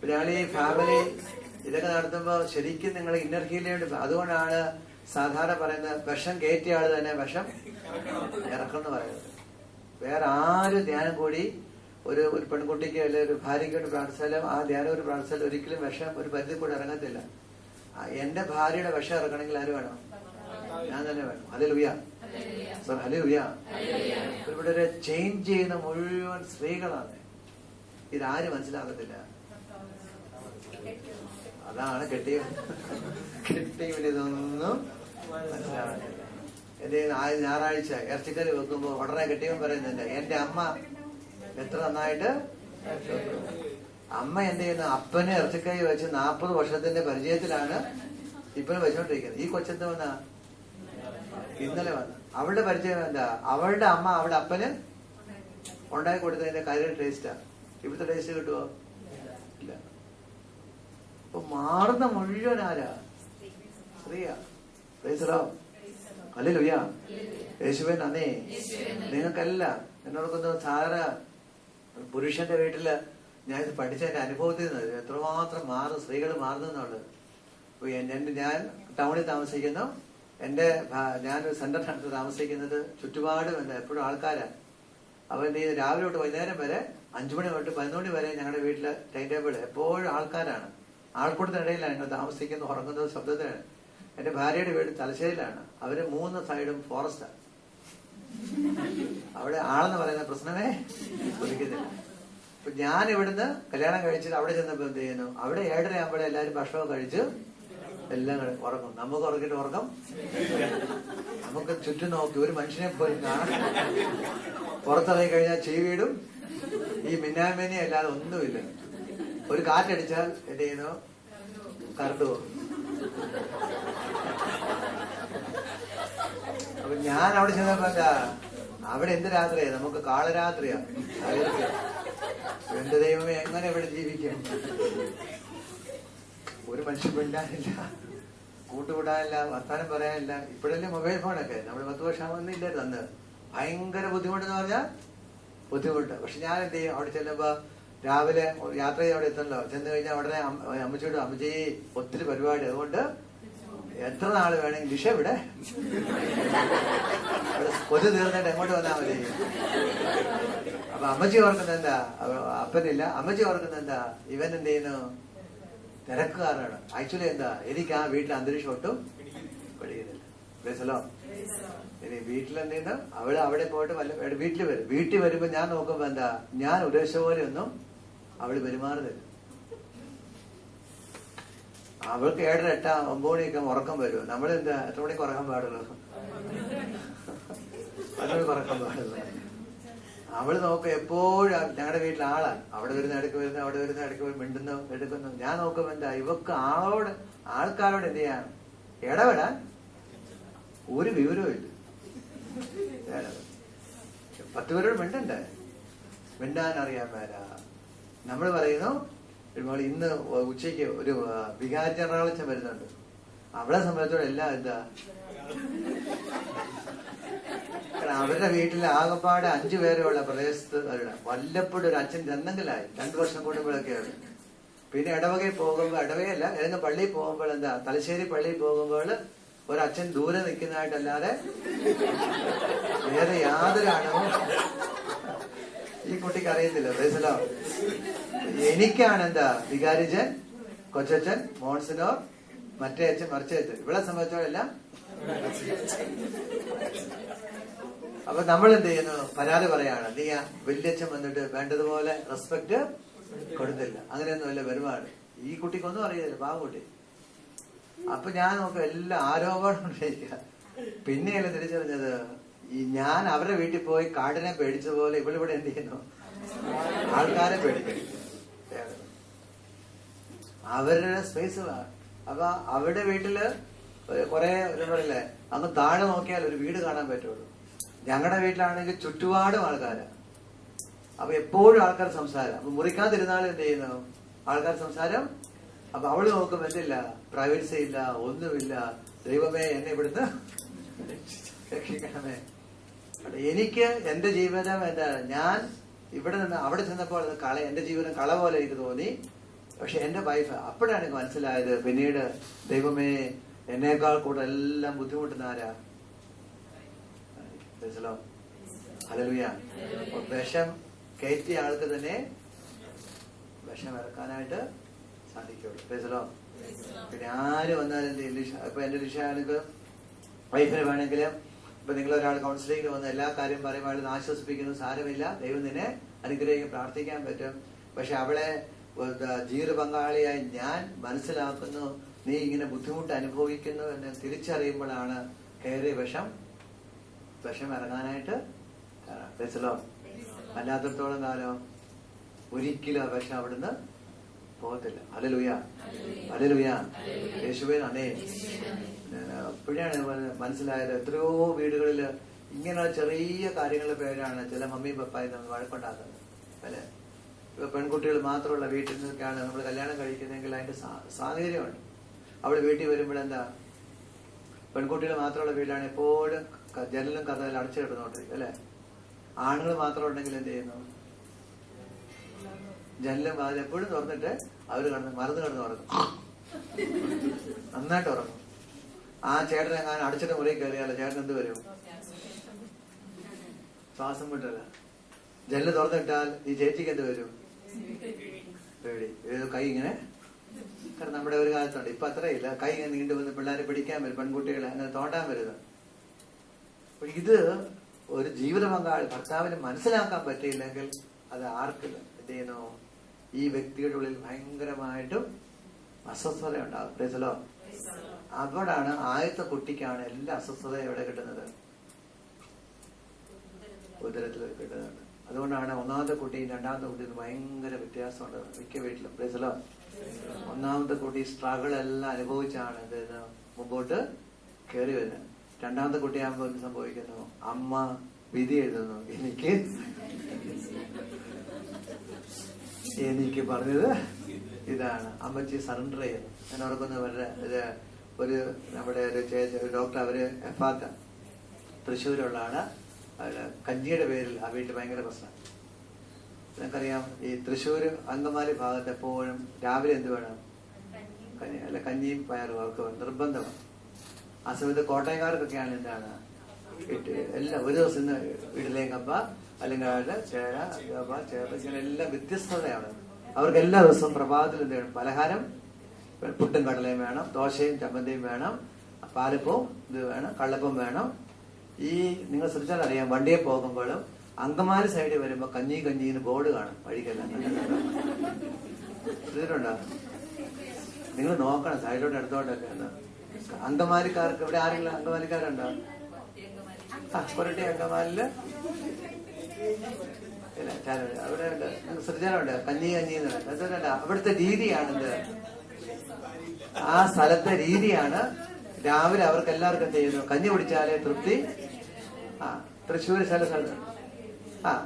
ഞങ്ങൾ ഈ ഫാമിലി ഇതൊക്കെ നടത്തുമ്പോ ശരിക്കും നിങ്ങൾ ഇന്നർ ഹീലിംഗ്. അതുകൊണ്ടാണ് സാധാരണ പറയുന്നത് വിഷം കയറ്റിയ ആള് തന്നെ വിഷം ഇറക്കണം എന്ന് പറയുന്നത്. വേറെ ആരും ധ്യാനം കൂടി ഒരു പെൺകുട്ടിക്ക് അല്ലെ ഒരു ഭാര്യയ്ക്ക് വേണ്ടി പ്രാർത്ഥിച്ചാലും ആ ധ്യാനം ഒരു പ്രാർത്ഥിച്ചാലും ഒരിക്കലും വിഷം ഒരു പരിധി കൂടെ ഇറങ്ങത്തില്ല. എന്റെ ഭാര്യയുടെ വിഷം ഇറക്കണമെങ്കിൽ ആര് വേണം? ഞാൻ തന്നെ വേണം. ഹല്ലേലൂയ. ഹല്ലേലൂയ. ഇവിടെ ഒരു ചേഞ്ച് ചെയ്യുന്ന മുഴുവൻ സ്ത്രീകളാണ്. ഇതാര് മനസ്സിലാകത്തില്ല. അതാണ് കെട്ടിയവനിതൊന്നും മനസ്സിലാകുന്നില്ല. എന്റെ ഞായറാഴ്ച ഇറച്ചിക്കറി വെക്കുമ്പോ ഉടനെ കെട്ടിയവൻ പറയുന്നുണ്ട്, എന്റെ അമ്മ എത്ര നന്നായിട്ട്. അമ്മ എന്ത് ചെയ്യുന്നു? അപ്പനെ ഇറച്ചിക്കറി വെച്ച് 40 വർഷത്തിന്റെ പരിചയത്തിലാണ് ഇപ്പഴും വെച്ചോണ്ടിരിക്കുന്നത്. ഈ കൊച്ചെന്ത് വന്ന ഇന്നലെ വന്ന അവളുടെ പരിചയം എന്താ? അവളുടെ അമ്മ അവളുടെ അപ്പന് ഉണ്ടാക്കി കൊടുത്തതിന്റെ കാര്യം ടേസ്റ്റാ. ഇവിടുത്തെ ടേസ്റ്റ് കിട്ടുമോ? ഇല്ല. അപ്പൊ മാറുന്ന മുഴുവൻ ആരാ? സ്ത്രീയാ. ഹല്ലേലൂയ. യേശുവേ നന്ദി. നിങ്ങൾക്കല്ല എന്നോടൊക്കെ സാധാരണ പുരുഷന്റെ വീട്ടില് ഞാൻ ഇത് പഠിച്ച എന്റെ അനുഭവത്തിൽ നിന്ന് എത്രമാത്രം മാറും സ്ത്രീകൾ മാറുന്നുള്ളത്. ഞാൻ ടൗണിൽ താമസിക്കുന്നു. ഞാൻ സെന്ററിനടുത്ത് താമസിക്കുന്നത്. ചുറ്റുപാടും എപ്പോഴും ആൾക്കാരാണ്. അപ്പൊ എന്ത് ചെയ്ത് രാവിലെ തൊട്ട് വൈകുന്നേരം വരെ 5 മണി തൊട്ട് 11 മണി വരെ ഞങ്ങളുടെ വീട്ടില് ടൈം ടേബിൾ എപ്പോഴും ആൾക്കാരാണ്. ആൾക്കൂട്ടത്തിനിടയിലാണ് ഞങ്ങൾ താമസിക്കുന്നത്, ഉറങ്ങുന്നത് ശബ്ദത്തിലാണ്. എന്റെ ഭാര്യയുടെ വീട് തലശ്ശേരിയിലാണ്. അവര് 3 സൈഡും ഫോറസ്റ്റാണ്. അവിടെ ആളെന്ന് പറയുന്ന പ്രശ്നമേ ഒരിക്കുന്നില്ല. അപ്പൊ ഞാൻ ഇവിടുന്ന് കല്യാണം കഴിച്ചിട്ട് അവിടെ ചെന്നപ്പോ എന്ത് ചെയ്യുന്നു? അവിടെ 7:30 ആകുമ്പോഴേ എല്ലാരും ഭക്ഷണമൊക്കെ കഴിച്ച് എല്ലാം ഉറങ്ങും. നമുക്ക് ഉറങ്ങിട്ട് ഉറക്കം. നമുക്ക് ചുറ്റും നോക്കി ഒരു മനുഷ്യനെ പോലും കാണാൻ. പുറത്തിറങ്ങി കഴിഞ്ഞാൽ ചീവീടും ഈ മിന്നാമേനിയും അല്ലാതെ ഒന്നുമില്ല. ഒരു കാറ്റടിച്ചാൽ എന്ത് ചെയ്യുന്നു? കറണ്ട് പോകും. അപ്പൊ ഞാൻ അവിടെ ചെന്നപ്പോ എന്താ, അവിടെ എന്ത് രാത്രിയാ? നമുക്ക് കാളരാത്രിയാ. എന്റെ ദൈവമേ, എങ്ങനെ ഇവിടെ ജീവിക്കും? ഒരു മനുഷ്യൻ മിണ്ടാനില്ല, കൂട്ടുകൂടാനില്ല, വർത്താനം പറയാനില്ല. ഇപ്പോഴല്ലേ മൊബൈൽ ഫോണൊക്കെ. നമ്മൾ 10 വർഷം ഒന്നുമില്ല തന്ന്. ഭയങ്കര ബുദ്ധിമുട്ടെന്ന് പറഞ്ഞാൽ ബുദ്ധിമുട്ട്. പക്ഷെ ഞാൻ എന്ത് ചെയ്യും? അവിടെ ചെല്ലുമ്പോ രാവിലെ യാത്ര ചെയ്ത് അവിടെ എത്തണല്ലോ. ചെന്ന് കഴിഞ്ഞാൽ ഉടനെ അമ്മച്ചിയോട്, അമ്മച്ചി ഒത്തിരി പരിപാടി, അതുകൊണ്ട് എത്ര നാള് വേണമെങ്കിൽ ലിഷ ഇവിടെ കൊതു തീർന്നിട്ട് എങ്ങോട്ട് വന്നാൽ മതി. അപ്പൊ അമ്മച്ചി ഓർക്കുന്ന എന്താ? അപ്പനില്ല. അമ്മച്ചി ഓർക്കുന്ന എന്താ? ഇവൻ എന്ത് ചെയ്യുന്നു? തിരക്കുകാരനാണ്. ആക്ച്വലി എന്താ, എനിക്ക് ആ വീട്ടിലെ അന്തരീക്ഷം ഒട്ടും പിടിക്കുന്നില്ല. ഇനി വീട്ടിലെന്ത് ചെയ്യുന്നു? അവിടെ പോയിട്ട് വീട്ടിൽ വരും. വീട്ടിൽ വരുമ്പോ ഞാൻ നോക്കുമ്പോ എന്താ, ഞാൻ ഉദ്ദേശിച്ച പോലെ ഒന്നും അവള് പെരുമാറുന്നില്ല. അവൾക്ക് 7:30, 8, 9 മണിയൊക്കെ ഉറക്കം വരും. നമ്മളെന്താ എത്ര മണിക്ക് ഉറക്കാൻ പാടുള്ളൂ? 10 മണിക്ക് ഉറക്കാൻ പാടുള്ളൂ. അവള് നോക്കും എപ്പോഴും ഞങ്ങളുടെ വീട്ടിൽ ആളാണ്. അവിടെ വരുന്ന ഇടയ്ക്ക് വരുന്നു, അവിടെ വരുന്ന ഇടയ്ക്ക് വരും, മിണ്ടുന്നു എടുക്കുന്നു. ഞാൻ നോക്കുമ്പോ എന്താ ഇവക്ക് ആൾക്കാരോട് എന്ത് ചെയ്യാൻ ഇടപെടാൻ ഒരു വിവരവും ഇല്ല. 10 പേരോട് മിണ്ടണ്ടേ? മിണ്ടാൻ അറിയാൻ മേല. നമ്മൾ പറയുന്നു ഇന്ന് ഉച്ചയ്ക്ക് ഒരു വികാരി ജനറാളിച്ചൻ വരുന്നുണ്ട്. അവളെ സംബന്ധിച്ചോടെ എല്ലാം എന്താ, അവരുടെ വീട്ടിൽ ആകെപ്പാട് 5 പേരുള്ള പ്രദേശത്ത് വല്ലപ്പോഴും ഒരു അച്ഛൻ എന്തെങ്കിലായി 2 വർഷം കൂടുമ്പോഴൊക്കെയാണ്. പിന്നെ ഇടവകയിൽ പോകുമ്പോൾ, ഇടവകയല്ല ഏതെങ്കിലും പള്ളിയിൽ പോകുമ്പോൾ എന്താ, തലശ്ശേരി പള്ളിയിൽ പോകുമ്പോൾ ഒരച്ഛൻ ദൂരെ നിൽക്കുന്നതായിട്ടല്ലാതെ വേറെ യാതൊരു അണവും ഈ കുട്ടിക്ക് അറിയത്തില്ല. പ്രൈസലോ. എനിക്കാണ് എന്താ വികാരിജൻ, കൊച്ചച്ഛൻ, മോൺസിനോർ, മറ്റേ അച്ഛൻ, മറിച്ച അച്ഛൻ. ഇവിടെ സംബന്ധിച്ചോടെല്ലാം. അപ്പൊ നമ്മൾ എന്ത് ചെയ്യുന്നു? പരാതി പറയാണ്. നീ വല്യച്ഛൻ വന്നിട്ട് വേണ്ടതുപോലെ റെസ്പെക്ട് കൊടുത്തില്ല, അങ്ങനെയൊന്നുമല്ല പെരുമാട്. ഈ കുട്ടിക്കൊന്നും അറിയില്ല, പാവക്കുട്ടി. അപ്പൊ ഞാൻ നോക്കാം എല്ലാം ആരോപണം ഉണ്ടായിരിക്കുക. പിന്നെയല്ല തിരിച്ചറിഞ്ഞത്, ഞാൻ അവരുടെ വീട്ടിൽ പോയി കാടിനെ പേടിച്ച പോലെ ഇവളിവിടെ എന്ത് ചെയ്യുന്നു? ആൾക്കാരെ പേടിക്കുന്നു. അവരുടെ സ്പേസ്. അപ്പൊ അവരുടെ വീട്ടില് കുറെ പറയില്ലേ, അങ്ങ് താഴെ നോക്കിയാൽ ഒരു വീട് കാണാൻ പറ്റുള്ളൂ. ഞങ്ങളുടെ വീട്ടിലാണെങ്കിൽ ചുറ്റുപാടും ആൾക്കാരാ. അപ്പൊ എപ്പോഴും ആൾക്കാർ സംസാരം. അപ്പൊ മുറിക്കാതിരുന്നാലും എന്ത് ചെയ്യുന്നു? ആൾക്കാർ സംസാരം. അപ്പൊ അവള് നോക്കും എന്തില്ല, പ്രൈവസി ഇല്ല, ഒന്നുമില്ല. ദൈവമേ എന്നെ ഇവിടുന്ന് രക്ഷിക്കണമേ. എനിക്ക് എന്റെ ജീവിതം എന്താണ്, ഞാൻ ഇവിടെ നിന്ന് അവിടെ ചെന്നപ്പോൾ എന്റെ ജീവിതം കള പോലെ എനിക്ക് തോന്നി. പക്ഷെ എന്റെ വൈഫ് അപ്പോഴാണ് എനിക്ക് മനസ്സിലായത്, പിന്നീട് ദൈവമേ എന്നേക്കാൾ കൂടുതൽ എല്ലാം ബുദ്ധിമുട്ടുന്ന ആരാ? ഹല്ലേലൂയ. വിഷം കയറ്റിയ ആൾക്ക് തന്നെ വിഷം ഇറക്കാനായിട്ട് സാധിക്കുള്ളൂ. പിന്നെ ആര് വന്നാലും ഇപ്പൊ എന്റെ ലിഷാനക്ക് വൈഫിന് വേണമെങ്കിലും ഇപ്പൊ നിങ്ങളൊരാൾ കൗൺസിലിംഗിന് വന്ന് എല്ലാ കാര്യം പറയുമ്പോൾ അവളെ ആശ്വസിപ്പിക്കുന്നു, സാരമില്ല, ദൈവം നിന്നെ അനുഗ്രഹിക്കും, പ്രാർത്ഥിക്കാൻ പറ്റും. പക്ഷെ അവളെ ജീവിത പങ്കാളിയായി ഞാൻ മനസ്സിലാക്കുന്നു, നീ ഇങ്ങനെ ബുദ്ധിമുട്ട് അനുഭവിക്കുന്നു എന്ന് തിരിച്ചറിയുമ്പോഴാണ് കയറിയ വിഷം ഇറങ്ങാനായിട്ട്. അല്ലാത്തടത്തോളം കാലം ഒരിക്കലും ആ വിഷം അവിടുന്ന് പോകത്തില്ല. ഹല്ലേലൂയ, ഹല്ലേലൂയ, യേശുവേ നന്ദി. അപ്പോഴാണ് മനസ്സിലായത്, എത്രയോ വീടുകളിൽ ഇങ്ങനെയുള്ള ചെറിയ കാര്യങ്ങളുടെ പേരാണ് ചില മമ്മി പപ്പായി നമ്മൾ വഴക്കുണ്ടാക്കുന്നത്. അല്ലെ, ഇപ്പൊ പെൺകുട്ടികൾ മാത്രമുള്ള വീട്ടിൽ നിന്നൊക്കെയാണ് നമ്മൾ കല്യാണം കഴിക്കുന്നതെങ്കിൽ അതിന്റെ സാഹചര്യമുണ്ട്. അവള് വീട്ടിൽ വരുമ്പോഴെന്താ, പെൺകുട്ടികൾ മാത്രമുള്ള വീട്ടിലാണ് എപ്പോഴും ജനലും കഥകളും അടച്ചു കിടന്നുകൊണ്ടിരിക്കും. അല്ലെ, ആണുങ്ങൾ മാത്രം ഉണ്ടെങ്കിൽ എന്ത് ചെയ്യുന്നു? ജനലും വാതിൽ എപ്പോഴും തുറന്നിട്ട് അവര് മറന്നു കിടന്ന് ഉറങ്ങും, നന്നായിട്ട് ഉറങ്ങും. ആ ചേട്ടനെ ഞാൻ അടച്ചിട്ട് മുറിയിൽ കയറിയാലോ ചേട്ടൻ എന്ത് വരും? ശ്വാസം വിട്ടല്ല. ജനല് തുറന്നിട്ടാൽ ഈ ചേച്ചിക്ക് എന്ത് വരും? പേടി. കൈ ഇങ്ങനെ, കാരണം നമ്മുടെ ഒരു കാലത്തുണ്ട്, ഇപ്പൊ അത്രയില്ല, കൈ ഇങ്ങനെ നീണ്ടു വന്ന് പിള്ളേരെ പിടിക്കാൻ വരും, പെൺകുട്ടികളെ അങ്ങനെ തോണ്ടാൻ വരുന്നത്. ഇത് ഒരു ജീവിത പങ്കാളി ഭർത്താവിന് മനസ്സിലാക്കാൻ പറ്റിയില്ലെങ്കിൽ അത് ആർക്കില്ല എന്ത് ചെയ്യുന്നു? ഈ വ്യക്തിയുടെ ഉള്ളിൽ ഭയങ്കരമായിട്ടും അസ്വസ്ഥത ഉണ്ടാകും. പ്രൈസലോ. അവിടാണ് ആദ്യത്തെ കുട്ടിക്കാണ് എല്ലാ അസ്വസ്ഥതയും എവിടെ കിട്ടുന്നത്? ഉദരത്തിൽ കിട്ടുന്നുണ്ട്. അതുകൊണ്ടാണ് ഒന്നാമത്തെ കുട്ടിയും രണ്ടാമത്തെ കുട്ടിയും ഭയങ്കര വ്യത്യാസമുണ്ട് മിക്ക വീട്ടിലും. പ്രൈസലോ. ഒന്നാമത്തെ കുട്ടി സ്ട്രഗിൾ എല്ലാം അനുഭവിച്ചാണ് മുമ്പോട്ട് കയറി വരുന്നത്. രണ്ടാമത്തെ കുട്ടിയാകുമ്പോൾ എന്ത് സംഭവിക്കുന്നു? അമ്മ വിധി എഴുതുന്നു, എനിക്ക് പറഞ്ഞത് ഇതാണ്, അമ്മച്ചി സറണ്ടർ ചെയ്യുന്നു. ഞാൻ ഓർക്കുന്നവരുടെ ഒരു നമ്മുടെ ഒരു ഡോക്ടർ, അവര് എഫാത്ത തൃശ്ശൂരുള്ളതാണ്. കഞ്ഞിയുടെ പേരിൽ ആ വീട്ടിൽ ഭയങ്കര പ്രശ്നം. നിങ്ങൾക്കറിയാം, ഈ തൃശ്ശൂർ അങ്കമാലി ഭാഗത്ത് എപ്പോഴും രാവിലെ എന്ത് വേണം? കഞ്ഞിയും പയറും അവർക്ക് നിർബന്ധമാണ്. ആ സമയത്ത് കോട്ടയംകാർക്കൊക്കെയാണ് എന്താണ് എല്ലാം ഒരു ദിവസം ഇന്ന് വീട്ടിലെ കപ്പ അല്ലെങ്കിൽ ചേര കപ്പ ചേർത്ത് ഇങ്ങനെ എല്ലാം വ്യത്യസ്തതയാണ്. അവർക്ക് എല്ലാ ദിവസവും പ്രഭാതത്തിൽ എന്ത് വേണം? പലഹാരം, പുട്ടും കടലയും വേണം, ദോശയും ചമ്മന്തിയും വേണം, പാലപ്പവും ഇത് വേണം, കള്ളപ്പം വേണം. ഈ നിങ്ങൾ ശ്രദ്ധിച്ചാൽ അറിയാം, വണ്ടിയെ പോകുമ്പോഴും അങ്കമാലി സൈഡിൽ വരുമ്പോ കഞ്ഞിന്ന് ബോർഡ് കാണും വഴിക്കെല്ലാം. ശ്രദ്ധിച്ചിട്ടുണ്ടോ? നിങ്ങൾ നോക്കണം സൈഡിലോട്ട് എടുത്തോട്ടൊക്കെ എന്ന്. അങ്കമാലിക്കാർക്ക് ഇവിടെ ആരെങ്കിലും അങ്കമാലിക്കാരുണ്ടോ? കൊരട്ടി അങ്കമാലില് ഇല്ല, അവിടെ ഉണ്ട്. സൃജനുണ്ട്. കഞ്ഞി എന്നുണ്ട്. അവിടുത്തെ രീതിയാണെന്ത്, ആ സ്ഥലത്തെ രീതിയാണ്. രാവിലെ അവർക്ക് എല്ലാവർക്കും എന്ത് ചെയ്യുന്നു, കഞ്ഞി കുടിച്ചാലേ തൃപ്തി. തൃശ്ശൂർ ചില സ്ഥലത്ത്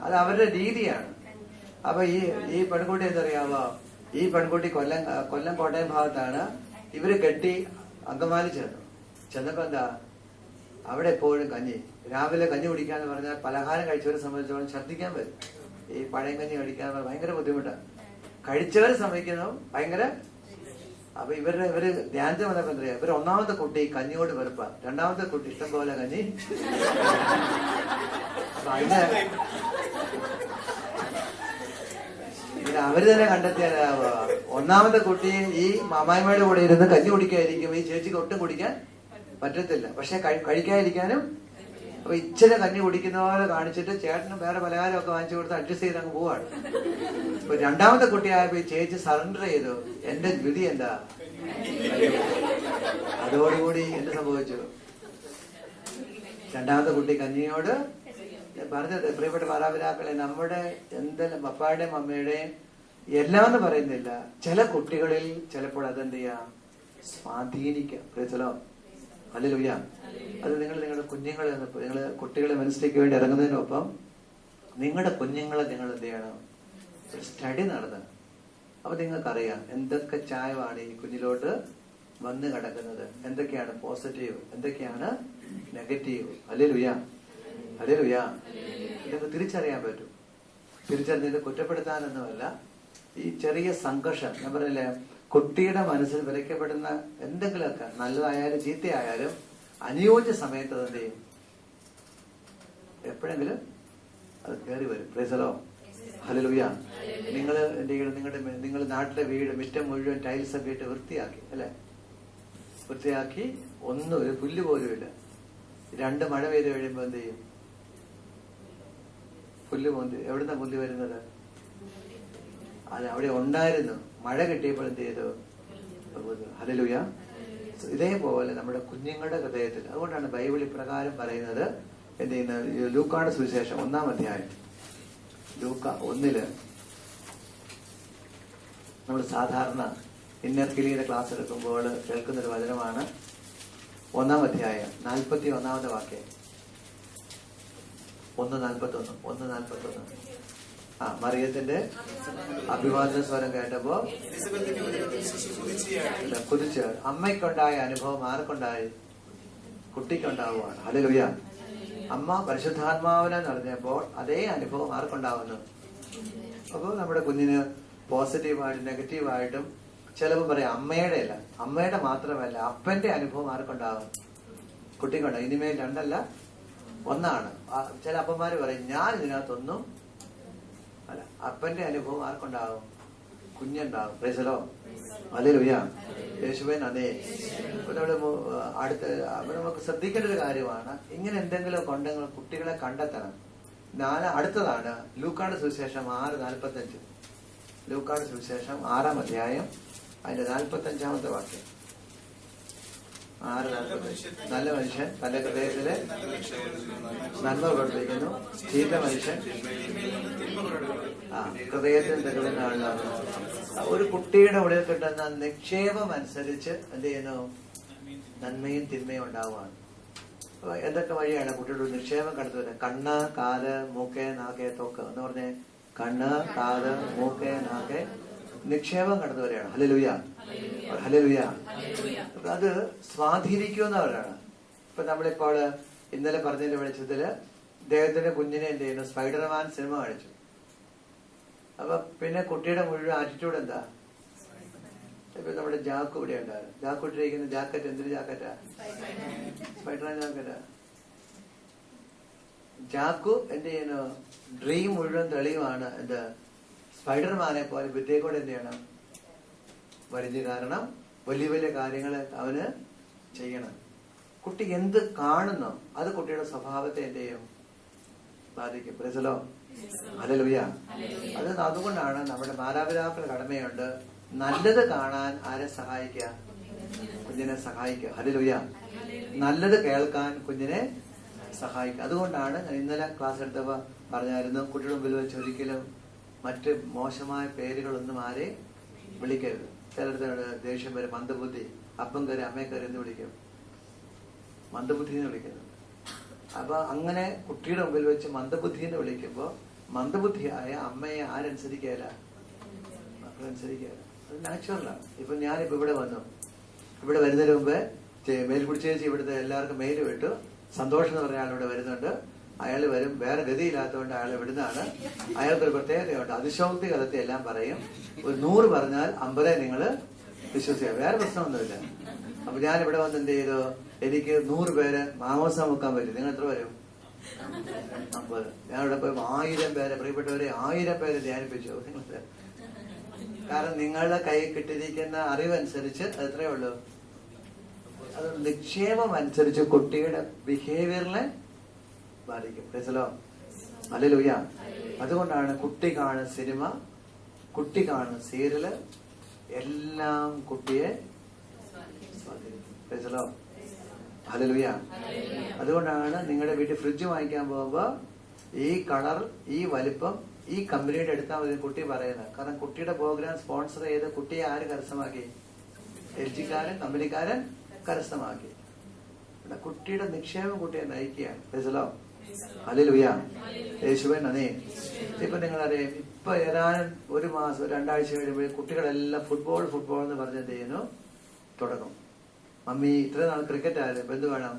അത് അവരുടെ രീതിയാണ്. അപ്പൊ ഈ പെൺകുട്ടി എന്തറിയാവോ, ഈ പെൺകുട്ടി കൊല്ലം കോട്ടയം ഭാഗത്താണ്. ഇവര് കെട്ടി അങ്കമാലി ചെന്നപ്പോ എന്താ, അവിടെ എപ്പോഴും കഞ്ഞി. രാവിലെ കഞ്ഞി കുടിക്കാന്ന് പറഞ്ഞാൽ പലഹാരം കഴിച്ചവരെ സംബന്ധിച്ചോളം ഛർദ്ദിക്കാൻ വരും. ഈ പഴയം കഞ്ഞി കഴിക്കാൻ ഭയങ്കര ബുദ്ധിമുട്ടാണ്. കഴിച്ചവരെ സംഭവിക്കുന്നു ഭയങ്കര. അപ്പൊ ഇവര് ധ്യാനത്തിൽ വന്നപ്പോ എന്താ, ഇവര് ഒന്നാമത്തെ കുട്ടി കഞ്ഞിയോട് വെറുപ്പ, രണ്ടാമത്തെ കുട്ടി ഇഷ്ടം പോലെ കഞ്ഞി. അപ്പൊ അതിന് അവര് തന്നെ കണ്ടെത്തിയാലാവോ, ഒന്നാമത്തെ കുട്ടി ഈ മാമായിമാരുടെ കൂടെ ഇരുന്ന് കഞ്ഞി കുടിക്കാതിരിക്കും, ഈ ചേച്ചിക്ക് ഒട്ടും കുടിക്കാൻ പറ്റത്തില്ല. പക്ഷെ കഴിക്കാതിരിക്കാനും. അപ്പൊ ഇച്ചിരി കഞ്ഞി കുടിക്കുന്ന പോലെ കാണിച്ചിട്ട് ചേട്ടനും വേറെ പലഹാരം ഒക്കെ വാങ്ങിച്ചു കൊടുത്ത് അഡ്ജസ്റ്റ് ചെയ്ത് അങ്ങ് പോവാണ്. ഇപ്പൊ രണ്ടാമത്തെ കുട്ടിയായപ്പോ ഈ ചേച്ചി സറണ്ടർ ചെയ്തു, എന്റെ വിധി എന്താ. അതോടുകൂടി എന്ത് സംഭവിച്ചു, രണ്ടാമത്തെ കുട്ടി കഞ്ഞിയോട് പറഞ്ഞത്. പ്രിയപ്പെട്ട മാതാപിതാക്കളെ, നമ്മുടെ എന്തെല്ലാം പപ്പായുടെയും അമ്മയുടെയും എല്ലാം എന്ന് പറയുന്നില്ല, ചില കുട്ടികളിൽ ചിലപ്പോൾ അതെന്ത് ചെയ്യാം, സ്വാധീനിക്കാം. പ്രിയച്ചലോ ഹല്ലേലൂയ. അത് നിങ്ങളുടെ കുഞ്ഞുങ്ങളെ നിങ്ങൾ കുട്ടികളെ മനസ്സിലേക്ക് വേണ്ടി ഇറങ്ങുന്നതിനൊപ്പം നിങ്ങളുടെ കുഞ്ഞുങ്ങളെ നിങ്ങൾ എന്ത് ചെയ്യണം, ഒരു സ്റ്റഡി നടത്തണം. അപ്പൊ നിങ്ങൾക്കറിയാം എന്തൊക്കെ ചായവാണ് ഈ കുഞ്ഞിലോട്ട് വന്ന് കിടക്കുന്നത്, എന്തൊക്കെയാണ് പോസിറ്റീവ്, എന്തൊക്കെയാണ് നെഗറ്റീവ്. Hallelujah hallelujah. ഇതൊക്കെ തിരിച്ചറിയാൻ പറ്റും. തിരിച്ചറിഞ്ഞത് കുറ്റപ്പെടുത്താനൊന്നുമല്ല. ഈ ചെറിയ സംഘർഷം ഞാൻ പറഞ്ഞില്ലേ, കുട്ടിയുടെ മനസ്സിൽ വിതയ്ക്കപ്പെടുന്ന എന്തെങ്കിലുമൊക്കെ നല്ലതായാലും ചീത്തയായാലും അനുയോജ്യ സമയത്ത് എന്ത് ചെയ്യും, എപ്പോഴെങ്കിലും അത് കയറി വരും. പ്രൈസലോ ഹല്ലേലൂയ. നിങ്ങൾ എന്ത് ചെയ്യണം, നിങ്ങളുടെ നാട്ടിലെ വീട് മുറ്റം മുഴുവൻ ടൈൽസ് ഒക്കെ ഇട്ട് വൃത്തിയാക്കി അല്ലെ, വൃത്തിയാക്കി ഒന്നും ഒരു പുല്ല് പോലും ഇല്ല. 2 മഴ പെയ്ത് കഴിയുമ്പോ എന്ത് ചെയ്യും, പുല്ല് പോന്തി. എവിടുന്ന പുല്ല് വരുന്നത്, അത് അവിടെ ഉണ്ടായിരുന്നു. മഴ കിട്ടിയപ്പോൾ എന്ത് ചെയ്തു, ഹല്ലേലൂയ. ഇതേപോലെ നമ്മുടെ കുഞ്ഞുങ്ങളുടെ ഹൃദയത്തിൽ. അതുകൊണ്ടാണ് ബൈബിൾ ഇപ്രകാരം പറയുന്നത്. എന്ത് ചെയ്യുന്നത്, ലൂക്കായുടെ സുവിശേഷം 1-ാം അധ്യായം, ലൂക്ക 1 നമ്മൾ സാധാരണ ഇന്നർ കിളിയുടെ ക്ലാസ് എടുക്കുമ്പോൾ കേൾക്കുന്നൊരു വചനമാണ്. 1-ാം അധ്യായം 41-ാമത്തെ വാക്യം. 1:41. മറിയത്തിന്റെ അഭിവാദന സ്വരം കേട്ടപ്പോ കുതിച്ച്. അമ്മയ്ക്കുണ്ടായ അനുഭവം ആർക്കുണ്ടായി, കുട്ടിക്കുണ്ടാവുകയാണ്. ഹല്ലേലൂയ. അമ്മ പരിശുദ്ധാത്മാവിനെ നിറഞ്ഞപ്പോൾ അതേ അനുഭവം ആർക്കുണ്ടാവുന്നു. അപ്പോൾ നമ്മുടെ കുഞ്ഞിന് പോസിറ്റീവായിട്ടും നെഗറ്റീവായിട്ടും ചിലപ്പോൾ പറയാം അമ്മയുടെ അല്ല, അമ്മയുടെ മാത്രമല്ല അപ്പന്റെ അനുഭവം ആർക്കുണ്ടാവും, കുട്ടിക്കുണ്ടാവും. ഇനിമേൽ 2 അല്ല 1. ചില അപ്പന്മാര് പറയും ഞാൻ ഇതിനകത്തൊന്നും അല്ല. അപ്പന്റെ അനുഭവം ആർക്കുണ്ടാവും, കുഞ്ഞുണ്ടാവും. പ്രൈസലോ ഹല്ലേലൂയ. യേശുവേ നന്ദി. നമ്മുടെ അടുത്ത് നമുക്ക് ശ്രദ്ധിക്കേണ്ട ഒരു കാര്യമാണ്, ഇങ്ങനെ എന്തെങ്കിലും ഉണ്ടെങ്കിൽ കുട്ടികളെ കണ്ടെത്തണം. അടുത്തതാണ് ലൂക്കായുടെ സുവിശേഷം 6:45. ലൂക്കായുടെ സുവിശേഷം 6-ാം അധ്യായം അതിന്റെ 45-ാമത്തെ വാക്യം. 6:45. നല്ല മനുഷ്യൻ തന്റെ ഹൃദയത്തിലെ നന്മ പ്രവർത്തിക്കുന്നു, ചീത്ത മനുഷ്യൻ ഹൃദയത്തിൽ തരുന്നതാണ്. ഒരു കുട്ടിയുടെ ഉള്ളിൽ കിട്ടുന്ന നിക്ഷേപം അനുസരിച്ച് എന്ത് ചെയ്യുന്നു, നന്മയും തിന്മയും ഉണ്ടാവുകയാണ്. എന്തൊക്കെ വഴിയാണ് കുട്ടിയുടെ നിക്ഷേപം കടത്തുന്നത്? കണ്ണ്, കാത്, മൂക്ക്, നാക്ക്, തൊക്ക് എന്ന് പറഞ്ഞ് കണ്ണ്, കാത്, മൂക്ക്, നാക്ക് നിക്ഷേപം കടന്നുവരെയാണ്. Hallelujah hallelujah. അത് സ്വാധീനിക്കുന്നവരാണ്. ഇപ്പൊ നമ്മളിപ്പോൾ ഇന്നലെ പറഞ്ഞതിന്റെ വെളിച്ചത്തില് ഇദ്ദേഹത്തിന്റെ കുഞ്ഞിനെ എന്ത് ചെയ്യുന്നു, സ്പൈഡർമാൻ സിനിമ കാണിച്ചു. അപ്പൊ പിന്നെ കുട്ടിയുടെ മുഴുവൻ ആറ്റിറ്റ്യൂഡ് എന്താ? ഇപ്പൊ നമ്മുടെ ജാക്കു ഇവിടെ ഉണ്ടായിരുന്നു. ജാക്കു ഇട്ടിരിക്കുന്ന ജാക്കറ്റ് എന്തൊരു ജാക്കറ്റാ? സ്പൈഡർമാൻ ജാക്കറ്റാ. ജാക്കു എന്ത് ചെയ്യുന്നു, ഡ്രീം മുഴുവൻ തെളിവാണ്. എന്ത്, സ്പൈഡർമാനെ പോലെ വിദ്യക്കൂടെ എന്ത് ചെയ്യണം, വലിയ കാരണം വലിയ വലിയ കാര്യങ്ങൾ അവന് ചെയ്യണം. കുട്ടി എന്ത് കാണുന്നോ അത് കുട്ടിയുടെ സ്വഭാവത്തെ എന്ത് ചെയ്യും, ബാധിക്കും. പ്രൈസലോ ഹല്ലേലൂയ. അതുകൊണ്ടാണ് നമ്മുടെ മാതാപിതാക്കളുടെ കടമയുണ്ട് നല്ലത് കാണാൻ ആരെ സഹായിക്കുക? കുഞ്ഞിനെ സഹായിക്കുക. ഹല്ലേലൂയ. നല്ലത് കേൾക്കാൻ കുഞ്ഞിനെ സഹായിക്കുക. അതുകൊണ്ടാണ് ഞാൻ ഇന്നലെ ക്ലാസ് എടുത്തപ്പോ പറഞ്ഞായിരുന്നു, കുട്ടിയുടെ മുമ്പിൽ വെച്ച് ഒരിക്കലും മറ്റ് മോശമായ പേരുകളൊന്നും ആരെ വിളിക്കരുത്. ചിലടത്തോട് ദേഷ്യം വരെ മന്ദബുദ്ധി, അപ്പം കയറി അമ്മയെ കയറി എന്ന് വിളിക്കും, മന്ദബുദ്ധി എന്ന് വിളിക്കുന്നത്. അപ്പൊ അങ്ങനെ കുട്ടിയുടെ മുമ്പിൽ വെച്ച് മന്ദബുദ്ധി എന്ന് വിളിക്കുമ്പോ മന്ദബുദ്ധിയായ അമ്മയെ ആരനുസരിക്കുകയില്ല? മക്കളനുസരിക്കുകയില്ല. അത് നാച്ചുറലാണ്. ഇപ്പൊ ഞാനിപ്പോ ഇവിടെ വന്നു, ഇവിടെ വരുന്നതിന് മുമ്പ് മെയിൽ പിടിച്ചേച്ചി ഇവിടുത്തെ എല്ലാവർക്കും മെയിൽ വിട്ടു. സന്തോഷം എന്ന് പറഞ്ഞ ആളിവിടെ വരുന്നുണ്ട്. അയാൾ വരും, വേറെ ഗതിയില്ലാത്തതുകൊണ്ട് അയാൾ വിടുന്നതാണ്. അയാൾക്കൊരു പ്രത്യേകതയുണ്ട്, അതിശോക്തി കലത്തി എല്ലാം പറയും. ഒരു 100 പറഞ്ഞാൽ 50 നിങ്ങൾ വിശ്വസിക്കുക, വേറെ പ്രശ്നമൊന്നുമില്ല. അപ്പൊ ഞാൻ ഇവിടെ വന്ന് എന്ത് ചെയ്തു, എനിക്ക് 100 പേര് മാമോസം വെക്കാൻ പറ്റും. നിങ്ങൾ എത്ര വരും? 50. ഞാൻ ഇവിടെ പോയി 1000 പേരെ, പ്രിയപ്പെട്ടവരെ 1000 പേരെ ധ്യാനിപ്പിച്ചു. കാരണം നിങ്ങളുടെ കൈ കിട്ടിയിരിക്കുന്ന അറിവനുസരിച്ച് എത്രയേ ഉള്ളൂ, അത് നിക്ഷേപം അനുസരിച്ച് കുട്ടിയുടെ ബിഹേവിയറിനെ ബാധിക്കും. ഹല്ലേലൂയ. അതുകൊണ്ടാണ് കുട്ടി കാണുന്ന സിനിമ, കുട്ടി കാണുന്ന സീരിയല് എല്ലാം കുട്ടിയെ സ്വാധീനിക്കും. ഹല്ലേലൂയ. അതുകൊണ്ടാണ് നിങ്ങളുടെ വീട്ടിൽ ഫ്രിഡ്ജ് വാങ്ങിക്കാൻ പോകുമ്പോ ഈ കളർ, ഈ വലിപ്പം, ഈ കമ്പനിയുടെ എടുത്താൽ മതി കുട്ടി പറയുന്നത്. കാരണം കുട്ടിയുടെ പ്രോഗ്രാം സ്പോൺസർ ചെയ്ത് കുട്ടിയെ ആര് കരസ്ഥമാക്കി? LG-കാരൻ, കമ്പനിക്കാരൻ കരസ്ഥമാക്കി. കുട്ടിയുടെ നിക്ഷേപം കുട്ടിയെ നയിക്കുകയാണ്. ഹല്ലേലൂയ. യേശുവേ നന്ദി. ഇപ്പൊ നിങ്ങളറിയാം, ഇപ്പൊ ഏതാനും 1 മാസം 2 ആഴ്ച കഴിയുമ്പോൾ കുട്ടികളെല്ലാം ഫുട്ബോൾ എന്ന് പറഞ്ഞ് എന്ത് ചെയ്യുന്നു, തുടങ്ങും. മമ്മി ഇത്ര നാൾ ക്രിക്കറ്റ് ആയിരുന്നു, ഇപ്പൊ എന്ത് വേണം?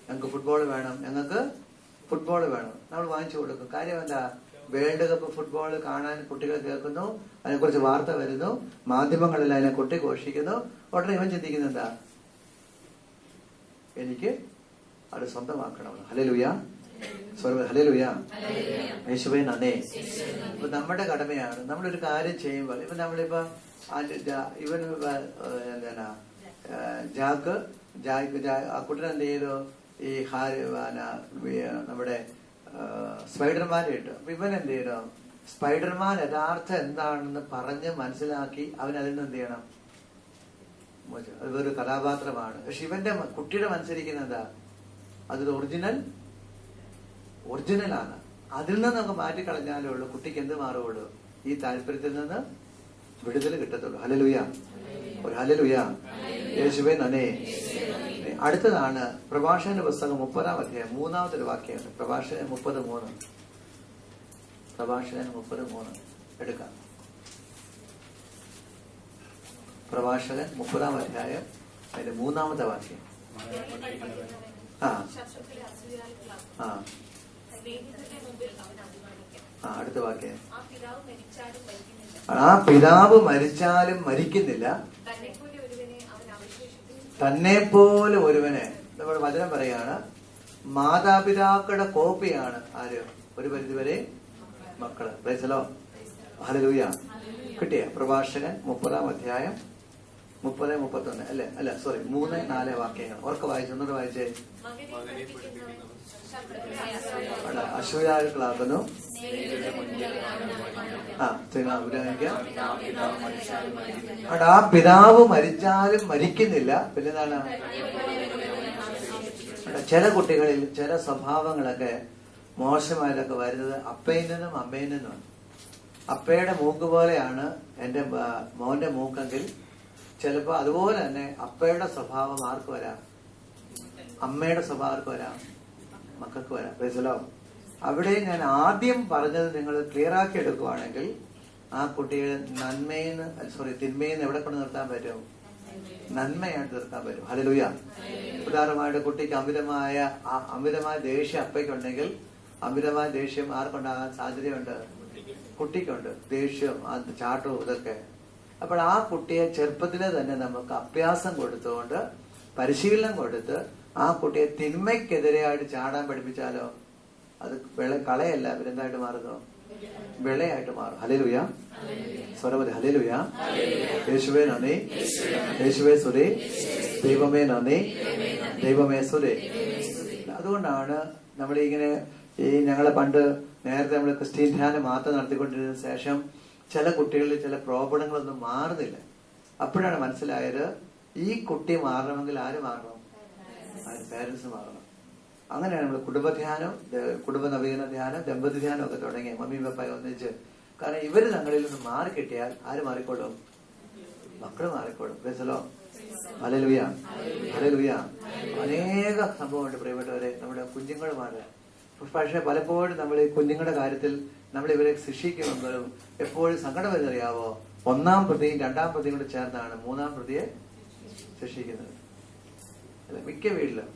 ഞങ്ങൾക്ക് ഫുട്ബോൾ വേണം, ഞങ്ങൾക്ക് ഫുട്ബോൾ വേണം. നമ്മൾ വാങ്ങിച്ചു കൊടുക്കും. കാര്യം എന്താ? വേൾഡ് കപ്പ് ഫുട്ബോൾ കാണാൻ കുട്ടികൾ കേൾക്കുന്നു, അതിനെക്കുറിച്ച് വാർത്ത വരുന്നു, മാധ്യമങ്ങളെല്ലാം അതിനെ കൊട്ടിഘോഷിക്കുന്നു. ഉടനെ ഇവൻ ചിന്തിക്കുന്നത് എന്താ? എനിക്ക് അത് സ്വന്തമാക്കണം. ഹല്ലേലൂയ. ഹല്ലേലൂയ. യേശുവേ നന്ദി. ഇപ്പൊ നമ്മുടെ കടമയാണ്. നമ്മളൊരു കാര്യം ചെയ്യുമ്പോൾ, ഇപ്പൊ നമ്മളിപ്പോ ഇവൻ എന്താണ് ജാക്ക് ആ കുട്ടൻ എന്ത് ചെയ്തു? ഈ നമ്മുടെ സ്പൈഡർമാനെ ഇട്ടു. അപ്പൊ ഇവൻ എന്ത് ചെയ്യണം? സ്പൈഡർമാൻ യഥാർത്ഥം എന്താണെന്ന് പറഞ്ഞ് മനസ്സിലാക്കി അവൻ അതിൽ നിന്ന് എന്ത് ചെയ്യണം? അത് വേറൊരു കഥാപാത്രമാണ്. പക്ഷെ ഇവന്റെ കുട്ടിയുടെ മനസ്സിലിരിക്കുന്ന എന്താ? അതൊരു ഒറിജിനലാണ്. അതിൽ നിന്ന് നമുക്ക് മാറ്റിക്കളഞ്ഞാലേ ഉള്ളൂ കുട്ടിക്ക് എന്ത് മാറുകയുള്ളൂ? ഈ താല്പര്യത്തിൽ നിന്ന് വിടുതൽ കിട്ടത്തുള്ളൂ. ഹല്ലേലൂയ. ഒരു ഹല്ലേലൂയ. യേശുവേ നന്ദി. അടുത്തതാണ് പ്രഭാഷകന്റെ പുസ്തകം 30-ാം അധ്യായം 3-ാമത്തെ വാക്യമാണ്. പ്രഭാഷകൻ 30:3. പ്രഭാഷകൻ 30:3 എടുക്കാം. പ്രഭാഷകൻ 30-ാം അധ്യായം അതിന്റെ 3-ാമത്തെ വാക്യം. അടുത്ത വാക്യം. ആ പിതാവ് മരിച്ചാലും മരിക്കുന്നില്ല, തന്നെ പോലെ ഒരുവനെ. നമ്മുടെ വചനം പറയാണ്, മാതാപിതാക്കളുടെ കോപ്പിയാണ് ആര്? ഒരു പരിധിവരെ മക്കള്. പ്രൈസലോ. ഹല്ലേലൂയ. കിട്ടിയ പ്രഭാഷകൻ 30-ാം അധ്യായം 30-31 അല്ല സോറി 3-4 വാക്യങ്ങൾ ഓർക്ക വായിച്ചു. ഒന്നുകൂടെ വായിച്ചേ. അശൂയാക്കളാക്കുന്നു. ആ പിതാവ് മരിച്ചാലും മരിക്കുന്നില്ല. പിന്നെന്താണ്? ചില കുട്ടികളിൽ ചില സ്വഭാവങ്ങളൊക്കെ മോശമായതൊക്കെ വരുന്നത് അപ്പയിൽ നിന്നും അമ്മയിൽ നിന്നുമാണ്. അപ്പയുടെ മൂക്ക് പോലെയാണ് എന്റെ മോന്റെ മൂക്കെങ്കിൽ ചിലപ്പോ അതുപോലെ തന്നെ അപ്പയുടെ സ്വഭാവം ആർക്ക് വരാം? അമ്മയുടെ സ്വഭാവം ആർക്ക് വരാം? മക്കൾക്ക് വരാം. പ്രൈസലോ. അവിടെ ഞാൻ ആദ്യം പറഞ്ഞത് നിങ്ങൾ ക്ലിയർ ആക്കി എടുക്കുവാണെങ്കിൽ ആ കുട്ടിയെ തിന്മയെന്ന് എവിടെ കൊണ്ട് നിർത്താൻ പറ്റും? നന്മയായിട്ട് നിർത്താൻ പറ്റും. ഹല്ലേലൂയ. ഉദാഹരണമായിട്ട് കുട്ടിക്ക് അമിതമായ ദേഷ്യം അപ്പയ്ക്കുണ്ടെങ്കിൽ അമിതമായ ദേഷ്യം ആർക്കുണ്ടാകാൻ സാധ്യതയുണ്ട്? കുട്ടിക്കുണ്ട്. ദേഷ്യം, ചാട്ടവും ഇതൊക്കെ. അപ്പോൾ ആ കുട്ടിയെ ചെറുപ്പത്തിലെ തന്നെ നമുക്ക് അഭ്യാസം കൊടുത്തുകൊണ്ട് പരിശീലനം കൊടുത്ത് ആ കുട്ടിയെ തിന്മയ്ക്കെതിരെയായിട്ട് ചാടാൻ പഠിപ്പിച്ചാലോ അത് കളയല്ല, എന്തായിട്ട് മാറുന്നു? വിളയായിട്ട് മാറും. ഹല്ലേലൂയ. സ്വരമതി. ഹല്ലേലൂയ. യേശുവേ നന്ദി. യേശുവേ സ്തുതി. ദൈവമേ നന്ദി. ദൈവമേ സ്തുതി. അതുകൊണ്ടാണ് നമ്മളിങ്ങനെ ഞങ്ങളെ പണ്ട് നേരത്തെ നമ്മൾ ക്രിസ്ത്യൻ ധ്യാനം മാത്രം നടത്തിക്കൊണ്ടിരുന്ന ശേഷം ചില കുട്ടികളിൽ ചില പ്രോബ്ലങ്ങളൊന്നും മാറുന്നില്ല. അപ്പോഴാണ് മനസ്സിലായത് ഈ കുട്ടി മാറണമെങ്കിൽ ആര് മാറണം? പേരൻസ് മാറണം. അങ്ങനെയാണ് നമ്മൾ കുടുംബധ്യാനം, കുടുംബ നവീകരണ ധ്യാനം, ദമ്പതി ധ്യാനം ഒക്കെ തുടങ്ങി മമ്മി പപ്പായി ഒന്നിച്ച്. കാരണം ഇവര് തങ്ങളിൽ നിന്ന് മാറിക്കിട്ടിയാൽ ആര് മാറിക്കോളും? മക്കള് മാറിക്കോളും. ബെസലോ ഹല്ലേലൂയ, ഹല്ലേലൂയ. അനേക സംഭവമുണ്ട് പ്രിയപ്പെട്ടവരെ, നമ്മുടെ കുഞ്ഞുങ്ങൾ മാറുക. പക്ഷെ പലപ്പോഴും നമ്മൾ ഈ കുഞ്ഞുങ്ങളുടെ കാര്യത്തിൽ നമ്മൾ ഇവരെ ശിക്ഷിക്കുമ്പോഴും എപ്പോഴും സങ്കടം വരുന്നറിയാവോ? ഒന്നാം പ്രതിയും രണ്ടാം പ്രതിയും കൂടെ ചേർന്നാണ് മൂന്നാം പ്രതിയെ ശിക്ഷിക്കുന്നത്. അല്ല, മിക്ക വീട്ടിലും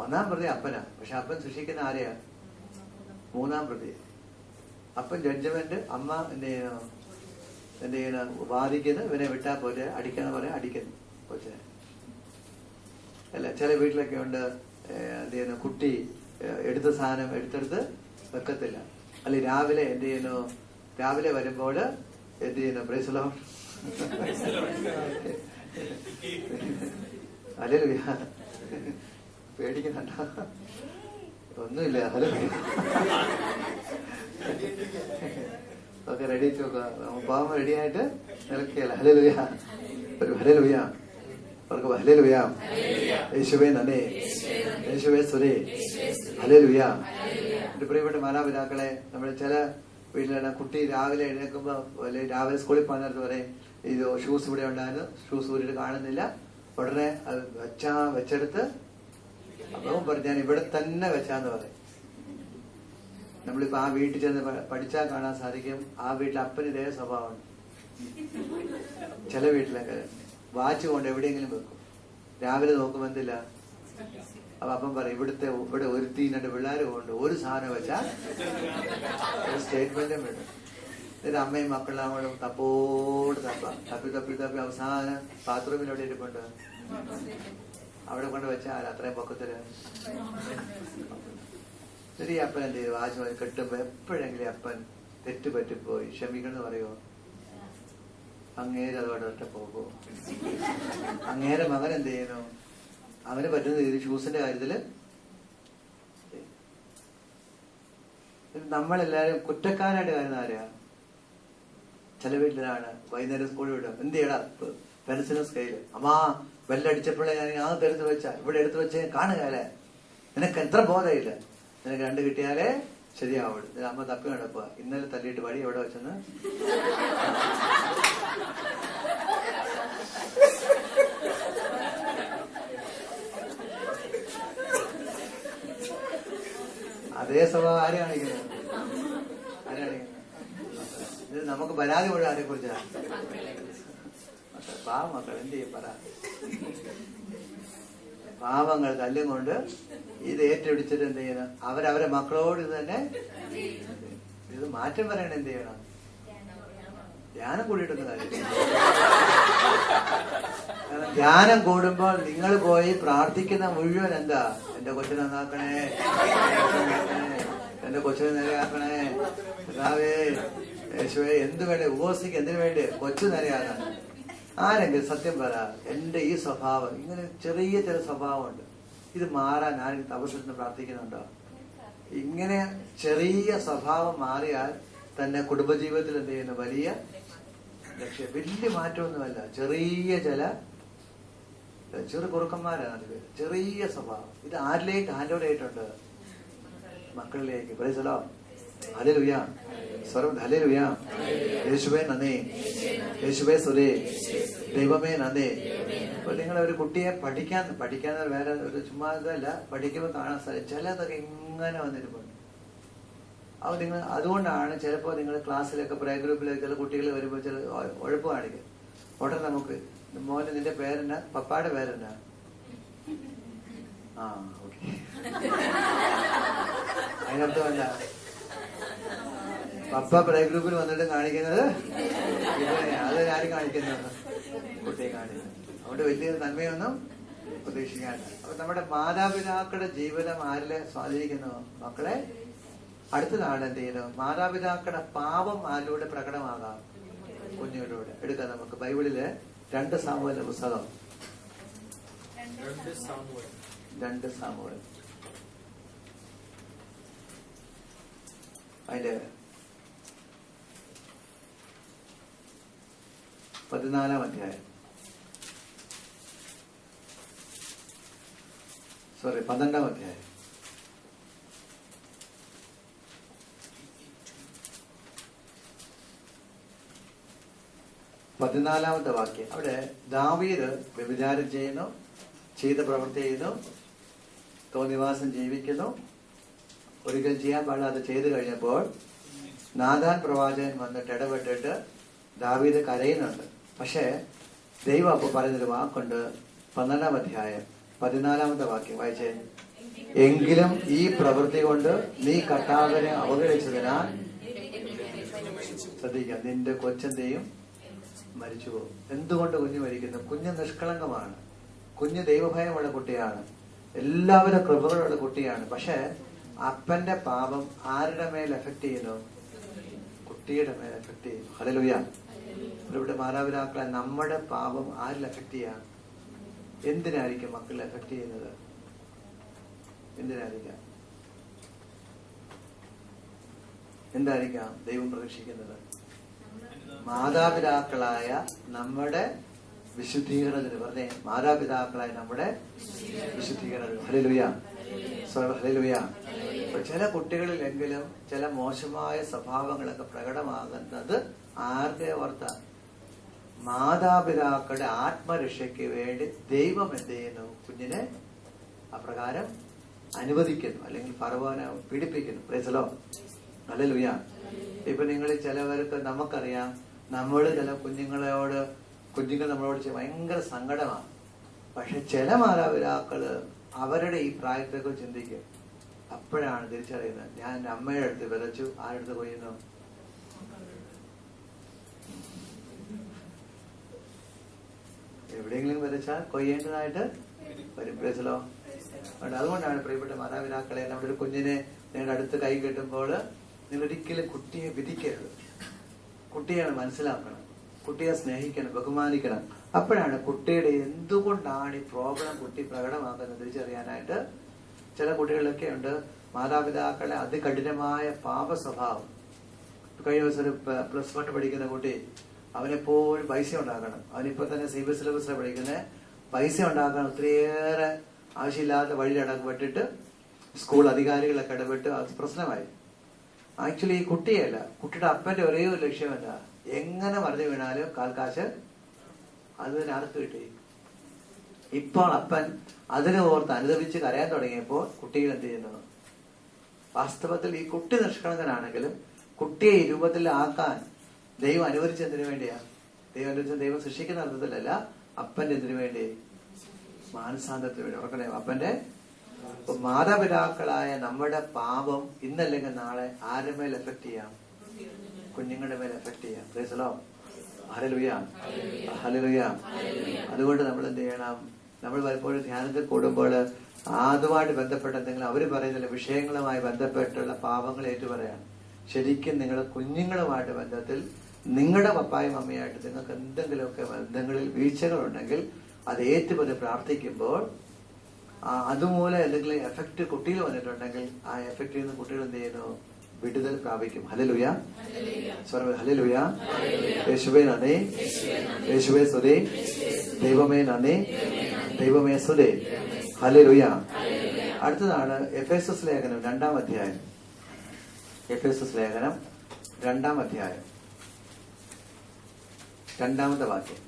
ഒന്നാം പ്രതി അപ്പനാ, പക്ഷെ അപ്പൻ ശിക്ഷിക്കുന്ന ആരെയാ? മൂന്നാം പ്രതി. അപ്പൻ ജഡ്ജ്മെന്റ്, അമ്മ എന്ത് ചെയ്യുന്നു വാദിക്കുന്നു, ഇവനെ വിട്ടാ പോലെ അടിക്കാന്ന് പറയാൻ അടിക്കുന്നു കൊച്ചിനെ. അല്ല, ചില വീട്ടിലൊക്കെ ഉണ്ട് എന്ത് ചെയ്യുന്നു, കുട്ടി എടുത്ത സാധനം എടുത്തെടുത്ത് വെക്കത്തില്ല. അല്ലെ രാവിലെ എന്ത് ചെയ്യുന്നു, രാവിലെ വരുമ്പോൾ എന്ത് ചെയ്യുന്നു, ബ്രേസ്ലോ ഹല്ലേലൂയ. പേടിക്കുന്നുണ്ടോ? ഒന്നുമില്ല. ഹലോ ഓക്കെ, റെഡി പാവം റെഡി ആയിട്ട് നിൽക്കുകയല്ല. ഹല്ലേലൂയ, ഒരു ഹല്ലേലൂയ, അവർക്ക് ഹല്ലേലൂയ. യേശുവേ നന്ദി, യേശുവേ സ്തുതി, ഹല്ലേലൂയ. എന്റെ പ്രിയപ്പെട്ട മാതാപിതാക്കളെ, നമ്മൾ ചില വീട്ടിലാണ് കുട്ടി രാവിലെ എഴുന്നേൽക്കുമ്പോ അല്ലെങ്കിൽ രാവിലെ സ്കൂളിൽ പോകുന്നിടത്ത് പറയും ഇത് ഷൂസ് ഇവിടെ ഉണ്ടായിരുന്നു, ഷൂസ് ഊരിട്ട് കാണുന്നില്ല. ഉടനെ അത് വെച്ചെടുത്ത് അപ്പം പറഞ്ഞു ഞാൻ ഇവിടെ തന്നെ വെച്ചാന്ന് പറയും. നമ്മളിപ്പോ ആ വീട്ടിൽ ചെന്ന് പഠിച്ചാൽ കാണാൻ സാധിക്കും, ആ വീട്ടിൽ അപ്പന് ഇതേ സ്വഭാവമാണ്. ചില വീട്ടിലൊക്കെ വാച്ച് കൊണ്ട് എവിടെയെങ്കിലും വെക്കും, രാവിലെ നോക്കുമ്പോ എന്തില്ല. അപ്പൊ അപ്പം പറയും ഇവിടെ ഒരുത്തി 2 പിള്ളേർ കൊണ്ട് ഒരു സാധനം വെച്ചാൽ ഒരു സ്റ്റേറ്റ്മെന്റും വിടും. എന്നിട്ട് അമ്മയും മക്കളാമോടും തപ്പി അവസാനം ബാത്റൂമിൽ എവിടെ ഇരിപ്പുണ്ട്, അവിടെ കൊണ്ട് വെച്ചാൽ അത്രയും പൊക്കത്തില്. ശരി, അപ്പൻ എന്ത് ചെയ്തു, വാച്ച് കെട്ടുമ്പോ എപ്പോഴെങ്കിലും അപ്പൻ തെറ്റുപറ്റിപ്പോയി ക്ഷമിക്കണം പറയുമോ? അങ്ങേര് അതോടെ ഒറ്റ പോകുമോ? അങ്ങേരെ മകൻ എന്ത് ചെയ്യുന്നു, അവന് പറ്റുന്ന രീതിയിൽ ഷൂസിന്റെ കാര്യത്തില് നമ്മളെല്ലാരും കുറ്റക്കാരായിട്ട് കാര്യന്ന ആരെയാ? ചില വീട്ടിലാണ് വൈകുന്നേരം സ്കൂളിൽ വിടും, എന്ത് ചെയ്യടാ പെൻസിലും സ്കെയില്, അമ്മാ വെല്ലടിച്ചപ്പോഴേ ഞാൻ ആ തെടുത്ത് വെച്ചാ ഇവിടെ എടുത്തു വെച്ച് കാണുകയല്ലേ, നിനക്ക് എത്ര ബോധമില്ല, നിനക്ക് 2 കിട്ടിയാലേ ശരിയാവുള്ളൂ. അമ്മ തപ്പി നടക്കുക, ഇന്നലെ തല്ലിയിട്ട് വഴി എവിടെ വെച്ചെന്ന്. അതേ സ്വഭാവം ആരെ കാണിക്കുന്നത്? ഇത് നമുക്ക് പരാതി മുഴുവൻ ആരെ കുറിച്ചാണ്? പാവമക്കൾ എന്ത് ചെയ്യും പറ. പാവങ്ങൾ തല്ലും കൊണ്ട് ഇത് ഏറ്റെടുത്തിട്ട് എന്ത് ചെയ്യണം, അവരവരെ മക്കളോട് ഇത് തന്നെ ഇത് മാറ്റം പറയണ എന്ത് ചെയ്യണം? ധ്യാനം കൂടിയിട്ടൊന്നും കാര്യമില്ല. കാരണം ധ്യാനം കൂടുമ്പോൾ നിങ്ങൾ പോയി പ്രാർത്ഥിക്കുന്ന മുഴുവൻ എന്താ, എന്റെ കൊച്ചിനെ നന്നാക്കണേ, എന്റെ കൊച്ചിനെ നേരെയാക്കണേ, കർത്താവേ യേശുവേ, എന്ത് വേണ്ടി ഉപവസിക്ക്, എന്തിനു വേണ്ടി? കൊച്ചു നേരെയാകാൻ. ആരെങ്കിലും സത്യം പറ, എന്റെ ഈ സ്വഭാവം ഇങ്ങനെ ചെറിയ ചില സ്വഭാവമുണ്ട്, ഇത് മാറാൻ ആരെങ്കിലും തപസ്സിന് പ്രാർത്ഥിക്കുന്നുണ്ടോ? ഇങ്ങനെ ചെറിയ സ്വഭാവം മാറിയാൽ തന്നെ കുടുംബജീവിതത്തിൽ എന്ത് ചെയ്യുന്നു, വലിയ ലക്ഷ്യം. വലിയ മാറ്റമൊന്നുമല്ല, ചെറു കുറുക്കന്മാരാണ് അതില്, ചെറിയ സ്വഭാവം. ഇത് ആരിലേക്ക് ഹാൻഡ് ഓവർ ചെയ്തിട്ടുണ്ട്? മക്കളിലേക്ക്. പ്രൈസ് ദി ലോർഡ്, ഹല്ലേലൂയ, സ്വരം ഹല്ലേലൂയ. യേശുവേ നന്ദി, യേശുവേ സ്തുതി, ദൈവമേ നന്ദി. അപ്പൊ നിങ്ങൾ ഒരു കുട്ടിയെ പഠിക്കാൻ വേറെ ഒരു ചുമ്മാ ഇതല്ല, പഠിക്കുമ്പോൾ കാണാൻ സാധിക്കും ചിലതൊക്കെ ഇങ്ങനെ വന്നിരിപ്പുണ്ട്. അപ്പൊ നിങ്ങൾ അതുകൊണ്ടാണ് ചിലപ്പോ നിങ്ങൾ ക്ലാസ്സിലൊക്കെ പ്രേ ഗ്രൂപ്പിലൊക്കെ ചില കുട്ടികൾ വരുമ്പോൾ ചില ഉഴപ്പ് കാണിക്കും. ഉടനെ നമുക്ക് മോനെ നിന്റെ പേരെന്നാ, പപ്പായുടെ പേരെന്നാ? ആ ഓക്കെ. അതിനർത്ഥമല്ല പപ്പ പ്രേ ഗ്രൂപ്പിൽ വന്നിട്ട് കാണിക്കുന്നത് ഇവനെ, അത് ആരും കാണിക്കുന്നത്? കുട്ടിയെ കാണിക്കുന്നത്. അതുകൊണ്ട് വലിയ നന്മയൊന്നും പ്രതീക്ഷിക്കാണ്ട്. അപ്പൊ നമ്മുടെ മാതാപിതാക്കളുടെ ജീവിതം ആരിലെ സ്വാധീനിക്കുന്നു? മക്കളെ. അടുത്തതാണ് എന്ത് ചെയ്യുന്നു, മാതാപിതാക്കളുടെ പാപം ആരിലൂടെ പ്രകടമാകാം? കുഞ്ഞുങ്ങളിലൂടെ. എടുക്കാം നമുക്ക് ബൈബിളിലെ 2 സാമുവേലിന്റെ പുസ്തകം, 2 സാമുവേൽ അതിന്റെ 14-ാം അധ്യായം. 12-ാം അധ്യായം. പതിനാലാമത്തെ വാക്യം. അവിടെ ദാവീദ് വ്യഭിചാരം ചെയ്യുന്നു, ചെയ്ത പ്രവൃത്തി ചെയ്യുന്നു, തോന്നിവാസം ജീവിക്കുന്നു. ഒരിക്കലും ചെയ്യാൻ പാടില്ല, അത് ചെയ്തു കഴിഞ്ഞപ്പോൾ നാഥാൻ പ്രവാചകൻ വന്നിട്ട് ഇടപെട്ടിട്ട് ദാവീദ് കരയുന്നുണ്ട്. പക്ഷേ ദൈവം അപ്പോൾ പറയുന്നൊരു വാക്കുണ്ട്. 12-ാം അധ്യായം 14-ാമത്തെ വാക്യം വായിച്ചേ. എങ്കിലും ഈ പ്രവൃത്തി കൊണ്ട് നീ കർത്താവിനെ അവഗണിച്ചതിനാൽ, ശ്രദ്ധിക്കാം, നിന്റെ കൊച്ചെന്തെയും മരിച്ചു പോകും. എന്തുകൊണ്ട് കുഞ്ഞ് മരിക്കുന്നു? കുഞ്ഞ് നിഷ്കളങ്കമാണ്, കുഞ്ഞ് ദൈവഭയമുള്ള കുട്ടിയാണ്, എല്ലാവരും കൃപകളുള്ള കുട്ടിയാണ്. പക്ഷെ അപ്പന്റെ പാപം ആരുടെ മേൽ എഫക്ട് ചെയ്യുന്നു? കുട്ടിയുടെ മേൽ എഫക്ട് ചെയ്യുന്നു. ഹല്ലേലൂയ. ഇവിടെ മാതാപിതാക്കളെ നമ്മുടെ പാപം ആരിൽ എഫക്ട് ചെയ്യാം? എന്തിനായിരിക്കും മക്കളിൽ എഫക്ട് ചെയ്യുന്നത്? എന്തിനായിരിക്കാം? എന്തായിരിക്കാം ദൈവം പ്രതീക്ഷിക്കുന്നത്? മാതാപിതാക്കളായ നമ്മുടെ വിശുദ്ധീകരണത്തിന്. പറഞ്ഞേ, മാതാപിതാക്കളായ നമ്മുടെ വിശുദ്ധീകരണത്തിന്. Hallelujah, hallelujah. ചില കുട്ടികളിലെങ്കിലും ചില മോശമായ സ്വഭാവങ്ങളൊക്കെ പ്രകടമാകുന്നത് ആരുടെ ഓർത്ത? മാതാപിതാക്കളുടെ ആത്മരക്ഷയ്ക്ക് വേണ്ടി ദൈവം എന്ത് ചെയ്യുന്നു? കുഞ്ഞിനെ അപ്രകാരം അനുവദിക്കുന്നു, അല്ലെങ്കിൽ പറവാന പീഡിപ്പിക്കുന്നു. Praise the Lord. ഹല്ലേലൂയ. ഇപ്പൊ നിങ്ങൾ ചിലവർക്ക്, നമുക്കറിയാം, നമ്മൾ ചില കുഞ്ഞുങ്ങൾ നമ്മളോട് ഭയങ്കര സങ്കടമാണ്. പക്ഷെ ചില മാതാപിതാക്കള് അവരുടെ ഈ പ്രായത്തെക്കുറിച്ച് ചിന്തിക്കും. അപ്പോഴാണ് തിരിച്ചറിയുന്നത്, ഞാൻ എന്റെ അമ്മയുടെ അടുത്ത് വിതച്ചു, ആരടുത്ത് കൊയ്യുന്നു? എവിടെയെങ്കിലും വിതച്ചാൽ കൊയ്യേണ്ടതായിട്ട് വരും. Price the Lord. അതുകൊണ്ടാണ് പ്രിയപ്പെട്ട മാതാപിതാക്കളെ, നമ്മുടെ ഒരു കുഞ്ഞിനെ നിങ്ങളുടെ അടുത്ത് കൈ കെട്ടുമ്പോൾ നിങ്ങൾ ഒരിക്കലും കുട്ടിയെ വിധിക്കരുത്. കുട്ടിയെ മനസ്സിലാക്കണം, കുട്ടിയെ സ്നേഹിക്കണം, ബഹുമാനിക്കണം. അപ്പോഴാണ് കുട്ടിയുടെ എന്തുകൊണ്ടാണ് ഈ പ്രോബ്ലം കുട്ടി പ്രകടമാക്കുന്നത് തിരിച്ചറിയാനായിട്ട്. ചില കുട്ടികളിലൊക്കെ ഉണ്ട് മാതാപിതാക്കളെ അതികഠിനമായ പാപ സ്വഭാവം. കഴിഞ്ഞ ദിവസം ഒരു +1 പഠിക്കുന്ന കുട്ടി, അവനെപ്പോഴും പൈസ ഉണ്ടാക്കണം. അവനിപ്പോ തന്നെ CBSE സിലബസിലാണ് പഠിക്കുന്നത്. പൈസ ഉണ്ടാക്കാൻ ഒത്തിരിയേറെ ആവശ്യമില്ലാത്ത വഴിയിൽ ഇടപെട്ടിട്ട് സ്കൂൾ അധികാരികളൊക്കെ ഇടപെട്ട് അത് പ്രശ്നമായി. ആക്ച്വലി ഈ കുട്ടിയല്ല, കുട്ടിയുടെ അപ്പന്റെ ഒരേ ഒരു ലക്ഷ്യമല്ല, എങ്ങനെ മറിഞ്ഞു വീണാലും കാൽക്കാശ് അതിന് ആർക്ക് കിട്ടി. ഇപ്പോൾ അപ്പൻ അതിനെ ഓർത്ത് അനുദപിച്ച് കരയാൻ തുടങ്ങിയപ്പോൾ കുട്ടികൾ എന്ത് ചെയ്യുന്നു? വാസ്തവത്തിൽ ഈ കുട്ടി നിഷ്കളങ്കനാണെങ്കിലും കുട്ടിയെ ഈ രൂപത്തിലാക്കാൻ ദൈവം അനുവദിച്ചതിനു വേണ്ടിയാ. ദൈവം അനുവദിച്ച ദൈവം സൃഷ്ടിക്കുന്ന അർത്ഥത്തിലല്ല, അപ്പന്റെ എന്തിനു വേണ്ടി? മാനസാന്തരത്തിന് വേണ്ടി. ഓർക്കണേ, അപ്പന്റെ മാതാപിതാക്കളായ നമ്മുടെ പാപം ഇന്നല്ലെങ്കിൽ നാളെ ആരുടെ മേൽ എഫക്ട് ചെയ്യാം? കുഞ്ഞുങ്ങളുടെ മേൽ എഫക്ട് ചെയ്യാം. Price the Lord. Hallelujah, hallelujah. അതുകൊണ്ട് നമ്മൾ എന്ത് ചെയ്യണം? നമ്മൾ പലപ്പോഴും ധ്യാനത്തിൽ കൂടുമ്പോൾ അതുമായിട്ട് ബന്ധപ്പെട്ട എന്തെങ്കിലും അവര് പറയുന്ന വിഷയങ്ങളുമായി ബന്ധപ്പെട്ടുള്ള പാപങ്ങൾ ഏറ്റുപറയാണ്. ശരിക്കും നിങ്ങളുടെ കുഞ്ഞുങ്ങളുമായിട്ട് ബന്ധത്തിൽ നിങ്ങളുടെ പപ്പായും അമ്മയായിട്ട് നിങ്ങൾക്ക് എന്തെങ്കിലുമൊക്കെ ബന്ധങ്ങളിൽ വീഴ്ചകളുണ്ടെങ്കിൽ അത് ഏറ്റുപറഞ്ഞ് പ്രാർത്ഥിക്കുമ്പോൾ അതുമൂലം എന്തെങ്കിലും എഫക്ട് കുട്ടിയിൽ വന്നിട്ടുണ്ടെങ്കിൽ ആ എഫക്റ്റിൽ നിന്ന് കുട്ടികൾ എന്ത് ചെയ്യുന്നു? വിടുതൽ പ്രാപിക്കും. Hallelujah, hallelujah. യേശുവേ നന്ദി, യേശുവേ സ്തുതി, ദൈവമേ നന്ദി, ദൈവമേ സ്തുതി. ഹല്ലേലൂയ. അടുത്തതാണ് എഫേസസ് ലേഖനം 2-ാം അധ്യായം. എഫേസസ് ലേഖനം 2-ാം അധ്യായം 2-ാമത്തെ വാക്യം.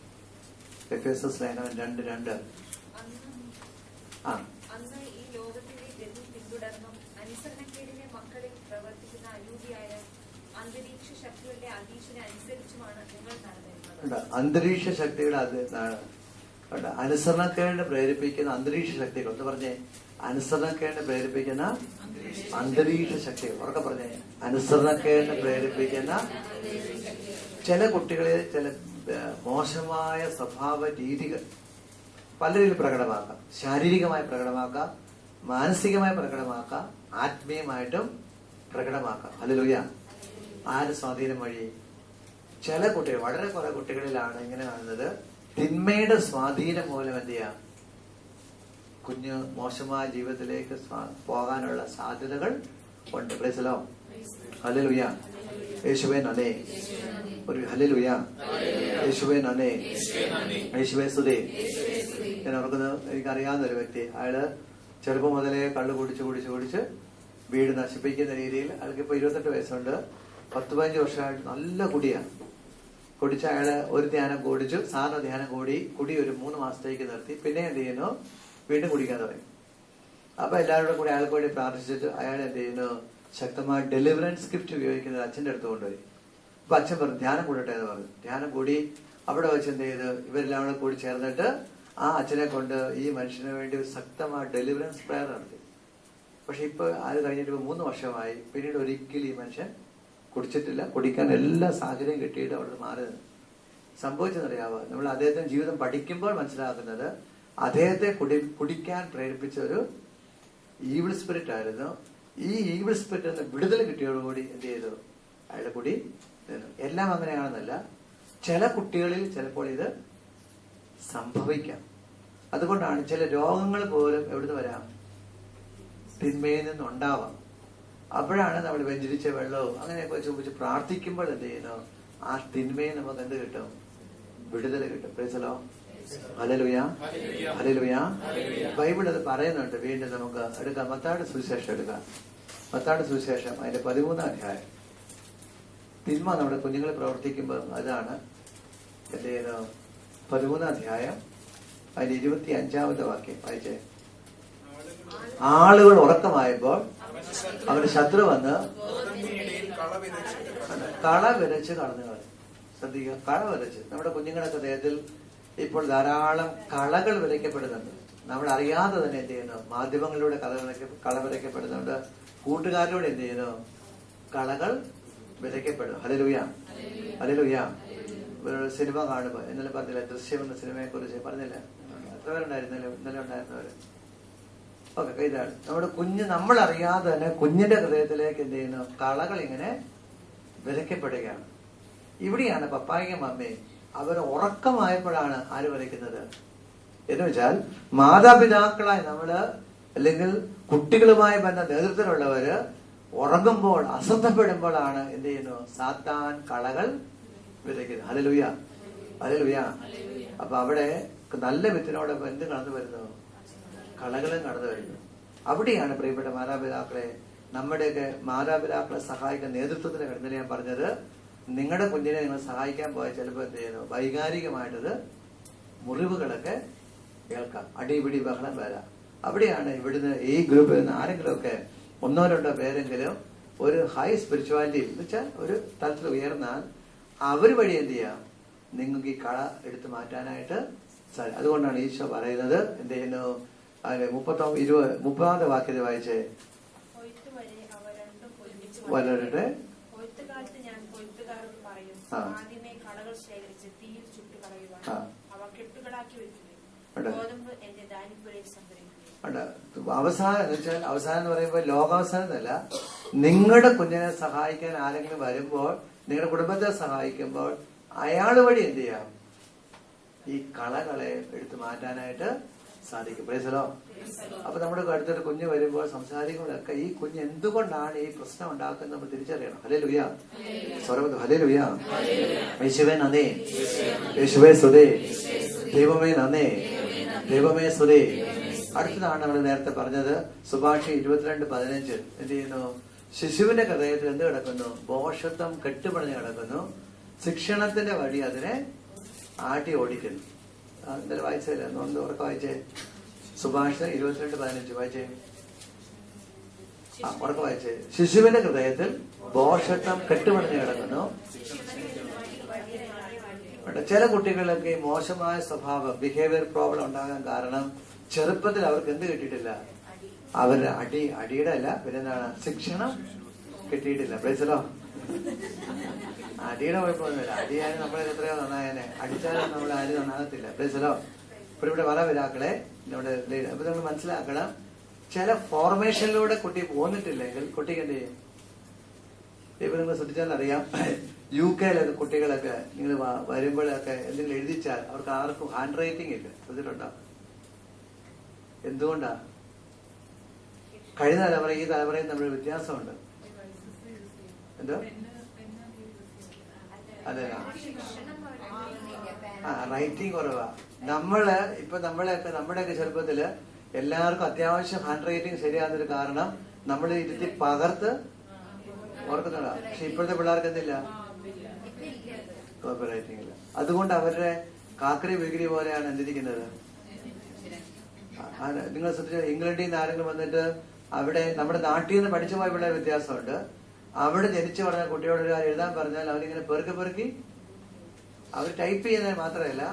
എഫേസസ് ലേഖനം 2:2. അന്ന് ഈ ലോകത്തിലെ ഗതി പിന്തുടർന്നും അനുസരണക്കേടിനെ മക്കളിൽ പ്രവർത്തിക്കുന്ന അരൂപിയായ അന്തരീക്ഷ ശക്തികളുടെ അധീശനെ അനുസരിച്ചുമാണ് നിങ്ങൾ നടന്നിരുന്നത്. അന്തരീക്ഷ ശക്തിയുടെ അനുസരണക്കേടിനെ പ്രേരിപ്പിക്കുന്ന അന്തരീക്ഷ ശക്തികൾ. ഒന്ന് പറഞ്ഞേ, അനുസരണക്കേടിനെ പ്രേരിപ്പിക്കുന്ന അന്തരീക്ഷ ശക്തികൾ. ഉറക്കെ പറഞ്ഞേ, അനുസരണക്കേടിനെ പ്രേരിപ്പിക്കുന്ന. ചില കുട്ടികളെ ചില മോശമായ സ്വഭാവ രീതികൾ പല രീതിയിൽ പ്രകടമാക്കാം. ശാരീരികമായി പ്രകടമാക്കാം, മാനസികമായി പ്രകടമാക്കാം, ആത്മീയമായിട്ടും പ്രകടമാക്കാം. ഹല്ലേലൂയ. ആര് സ്വാധീനം വഴി? ചില കുട്ടികൾ, വളരെ കുറെ കുട്ടികളിലാണ് ഇങ്ങനെ കാണുന്നത്, തിന്മയുടെ സ്വാധീനം മൂലം എന്ത് ചെയ്യാം? കുഞ്ഞ് മോശമായ ജീവിതത്തിലേക്ക് പോകാനുള്ള സാധ്യതകൾ ഉണ്ട്. Price the Lord. ഹല്ലേലൂയ. യേശുവേ നന്ദി. ഒരു ഹല്ലേലൂയ. യേശുവേ നന്ദി, യേശുവേ സ്തുതി. ഞാൻ ഓർക്കുന്നത്, എനിക്കറിയാവുന്ന ഒരു വ്യക്തി, അയാള് ചെറുപ്പം മുതലേ കള്ളു കുടിച്ച് വീട് നശിപ്പിക്കുന്ന രീതിയിൽ. അയാൾക്കിപ്പോ 28 വയസ്സുണ്ട്. 10-15 വർഷമായിട്ട് നല്ല കുടിയാണ്. കുടിച്ച അയാള് ഒരു ധ്യാനം കുടിച്ചു, സാധാരണ ധ്യാനം കുടി ഒരു 3 മാസത്തേക്ക് നിർത്തി. പിന്നെ എന്ത് ചെയ്യുന്നു, വീണ്ടും കുടിക്കാൻ തുടങ്ങി. അപ്പൊ എല്ലാവരുടെ കൂടി അയാൾക്ക് വേണ്ടി പ്രാർത്ഥിച്ചിട്ട് അയാൾ എന്ത് ചെയ്യുന്നു, ശക്തമായ ഡെലിവറൻസ് ഗിഫ്റ്റ് ഉപയോഗിക്കുന്നത് അച്ഛന്റെ അടുത്ത് കൊണ്ടുപോയി. അപ്പൊ അച്ഛൻ പറഞ്ഞു ധ്യാനം കൂടട്ടെ എന്ന് പറഞ്ഞു. ധ്യാനം കൂടി അവിടെ വെച്ച് എന്ത് ചെയ്ത് ഇവരെല്ലാം കൂടെ കൂടി ചേർന്നിട്ട് ആ അച്ഛനെ കൊണ്ട് ഈ മനുഷ്യന് വേണ്ടി ഒരു ശക്തമായ ഡെലിവറൻസ് പ്രയർ നടത്തി. പക്ഷെ ഇപ്പൊ അത് കഴിഞ്ഞിട്ട് 3 വർഷമായി. പിന്നീട് ഒരിക്കലും ഈ മനുഷ്യൻ കുടിച്ചിട്ടില്ല. കുടിക്കാൻ എല്ലാ സാഹചര്യം കിട്ടിയിട്ട് അവിടെ മാറി നിന്ന്. സംഭവിച്ചെന്നറിയാവോ, നമ്മൾ അദ്ദേഹത്തിന്റെ ജീവിതം പഠിക്കുമ്പോൾ മനസ്സിലാക്കുന്നത് അദ്ദേഹത്തെ കുടിക്കാൻ പ്രേരിപ്പിച്ച ഒരു ഈവിൾ സ്പിരിറ്റ് ആയിരുന്നു. ഈ ഈവിൾ സ്പിരിറ്റ് വിടുതൽ കിട്ടിയോടുകൂടി എന്ത് ചെയ്തു, അയാളുടെ കുടി നിന്നു. എല്ലാം അങ്ങനെയാണെന്നല്ല, ചില കുട്ടികളിൽ ചിലപ്പോൾ ഇത് സംഭവിക്കാം. അതുകൊണ്ടാണ് ചില രോഗങ്ങൾ പോലും എവിടുന്ന് വരാം, തിന്മയിൽ നിന്നുണ്ടാവാം. അപ്പോഴാണ് നമ്മൾ വെഞ്ചരിച്ച വെള്ളവും അങ്ങനെയൊക്കെ ചോദിച്ച് പ്രാർത്ഥിക്കുമ്പോൾ എന്ത് ചെയ്യുന്നു, ആ തിന്മയെ നമുക്ക് എന്ത് കിട്ടും, വിടുതൽ കിട്ടും. പ്രൈസലോ, ഹല്ലേലൂയ, ഹല്ലേലൂയ. ബൈബിൾ അത് പറയുന്നുണ്ട്. വീണ്ടും നമുക്ക് എടുക്കാം, മത്തായിയുടെ സുവിശേഷം എടുക്കാം. മത്തായിയുടെ സുവിശേഷം അതിന്റെ 13-ാം അധ്യായം. തിന്മ നമ്മുടെ കുഞ്ഞുങ്ങളെ പ്രവർത്തിക്കുമ്പോൾ അതാണ് എന്ത് ചെയ്യുന്നു. 13-ാം അധ്യായം അതിന്റെ 25-ാമത്തെ വാക്യം വായിച്ചേ. ആളുകൾ ഉറക്കമായപ്പോൾ അവരുടെ ശത്രു വന്ന് കള വിതച്ച് കടന്നു കളഞ്ഞു. ശ്രദ്ധിക്കുക, കള വിതച്ച്. നമ്മുടെ കുഞ്ഞുങ്ങളുടെ ദേഹത്തിൽ ഇപ്പോൾ ധാരാളം കളകൾ വിതയ്ക്കപ്പെടുന്നുണ്ട്. നമ്മൾ അറിയാതെ തന്നെ എന്ത് ചെയ്യുന്നു, മാധ്യമങ്ങളിലൂടെ കള വിതയ്ക്കപ്പെടുന്നുണ്ട്. കൂട്ടുകാരിലൂടെ എന്ത് ചെയ്യുന്നു, കളകൾ വിതയ്ക്കപ്പെടുന്നു. Hallelujah, hallelujah. ഒരു സിനിമ കാണുമ്പോൾ ഇന്നലെ പറഞ്ഞില്ല, ദൃശ്യം എന്ന സിനിമയെ കുറിച്ച് പറഞ്ഞില്ല, എത്ര പേരുണ്ടായിരുന്നല്ലോ ഇന്നലെ ഉണ്ടായിരുന്നവര്. ഓക്കെ, ഇതാണ് നമ്മുടെ കുഞ്ഞ്. നമ്മൾ അറിയാതെ തന്നെ കുഞ്ഞിന്റെ ഹൃദയത്തിലേക്ക് എന്ത് ചെയ്യുന്നു, കളകൾ ഇങ്ങനെ വിതയ്ക്കപ്പെടുകയാണ്. ഇവിടെയാണ് പപ്പായും മമ്മയും അവർ ഉറക്കമായപ്പോഴാണ് ആര് വിതയ്ക്കുന്നത് എന്ന് വെച്ചാൽ, മാതാപിതാക്കളായി നമ്മള് അല്ലെങ്കിൽ കുട്ടികളുമായി ബന്ധ നേതൃത്വത്തിലുള്ളവര് ഉറങ്ങുമ്പോൾ അശ്രദ്ധപ്പെടുമ്പോഴാണ് എന്ത് ചെയ്യുന്നു, സാത്താൻ കളകൾ വിതയ്ക്കുന്നത്. Hallelujah, hallelujah. അപ്പൊ അവിടെ നല്ല വിത്തിനോടൊപ്പം എന്ത് കടന്നു വരുന്നു, കളകളും കടന്നു വരുന്നു. അവിടെയാണ് പ്രിയപ്പെട്ട മാതാപിതാക്കളെ, നമ്മുടെയൊക്കെ മാതാപിതാക്കളെ സഹായിക്കുന്ന നേതൃത്വത്തിന് കിടന്നില്ല. ഞാൻ പറഞ്ഞത്, നിങ്ങളുടെ കുഞ്ഞിനെ നിങ്ങൾ സഹായിക്കാൻ പോയാൽ ചിലപ്പോൾ എന്ത് ചെയ്യുന്നു, വൈകാരികമായിട്ടത് മുറിവുകളൊക്കെ കേൾക്കാം, അടിപിടി ബഹളം വരാം. അവിടെയാണ് ഇവിടുന്ന് ഈ ഗ്രൂപ്പിൽ നിന്ന് ആരെങ്കിലും ഒക്കെ 1-2 പേരെങ്കിലും ഒരു ഹൈ സ്പിരിച്വാലിറ്റി എന്ന് വെച്ചാൽ ഒരു തലത്തിൽ ഉയർന്നാൽ അവർ വഴി എന്ത് ചെയ്യാം, നിങ്ങൾക്ക് ഈ കള എടുത്തു മാറ്റാനായിട്ട് സാധിക്കും. അതുകൊണ്ടാണ് ഈശോ പറയുന്നത് എന്ത് ചെയ്യുന്നു, അതിന് 30-ാമത്തെ വാക്യത്തിൽ വായിച്ചേ. വലരുടെ ഞാൻ കൊയ്ത്തുകാരോട് പറയും, ആദ്യമേ കളകൾ ശേഖരിച്ച് തീയിൽ ചുട്ടു കളയുവാൻ അവ കെട്ടുകളാക്കി വെക്കുകയും ഗോതമ്പ് എന്റെ ധാന്യപ്പുരയിൽ സംഭരിക്കുകയും. അവസാനം എന്ന് വെച്ചാൽ, അവസാനം എന്ന് പറയുമ്പോൾ ലോകാവസാനം എന്നല്ല, നിങ്ങളുടെ കുഞ്ഞിനെ സഹായിക്കാൻ ആരെങ്കിലും വരുമ്പോൾ, നിങ്ങളുടെ കുടുംബത്തെ സഹായിക്കുമ്പോൾ അയാൾ വഴി എന്ത് ചെയ്യാം, ഈ കളകളെ എടുത്തു മാറ്റാനായിട്ട് സാധിക്കും. പ്രൈസലോ. അപ്പൊ നമ്മുടെ അടുത്തൊരു കുഞ്ഞ് വരുമ്പോൾ സംസാരിക്കുമ്പോഴൊക്കെ ഈ കുഞ്ഞ് എന്തുകൊണ്ടാണ് ഈ പ്രശ്നം ഉണ്ടാക്കുന്നത് നമ്മൾ തിരിച്ചറിയണം. ഹല്ലേലൂയ, സ്വരബദ്ധ ഹല്ലേലൂയ. യേശുവേ നന്ദി, യേശുവേ സ്തുതി, ദൈവമേ നന്ദി, ദൈവമേ സ്തുതി. അടുത്തതാണ് നമ്മൾ നേരത്തെ പറഞ്ഞത്, സുഭാഷി 22:15. എന്ത് ചെയ്യുന്നു, ശിശുവിന്റെ ഹൃദയത്തിൽ എന്ത് കിടക്കുന്നു, ഭോഷത്വം കെട്ടുപണിഞ്ഞ് കിടക്കുന്നു, ശിക്ഷണത്തിന്റെ വഴി അതിനെ ആട്ടി ഓടിക്കുന്നു. ഇന്നലെ വായിച്ചല്ലേ, ഒന്ന് ഉറക്കം വായിച്ചേ. സുഭാഷിതം 22:15 വായിച്ചേ. ഉറക്കം വായിച്ചേ. ശിശുവിന്റെ ഹൃദയത്തിൽ ഭോഷത്വം കെട്ടുപണിഞ്ഞ് കിടക്കുന്നു. ചില കുട്ടികളൊക്കെ മോശമായ സ്വഭാവം, ബിഹേവിയർ പ്രോബ്ലം ഉണ്ടാകാൻ കാരണം ചെറുപ്പത്തിൽ അവർക്ക് എന്ത് കിട്ടിയിട്ടില്ല, അവരുടെ അടിയുടെ അല്ല, പിന്നെന്താണ്, ശിക്ഷണം കിട്ടിയിട്ടില്ല. പ്രൈസലോ. അടിയുടെ കുഴപ്പമൊന്നുമില്ല, അടിയാലും നമ്മളെ എത്രയോ നന്നായനെ, അടിച്ചാലും നമ്മൾ ആരും നന്നാകത്തില്ല. പ്രൈസലോ. ഇപ്പോൾ ഇവിടെ പല പിതാക്കളെ നമ്മുടെ അപ്പൊ നമ്മൾ മനസ്സിലാക്കണം, ചില ഫോർമേഷനിലൂടെ കുട്ടി പോന്നിട്ടില്ലെങ്കിൽ കുട്ടിക്ക് എന്ത് ചെയ്യും. ഇപ്പൊ നിങ്ങൾ ശ്രദ്ധിച്ചാൽ അറിയാം, UK കുട്ടികളൊക്കെ നിങ്ങൾ വരുമ്പോഴൊക്കെ എന്തെങ്കിലും എഴുതിച്ചാൽ അവർക്ക് ആർക്കും ഹാൻഡ് റൈറ്റിംഗ് ഇല്ല. ശ്രദ്ധിച്ചിട്ടുണ്ടോ? എന്തുകൊണ്ടാ? കഴിഞ്ഞ തലമുറ ഈ തലമുറയിൽ തമ്മിൽ വ്യത്യാസമുണ്ട്. എന്തോ അതെ, റൈറ്റിംഗ് കുറവാ. ഇപ്പൊ നമ്മുടെയൊക്കെ ചെറുപ്പത്തില് എല്ലാവർക്കും അത്യാവശ്യം ഹാൻഡ് റൈറ്റിംഗ് ശരിയാകുന്നൊരു കാരണം നമ്മൾ ഇരുത്തി പകർത്ത് ഓർക്കുന്നുണ്ടോ? പക്ഷെ ഇപ്പോഴത്തെ പിള്ളേർക്ക് എന്തില്ല, കോപ്പി റൈറ്റിംഗ് ഇല്ല. അതുകൊണ്ട് അവരുടെ കാക്കരി വിക്രി പോലെയാണ് എന്തിരിക്കുന്നത്. നിങ്ങൾ ശ്രദ്ധിച്ച ഇംഗ്ലണ്ടിൽ നിന്ന് ആരെങ്കിലും വന്നിട്ട് അവിടെ നമ്മുടെ നാട്ടിൽ നിന്ന് പഠിച്ചു പോയ പിള്ളേർ വ്യത്യാസമുണ്ട്. അവിടെ ജനിച്ചു പറഞ്ഞ കുട്ടിയോട് എഴുതാൻ പറഞ്ഞാൽ അവരിങ്ങനെ പെറുക്കി അവർ ടൈപ്പ് ചെയ്യുന്നത് മാത്രമല്ല,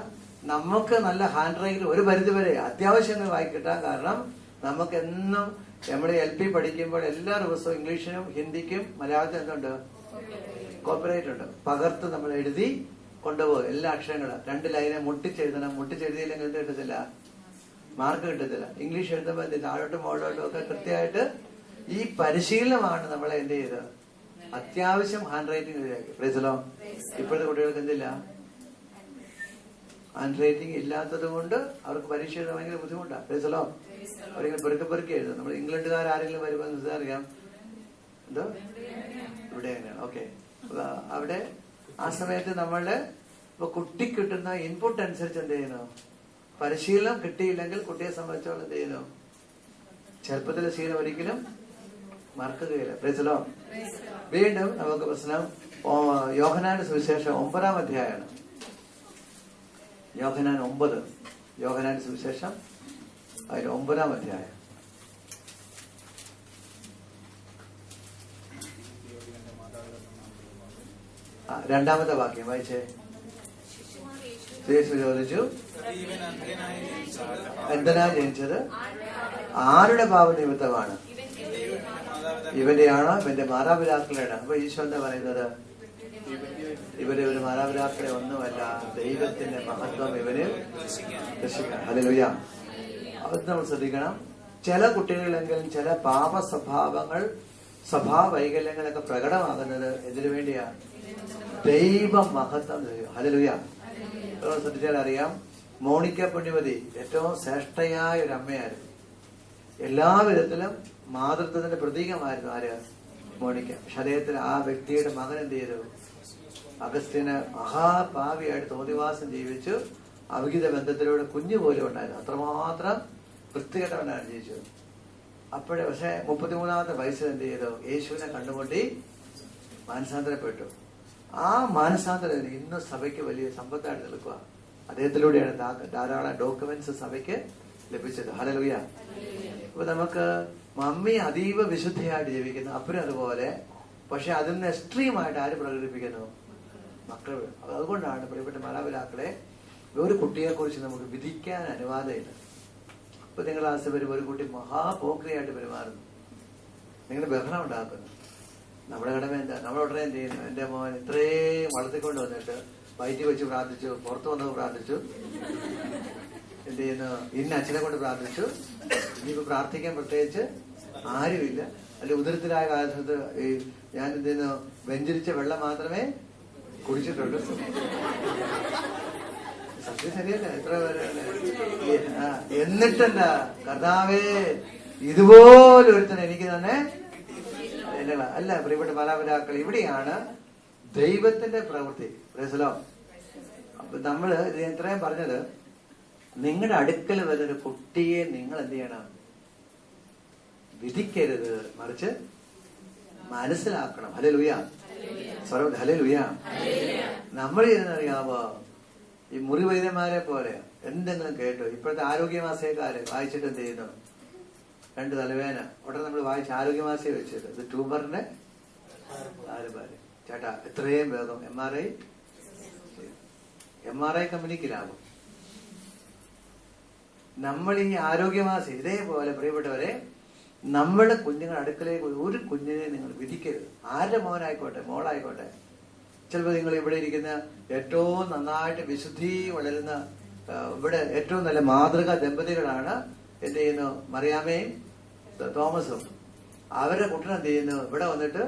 നമുക്ക് നല്ല ഹാൻഡ് റൈറ്റിംഗ് ഒരു പരിധി വരെ അത്യാവശ്യങ്ങൾ വായിക്കിട്ടാൻ. കാരണം നമുക്ക് എന്നും നമ്മൾ LP പഠിക്കുമ്പോൾ എല്ലാ ദിവസവും ഇംഗ്ലീഷിനും ഹിന്ദിക്കും മലയാളത്തിനും എന്തുണ്ട്, കോപ്പിറൈറ്റ് ഉണ്ട്. പകർത്ത് നമ്മൾ എഴുതി കൊണ്ടുപോകും എല്ലാ അക്ഷരങ്ങളും. 2 ലൈനെ മുട്ടിച്ചെഴുതണം. മുട്ടിച്ചെഴുതിയില്ലെങ്കിൽ എന്ത് കിട്ടത്തില്ല, മാർക്ക് കിട്ടത്തില്ല. ഇംഗ്ലീഷ് എഴുതുമ്പോൾ താഴോട്ടും മുകളിലോട്ടും ഒക്കെ കൃത്യമായിട്ട് ഈ പരിശീലനമാണ് നമ്മളെ എന്ത് ചെയ്ത് അത്യാവശ്യം ഹാൻഡ് റൈറ്റിംഗ് എഴുതിയാക്കി. പ്രൈസലോ. ഇപ്പോഴത്തെ കുട്ടികൾക്ക് എന്തില്ല, ഹാൻഡ് റൈറ്റിംഗ് ഇല്ലാത്തത് കൊണ്ട് അവർക്ക് പരീക്ഷ എഴുതാൻ ഭയങ്കര ബുദ്ധിമുട്ടാണ്. പ്രൈസലോ. അവരിങ്ങനെ പെറുക്കി എഴുതും. നമ്മൾ ഇംഗ്ലണ്ടുകാർ ആരെങ്കിലും വരുമ്പോൾ അറിയാം എന്തോ ഇവിടെ തന്നെയാണ്. ഓക്കെ, അവിടെ ആ സമയത്ത് നമ്മളുടെ ഇപ്പൊ കുട്ടി കിട്ടുന്ന ഇൻപുട്ട് അനുസരിച്ച് എന്ത് ചെയ്യുന്നു, പരിശീലനം കിട്ടിയില്ലെങ്കിൽ കുട്ടിയെ സംബന്ധിച്ചോളം എന്ത് ചെയ്യുന്നു, ചെറുപ്പത്തിലെ ശീലം ഒരിക്കലും മറക്കുകയില്ല. പ്രൈസലോ. വീണ്ടും നമുക്ക് പ്രശ്നം യോഹന്നാന്റെ സുവിശേഷം 9-ാം അധ്യായമാണ്. യോഹന്നാൻ 9, യോഹന്നാന്റെ സുവിശേഷം അതിൽ 9-ാം അധ്യായം. രണ്ടാമത്തെ വാക്യം വായിച്ചേ. യേശു ചോദിച്ചു, എന്തിനാ ജനിച്ചത്? ആരുടെ പാപ നിമിത്തമാണ്? ഇവന്റെയാണോ ഇവന്റെ മാതാപിതാക്കളുടെ? അപ്പൊ ഈശോ എന്താ പറയുന്നത്? ഇവര് ഒരു മാതാപിതാക്കളെ ഒന്നുമല്ല, ദൈവത്തിന്റെ മഹത്വം ഇവന് ദർശിക്കണം. ഹല്ലേലൂയ. അത് നമ്മൾ ശ്രദ്ധിക്കണം. ചില കുട്ടികളെങ്കിലും ചില പാപ സ്വഭാവങ്ങൾ, സ്വഭാവ വൈകല്യങ്ങളൊക്കെ പ്രകടമാകുന്നത് എന്തിനു വേണ്ടിയാ? ദൈവ മഹത്വം. ഹല്ലേലൂയ. ശ്രദ്ധിച്ചാൽ അറിയാം, മോണിക്ക പുണ്യവതി ഏറ്റവും ശ്രേഷ്ഠയായ ഒരു അമ്മയായിരുന്നു. എല്ലാവിധത്തിലും മാതൃത്വത്തിന്റെ പ്രതീകമായിരുന്നു ആര്? മോണിക്ക. പക്ഷെ അദ്ദേഹത്തിന് ആ വ്യക്തിയുടെ മകൻ എന്ത് ചെയ്തു? അഗസ്ത്യന് മഹാപാവിയായിട്ട് തോന്നിവാസം ജീവിച്ചു. അവിഹിത ബന്ധത്തിലൂടെ കുഞ്ഞു പോലും ഉണ്ടായിരുന്നു. അത്രമാത്രം വൃത്തികെട്ടവനാണ് ജീവിച്ചത്. അപ്പോഴേ പക്ഷെ 33-ാമത്തെ വയസ്സിൽ എന്ത് ചെയ്തു? യേശുവിനെ കണ്ടുമുട്ടി മാനസാന്തരപ്പെട്ടു. ആ മാനസാന്തരം ഇന്ന് സഭയ്ക്ക് വലിയ സമ്പത്തായിട്ട് നിൽക്കുക. അദ്ദേഹത്തിലൂടെയാണ് ധാരാളം ഡോക്യുമെന്റ്സ് സഭയ്ക്ക് ലഭിച്ചത്. ഹല്ലേലൂയ. അപ്പൊ നമുക്ക് മമ്മി അതീവ വിശുദ്ധയായിട്ട് ജീവിക്കുന്നു, അപ്പനും അതുപോലെ. പക്ഷെ അതിൽ നിന്ന് എക്സ്ട്രീമായിട്ട് ആര് പ്രകടിപ്പിക്കുന്നു? മക്കൾ. അതുകൊണ്ടാണ് പ്രിയപ്പെട്ട മാതാപിതാക്കളെ, ഒരു കുട്ടിയെ കുറിച്ച് നമുക്ക് വിധിക്കാൻ അനുവാദമില്ല. ഇപ്പൊ നിങ്ങൾ ക്ലാസ്സിൽ വരുമ്പോൾ ഒരു കുട്ടി മഹാപോക്രിയായിട്ട് പെരുമാറുന്നു, നിങ്ങൾ ബഹളം ഉണ്ടാക്കുന്നു. നമ്മുടെ കടമ എന്താ? നമ്മൾ ഉടനെ എന്ത് ചെയ്യുന്നു? എന്റെ മോൻ ഇത്രയും വളർത്തിക്കൊണ്ട് വന്നിട്ട് വയറ്റിൽ വെച്ച് പ്രാർത്ഥിച്ചു, പുറത്തു വന്നത് പ്രാർത്ഥിച്ചു, എന്ത് ചെയ്യുന്നു? ഇന്ന അച്ഛനെ കൊണ്ട് പ്രാർത്ഥിച്ചു, ഇനിയിപ്പോ പ്രാർത്ഥിക്കാൻ പ്രത്യേകിച്ച് ആരുമില്ല. അല്ലെ ഉദരത്തിലായ കാലത്ത് ഞാൻ എന്ത് ചെയ്യുന്നു? വെഞ്ചരിച്ച വെള്ളം മാത്രമേ കുടിച്ചിട്ടുള്ളൂ. സത്യം ശരിയല്ല? എത്ര പേരാണ്? എന്നിട്ടെന്താ കർത്താവേ ഇതുപോലെ ഒരുത്തൻ എനിക്ക് തന്നെ അല്ല. പ്രിയപ്പെട്ട മാതാപിതാക്കൾ, ഇവിടെയാണ് ദൈവത്തിന്റെ പ്രവൃത്തി. പ്രൈസലോ. അപ്പൊ നമ്മള് ഇത്രയും പറഞ്ഞത്, നിങ്ങളുടെ അടുക്കൽ വരുന്നൊരു കുട്ടിയെ നിങ്ങൾ എന്ത് ചെയ്യണം? വിധിക്കരുത്, മറിച്ച് മനസ്സിലാക്കണം. ഹല്ലേലൂയ. സ്വരം ഹല്ലേലൂയ. നമ്മൾ ഇരുന്നറിയാമോ, ഈ മുറി വൈദ്യന്മാരെ പോലെ എന്തെങ്കിലും കേട്ടു. ഇപ്പോഴത്തെ ആരോഗ്യമാസികക്കാര് വായിച്ചിട്ട് എന്ത് ചെയ്യുന്നു? 2 തലവേദന ഉടനെ നമ്മൾ വായിച്ച് ആരോഗ്യമാസിക വെച്ചിട്ട് ഇത് ട്യൂബറിന്റെ ആരുപാര് ചേട്ടാ എത്രയും വേഗം MRI കമ്പനിക്ക് ലാഭം. നമ്മൾ ഈ ആരോഗ്യമാസി ഇതേപോലെ പ്രിയപ്പെട്ടവരെ, നമ്മുടെ കുഞ്ഞുങ്ങളുടെ അടുക്കലേക്ക് ഒരു കുഞ്ഞിനെ നിങ്ങൾ വിധിക്കരുത്. ആരുടെ മോനായിക്കോട്ടെ മോളായിക്കോട്ടെ. ചിലപ്പോൾ നിങ്ങൾ ഇവിടെ ഇരിക്കുന്ന ഏറ്റവും നന്നായിട്ട് വിശുദ്ധി വളരുന്ന, ഇവിടെ ഏറ്റവും നല്ല മാതൃകാ ദമ്പതികളാണ് എന്ത് ചെയ്യുന്നു? മറിയാമയും തോമസും. അവരുടെ കുട്ടൻ എന്ത് ചെയ്യുന്നു? ഇവിടെ വന്നിട്ട്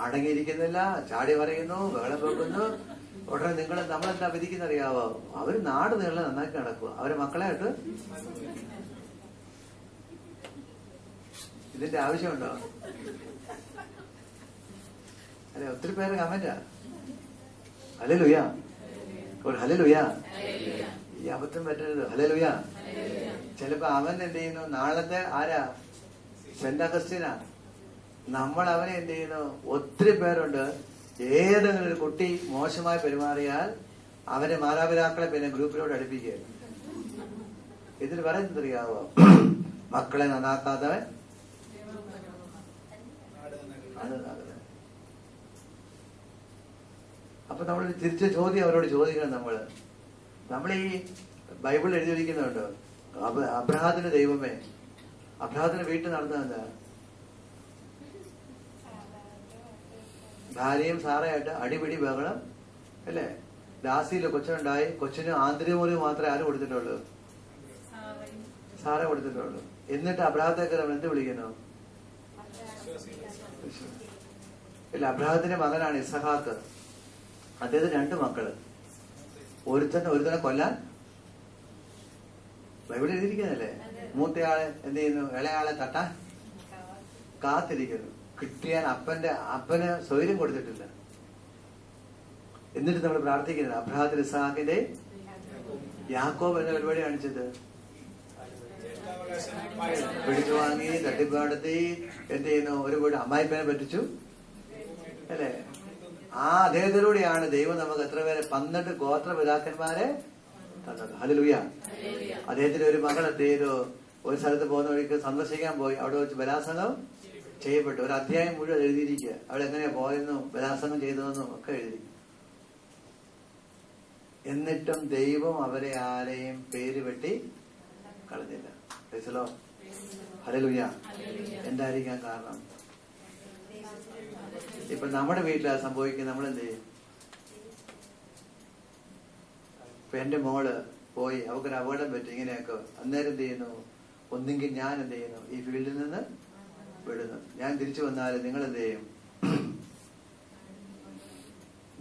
അടങ്ങിയിരിക്കുന്നില്ല, ചാടി പറയുന്നു, ബഹളം വെക്കുന്നു. ഉടനെ നമ്മളെന്താ വിധിക്കുന്ന അറിയാവോ? അവര് നാട് നീളം നന്നാക്കി നടക്കുക. അവരെ മക്കളായിട്ട് ഇതിന്റെ ആവശ്യമുണ്ടോ? അല്ലെ, ഒത്തിരി പേര് കമന്റാ. ഹല്ലേലൂയ. ഹല്ലേലൂയ. ഈ അബദ്ധം പറ്റരുത്. ഹല്ലേലൂയ. ചിലപ്പോ അവൻ എന്ത് ചെയ്യുന്നു, നാളത്തെ ആരാ, സെന്റ് അഗസ്റ്റിനാ. നമ്മൾ അവനെ എന്ത് ചെയ്യുന്നു, ഒത്തിരി പേരുണ്ട് ഏതെങ്കിലും ഒരു കുട്ടി മോശമായി പെരുമാറിയാൽ അവന്റെ മാതാപിതാക്കളെ പിന്നെ ഗ്രൂപ്പിലോട് അടുപ്പിക്കുക. ഇതിന് പറയുന്നത് അറിയാവോ, മക്കളെ നന്നാക്കാത്തവൻ അത്. അപ്പൊ നമ്മൾ തിരിച്ച ചോദ്യം അവരോട് ചോദിക്കണം. നമ്മൾ ഈ ബൈബിളിൽ എഴുതിയിരിക്കുന്നുണ്ട്, അബ്രഹാത്തിന്റെ ദൈവമേ, അബ്രഹാത്തിന്റെ വീട്ടിൽ നടന്നതെന്താ, ഭാര്യയും സാറയായിട്ട് അടിപിടി ബഹളം അല്ലേ. ദാസിയില് കൊച്ചുണ്ടായി, കൊച്ചിന് ആന്തരിക മുറിവ് മാത്രമേ ആരും കൊടുത്തിട്ടുള്ളൂ, സാറ കൊടുത്തിട്ടുള്ളൂ. എന്നിട്ട് അബ്രഹാത്തേക്ക് നമ്മൾ എന്ത് വിളിക്കുന്നു, ഇല്ല, അബ്രഹാത്തിന്റെ മകനാണ് ഇസഹാക്ക്. അദ്ദേഹത്തിന് 2 മക്കള്. ഒരുത്തനെ കൊല്ലാൻ ബൈബിളിൽ എഴുതിയിരിക്കുന്നല്ലേ. മൂത്തയാളെ എന്ത് ചെയ്യുന്നു, ഇളയാളെ തട്ടാൻ കാത്തിരിക്കുന്നു. കിട്ടിയാൽ അപ്പന് സ്വൈര്യം കൊടുത്തിട്ടില്ല. എന്നിട്ട് നമ്മൾ പ്രാർത്ഥിക്കുന്നത് അബ്രഹാത്തിന്റെ ഇസഹാക്കിന്റെ യാക്കോബ് എന്ന പരിപാടി കാണിച്ചത് പിടിച്ചു വാങ്ങി തട്ടിപ്പാടത്തി എന്ത് ചെയ്യുന്നു, ഒരു വീട് അമ്മായിപ്പനെ പറ്റിച്ചു അല്ലെ. ആ അദ്ദേഹത്തിലൂടെയാണ് ദൈവം നമുക്ക് എത്ര പേരെ 12 ഗോത്രപിതാക്കന്മാരെ തന്നത്. ഹല്ലേലൂയ. അദ്ദേഹത്തിന്റെ ഒരു മകൾ എന്ത് ചെയ്തു, ഒരു സ്ഥലത്ത് പോകുന്ന വഴിക്ക് സന്ദർശിക്കാൻ പോയി, അവിടെ വെച്ച് ബലാത്സംഗം ചെയ്യപ്പെട്ടു. ഒരു അധ്യായം മുഴുവൻ എഴുതിയിരിക്കുക, അവിടെ എങ്ങനെയാ പോയെന്നും ബലാത്സംഗം ചെയ്തതെന്നും ഒക്കെ എഴുതി. എന്നിട്ടും ദൈവം അവരെ ആരെയും പേര് വെട്ടി കളഞ്ഞില്ല. ഹല്ലേലൂയ. എന്തായിരിക്കാൻ കാരണം? ഇപ്പൊ നമ്മുടെ വീട്ടിലാ സംഭവിക്കുന്നത്, നമ്മൾ എന്ത് ചെയ്യും? ഇപ്പൊ എന്റെ മോള് പോയി, അവക്കൊരു അപകടം പറ്റി ഇങ്ങനെയൊക്കെ, അന്നേരം എന്ത് ചെയ്യുന്നു, ഒന്നെങ്കിൽ ഞാൻ എന്ത് ചെയ്യുന്നു, ഈ ഫീൽഡിൽ നിന്ന് വിടുന്നു. ഞാൻ തിരിച്ചു വന്നാൽ നിങ്ങൾ എന്ത് ചെയ്യും?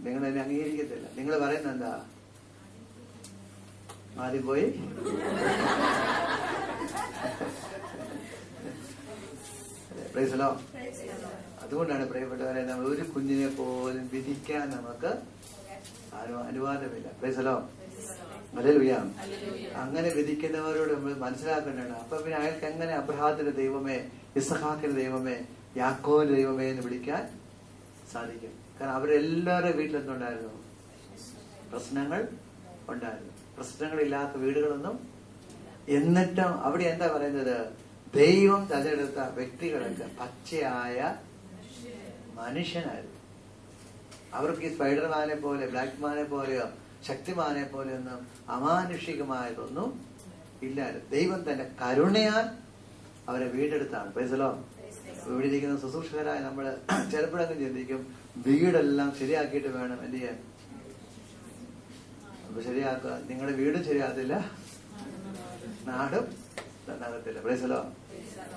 നിങ്ങൾ എന്നെ അംഗീകരിക്കത്തില്ല. നിങ്ങൾ പറയുന്നത് എന്താ, ആദ്യം പോയി അതുകൊണ്ടാണ് പ്രിയപ്പെട്ടവരെ, നമ്മൾ ഒരു കുഞ്ഞിനെ പോലും വിധിക്കാൻ നമുക്ക് അനുവാദമില്ല. പ്രൈസലോ. ഹല്ലേലൂയ. അങ്ങനെ വിധിക്കുന്നവരോട് നമ്മൾ മനസ്സിലാക്കേണ്ടതാണ്. അപ്പൊ പിന്നെ അയാൾക്ക് എങ്ങനെ അബ്രഹാത്തിന്റെ ദൈവമേ, ഇസഹാക്കിന്റെ ദൈവമേ, യാക്കോബിന്റെ ദൈവമേ എന്ന് വിളിക്കാൻ സാധിക്കും? കാരണം അവരെല്ലാവരുടെ വീട്ടിലെന്തുണ്ടായിരുന്നു, പ്രശ്നങ്ങൾ ഉണ്ടായിരുന്നു. പ്രശ്നങ്ങളില്ലാത്ത വീടുകളൊന്നും. എന്നിട്ടും അവിടെ എന്താ പറയുന്നത്, ദൈവം തിരഞ്ഞെടുത്ത വ്യക്തികളൊക്കെ പച്ചയായ മനുഷ്യനായിരുന്നു. അവർക്ക് ഈ സ്പൈഡർമാനെ പോലെ, ബ്ലാക്ക്മാനെ പോലെയോ ശക്തിമാനെ പോലെയൊന്നും അമാനുഷികമായതൊന്നും ഇല്ലായിരുന്നു. ദൈവം തന്റെ കരുണയാൽ അവരെ വീണ്ടെടുത്താണ്. പ്രൈസലോ. ഇവിടെ ഇരിക്കുന്ന ശുശ്രൂഷകരായ നമ്മള് ചിലപ്പോഴൊക്കെ ചിന്തിക്കും, വീടെല്ലാം ശരിയാക്കിയിട്ട് വേണം എന്ത് ചെയ്യാൻ. അപ്പൊ ശരിയാക്കുക, നിങ്ങളുടെ വീടും ശരിയാകത്തില്ല, നാടും നന്നാകത്തില്ല. പ്രൈസലോ.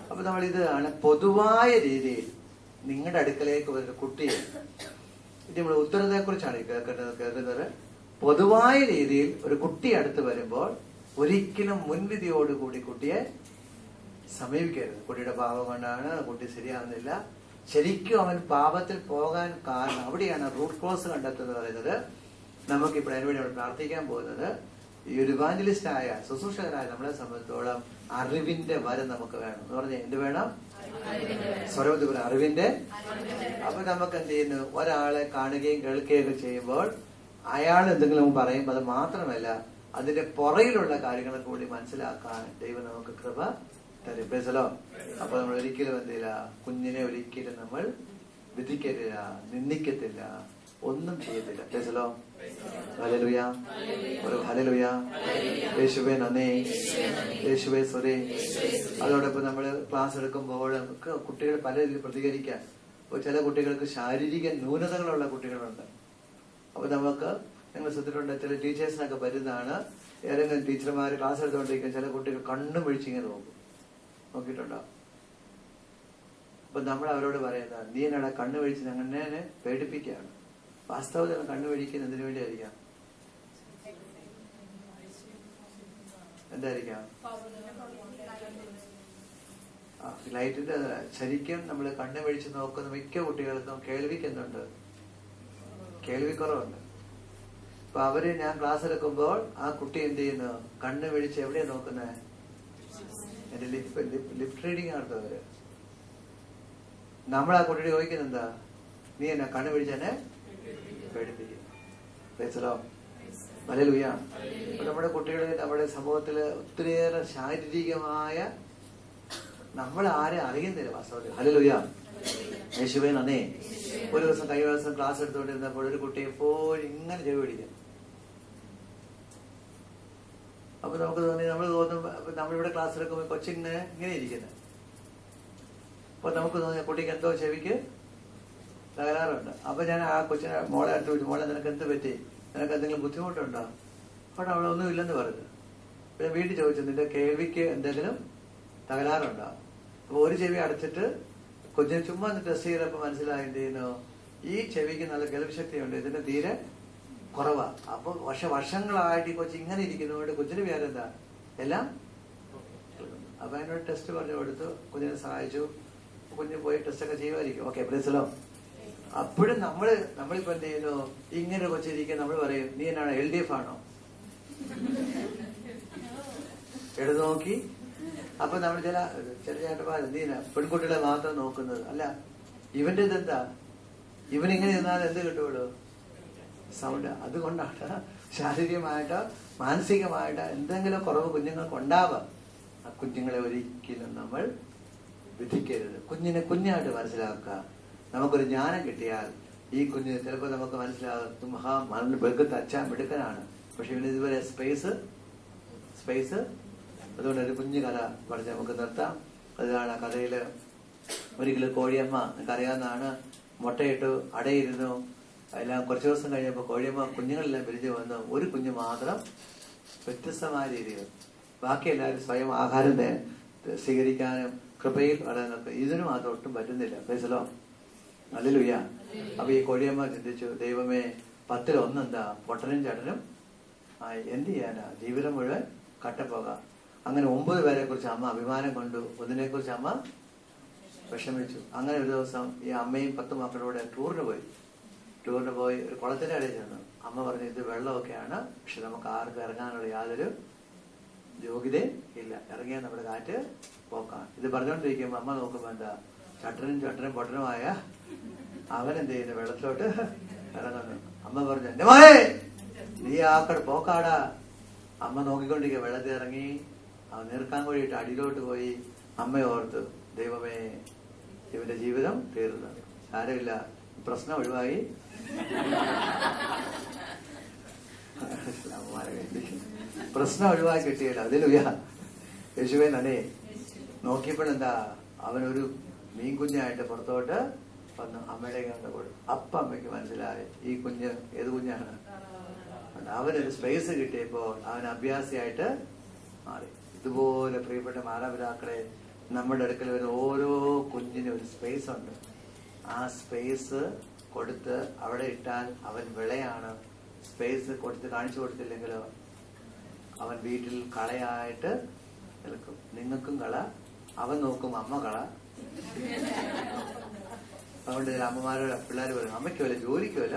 അപ്പൊ നമ്മൾ ഇതാണ് പൊതുവായ രീതിയിൽ നിങ്ങളുടെ അടുക്കലേക്ക് വരുന്ന കുട്ടിയെ, ഇത് നമ്മൾ ഉത്തരത്തെ കുറിച്ചാണ് കേൾക്കുന്നത്. പൊതുവായ രീതിയിൽ ഒരു കുട്ടി അടുത്ത് വരുമ്പോൾ ഒരിക്കലും മുൻവിധിയോടുകൂടി കുട്ടിയെ സമീപിക്കരുത്. കുട്ടിയുടെ പാപം കൊണ്ടാണ് കുട്ടി ശരിയാവുന്നില്ല. ശരിക്കും അവൻ പാപത്തിൽ പോകാൻ കാരണം അവിടെയാണ് റൂട്ട് കോസ് കണ്ടെത്തുന്നത് പറയുന്നത്. നമുക്കിപ്പോൾ അതിനുവേണ്ടി നമ്മൾ പ്രാർത്ഥിക്കാൻ പോകുന്നത്, ഈ ഒരു ഇവാഞ്ചലിസ്റ്റായ ശുശ്രൂഷകരായ നമ്മളെ സംബന്ധിച്ചോളം അറിവിന്റെ വരം നമുക്ക് വേണം എന്ന് പറഞ്ഞാൽ എന്ത് വേണം? സ്വരൂപത്തിൽ അറിവിന്റെ. അപ്പൊ നമുക്ക് എന്ത് ചെയ്യുന്നു, ഒരാളെ കാണുകയും കേൾക്കുകയൊക്കെ ചെയ്യുമ്പോൾ അയാൾ എന്തെങ്കിലും പറയും, അത് മാത്രമല്ല അതിന്റെ പുറയിലുള്ള കാര്യങ്ങളെ കൂടി മനസ്സിലാക്കാൻ ദൈവം നമുക്ക് കൃപ തരും. പ്രൈസലോ. അപ്പൊ നമ്മൾ ഒരിക്കലും എന്തില്ല, കുഞ്ഞിനെ ഒരിക്കലും നമ്മൾ വിധിക്കത്തില്ല, നിന്ദിക്കത്തില്ല, ഒന്നും ചെയ്യത്തില്ല. പ്രൈസലോ. ഹല്ലേലൂയ. ഒരു ഹല്ലേലൂയ. യേശുവേ നന്ദി, യേശുവേ സ്തുതി. അതോടൊപ്പം നമ്മൾ ക്ലാസ് എടുക്കുമ്പോൾ കുട്ടികൾ പല രീതിയിൽ പ്രതികരിക്കാൻ, ചില കുട്ടികൾക്ക് ശാരീരിക ന്യൂനതകളുള്ള കുട്ടികളുണ്ട്. അപ്പൊ നമുക്ക് നിങ്ങൾ ശ്രദ്ധിച്ചിട്ടുണ്ട്, ചില ടീച്ചേഴ്സിനൊക്കെ വരുന്നതാണ്, ഏതെങ്കിലും ടീച്ചർമാര് ക്ലാസ് എടുത്തുകൊണ്ടിരിക്കുന്ന ചില കുട്ടികൾ കണ്ണും വിഴിച്ചിങ്ങനെ നോക്കും. നോക്കിയിട്ടുണ്ടോ? അപ്പൊ നമ്മൾ അവരോട് പറയുന്നത്, നീ എന്നടാ കണ്ണു വിഴിച്ച് അങ്ങനെ പേടിപ്പിക്കുകയാണ്. വാസ്തവത്തിൽ കണ്ണു വിഴിക്കുന്നത് എന്തിനു വേണ്ടിയായിരിക്കാം? എന്തായിരിക്കാം? ലൈറ്റിന്റെ ശരിക്കും നമ്മൾ കണ്ണു വിഴിച്ച് നോക്കുന്ന മിക്ക കുട്ടികൾക്കും കേൾവിക്കുന്നുണ്ട്, കേൾവിക്കുറവുണ്ട്. അപ്പൊ അവര് ഞാൻ ക്ലാസ് എടുക്കുമ്പോൾ ആ കുട്ടി എന്ത് ചെയ്യുന്നു, കണ്ണ് വിഴിച്ച് എവിടെയാ നോക്കുന്നത്? എന്റെ ലിപ് റീഡിങ് നടത്തും അവര്. നമ്മൾ ആ കുട്ടിയോട് ചോദിക്കുന്നത് എന്താ? നീ എന്നെ കണ്ണു പിടിച്ചെന്നെ പേടിപ്പിക്കും. ഹല്ലേലൂയ. നമ്മുടെ കുട്ടികളെ നമ്മുടെ സമൂഹത്തില് ഒത്തിരിയേറെ ശാരീരികമായ നമ്മൾ ആരെ അറിയുന്നില്ല വാസ്തവത്തിൽ. ഹല്ലേലൂയ. യേശുവേ നന്ദി. ഒരു ദിവസം കഴിഞ്ഞ ദിവസം ക്ലാസ് എടുത്തുകൊണ്ടിരുന്നപ്പോൾ ഒരു കുട്ടി എപ്പോഴും ഇങ്ങനെ ചെവി പിടിക്കും. അപ്പൊ നമുക്ക് തോന്നി, നമ്മൾ തോന്നും നമ്മളിവിടെ ക്ലാസ് എടുക്കുമ്പോൾ കൊച്ചിങ്ങനെ ഇങ്ങനെ ഇരിക്കുന്നത്. അപ്പൊ നമുക്ക് തോന്നി കുട്ടിക്ക് എന്തോ ചെവിക്ക് തകരാറുണ്ട്. അപ്പൊ ഞാൻ ആ കൊച്ചിനെ മോളെ അടുത്ത് വിളിച്ചു, മോളെ നിനക്ക് എന്ത് പറ്റി, നിനക്ക് എന്തെങ്കിലും ബുദ്ധിമുട്ടുണ്ടോ? അപ്പോൾ അവളൊന്നും ഇല്ലെന്ന് പറഞ്ഞു. പിന്നെ വീട്ടിൽ ചോദിച്ചു, നിന്റെ കേൾവിക്ക് എന്തെങ്കിലും തകരാറുണ്ടോ? അപ്പൊ ഒരു ചെവി അടച്ചിട്ട് കൊച്ചിനെ ചുമ്മാ ടെസ്റ്റ് ചെയ്തപ്പോ മനസ്സിലായി എന്ത് ചെയ്യുന്നു, ഈ ചെവിക്ക് നല്ല കേൾവി ശക്തിയുണ്ട്, ഇതിന് തീരെ കുറവാ. അപ്പൊ വർഷങ്ങളായിട്ട് ഈ കൊച്ചി ഇങ്ങനെ ഇരിക്കുന്നതുകൊണ്ട് കൊച്ചിന് വേറെ എന്താ എല്ലാം. അപ്പൊ അതിനോട് ടെസ്റ്റ് പറഞ്ഞു കൊടുത്തു, കുഞ്ഞിനെ സഹായിച്ചു. കുഞ്ഞ് പോയി ടെസ്റ്റ് ഒക്കെ ചെയ്യുമായിരിക്കും. ഓക്കെ, പ്രൈസലോ. അപ്പോഴും നമ്മളിപ്പോ എന്ത് ചെയ്യുന്നു, ഇങ്ങനെ കൊച്ചിരിക്കും. നമ്മൾ പറയും, നീ എന്നാണ് LDF ആണോ? എടുത്ത് നോക്കി. അപ്പൊ നമ്മൾ ചില ചേട്ടന്മാർ നീ പെൺകുട്ടികളെ മാത്രം നോക്കുന്നത് അല്ല, ഇവന്റെ ഇതെന്താ, ഇവനിങ്ങനെ ഇരുന്നാൽ എന്ത് കിട്ടുള്ളൂ? സൗണ്ട്. അതുകൊണ്ടാണ് ശാരീരികമായിട്ടോ മാനസികമായിട്ടോ എന്തെങ്കിലും കുറവ് കുഞ്ഞുങ്ങൾക്ക് ഉണ്ടാവാം. ആ കുഞ്ഞുങ്ങളെ ഒരിക്കലും നമ്മൾ വിധിക്കരുത്. കുഞ്ഞിനെ കുഞ്ഞായിട്ട് മനസ്സിലാക്കുക. നമുക്കൊരു ജ്ഞാനം കിട്ടിയാൽ ഈ കുഞ്ഞിന് ചിലപ്പോൾ നമുക്ക് മനസ്സിലാകും, വെളുക്കത്ത് അച്ഛൻ മിടുക്കനാണ്, പക്ഷെ ഇവന് ഇതുവരെ സ്പേസ്. അതുകൊണ്ട് ഒരു കുഞ്ഞു കഥ പറഞ്ഞ് നമുക്ക് നിർത്താം. അതാണ് ആ കഥയില് ഒരിക്കലും കോഴിയമ്മ, നിങ്ങൾക്ക് അറിയാവുന്നതാണ്, മുട്ടയിട്ടു അടയിരുന്നു. എല്ലാം കുറച്ചു ദിവസം കഴിഞ്ഞപ്പോൾ കോഴിയമ്മ കുഞ്ഞുങ്ങളെല്ലാം പിരിഞ്ഞു വന്നു. ഒരു കുഞ്ഞ് മാത്രം വ്യത്യസ്തമായ രീതിയിൽ, ബാക്കി എല്ലാവരും സ്വയം ആഹാരം സ്വീകരിക്കാനും കൃപയിൽ വളരാനൊക്കെ ഇതിന് മാത്രം ഒട്ടും പറ്റുന്നില്ല. പ്രൈസലോ. ഹല്ലേലൂയ. അപ്പൊ ഈ കോഴിയമ്മ ചിന്തിച്ചു, ദൈവമേ 10-ൽ 1 എന്താ, പൊട്ടനും ചേട്ടനും എന്ത് ചെയ്യാനാ, ജീവിതം മുഴുവൻ കട്ടപ്പോകാം. അങ്ങനെ 9 പേരെ കുറിച്ച് അമ്മ അഭിമാനം കൊണ്ടു, ഒന്നിനെ കുറിച്ച് അമ്മ വിഷമിച്ചു. അങ്ങനെ ഒരു ദിവസം ഈ അമ്മയും 10 മക്കളോടെ ടൂറിന് പോയി ഒരു കുളത്തിന്റെ ഇടയിൽ ചെന്നു. അമ്മ പറഞ്ഞു, ഇത് വെള്ളമൊക്കെയാണ്, പക്ഷെ നമുക്ക് ആർക്കും ഇറങ്ങാനുള്ള യാതൊരു യോഗ്യതയും ഇല്ല, ഇറങ്ങിയാൽ നമ്മുടെ കാറ്റ് പോക്കാണ്. ഇത് പറഞ്ഞുകൊണ്ടിരിക്കുമ്പോ അമ്മ നോക്കുമ്പോ എന്താ, ചട്ടനും പൊട്ടനുമായ അവൻ എന്ത് ചെയ്യുന്നു, വെള്ളത്തിലോട്ട് ഇറങ്ങുന്നു. അമ്മ പറഞ്ഞു, എന്റെ മോനെ നീ പോക്കാടാ. അമ്മ നോക്കിക്കൊണ്ടിരിക്കുക. വെള്ളത്തിൽ ഇറങ്ങി അവൻ നീർക്കാൻ കൂടിയിട്ട് അടിയിലോട്ട് പോയി. അമ്മ ഓർത്തു, ദൈവമേ ഇവന്റെ ജീവിതം തീർന്നു, സാരമില്ല, പ്രശ്നം ഒഴിവായി. പ്രശ്നം ഒഴിവായി കിട്ടിയില്ല. അതിലുയ യേശുവേ നന്ദി. നോക്കിയപ്പോഴെന്താ, അവനൊരു മീൻ കുഞ്ഞായിട്ട് പുറത്തോട്ട് വന്നു. അമ്മയുടെ കണ്ട് കൊടുത്തു. അപ്പൊ അമ്മയ്ക്ക് മനസ്സിലായി ഈ കുഞ്ഞ് ഏത് കുഞ്ഞാണ്. അവനൊരു സ്പേസ് കിട്ടിയപ്പോൾ അവൻ അഭ്യാസിയായിട്ട് മാറി. ഇതുപോലെ പ്രിയപ്പെട്ട മാതാപിതാക്കളെ, നമ്മുടെ അടുക്കൽ വരുന്ന ഓരോ കുഞ്ഞിനും ഒരു സ്പേസ് ഉണ്ട്. ആ സ്പേസ് കൊടുത്ത് അവിടെ ഇട്ടാൽ അവൻ വിളയാണ്. സ്പേസ് കൊടുത്ത് കാണിച്ചു കൊടുത്തില്ലെങ്കിലോ അവൻ വീട്ടിൽ കളയായിട്ട് നിൽക്കും. നിങ്ങൾക്കും കള, അവൻ നോക്കും അമ്മ കള. അതുകൊണ്ട് അമ്മമാരോട് പിള്ളേർ പറയും, അമ്മയ്ക്ക് വല്ല ജോലിക്ക് വല്ല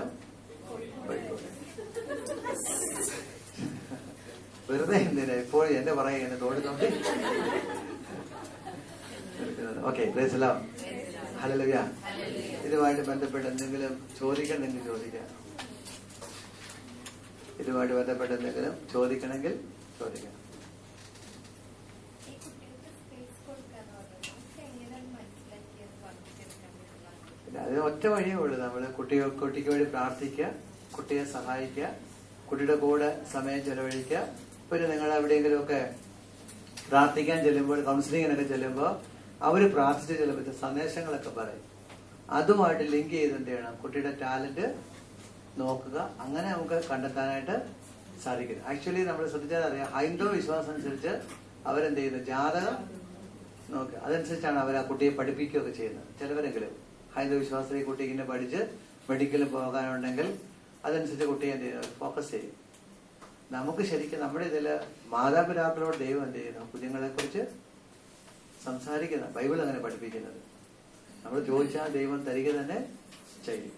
വെറുതെ എന്തിനാ ഇപ്പോഴും എന്റെ പറയാ എന്നെ തോണ്ടി. Okay, price the Lord. Hallelujah. ഇതുമായിട്ട് ബന്ധപ്പെട്ട് എന്തെങ്കിലും ചോദിക്കണമെങ്കിൽ ചോദിക്കാം. ഇതുമായിട്ട് ബന്ധപ്പെട്ട് എന്തെങ്കിലും ചോദിക്കണമെങ്കിൽ ചോദിക്കാം. അതിന് ഒറ്റ വഴിയേ ഉള്ളൂ. നമ്മള് കുട്ടിക്ക് വേണ്ടി പ്രാർത്ഥിക്കുക, കുട്ടിയെ സഹായിക്കുക, കുട്ടിയുടെ കൂടെ സമയം ചെലവഴിക്കുക. പിന്നെ നിങ്ങൾ എവിടെയെങ്കിലും ഒക്കെ പ്രാർത്ഥിക്കാൻ ചെല്ലുമ്പോൾ, കൗൺസിലിങ്ങിനൊക്കെ ചെല്ലുമ്പോൾ അവര് പ്രാർത്ഥിച്ച് ചെല്ലുമ്പോൾ സന്ദേശങ്ങളൊക്കെ പറയും. അതുമായിട്ട് ലിങ്ക് ചെയ്ത് എന്ത് ചെയ്യണം, കുട്ടിയുടെ ടാലന്റ് നോക്കുക. അങ്ങനെ നമുക്ക് കണ്ടെത്താനായിട്ട് സാധിക്കും. ആക്ച്വലി നമ്മൾ ശ്രദ്ധിച്ചാൽ അറിയാം, ഹൈന്ദവ വിശ്വാസം അനുസരിച്ച് അവരെന്ത് ചെയ്യുന്നു, ജാതകം നോക്കുക. അതനുസരിച്ചാണ് അവർ ആ കുട്ടിയെ പഠിപ്പിക്കുകയൊക്കെ ചെയ്യുന്നത്. ചിലവരെങ്കിലും ഹൈന്ദവ വിശ്വാസത്തിൽ കുട്ടി ഇങ്ങനെ പഠിച്ച് മെഡിക്കലിൽ പോകാനുണ്ടെങ്കിൽ അതനുസരിച്ച് കുട്ടിയെ എന്ത് ചെയ്യുന്നു, ഫോക്കസ് ചെയ്യും. നമുക്ക് ശരിക്കും നമ്മുടെ ഇതില് മാതാപിതാക്കളോട് ദൈവം എന്ത് ചെയ്യുന്നു, കുഞ്ഞുങ്ങളെ കുറിച്ച് സംസാരിക്കുന്ന ബൈബിൾ അങ്ങനെ പഠിപ്പിക്കുന്നത്. നമ്മൾ ചോദിച്ചാൽ ദൈവം തരിക തന്നെ ചെയ്യും.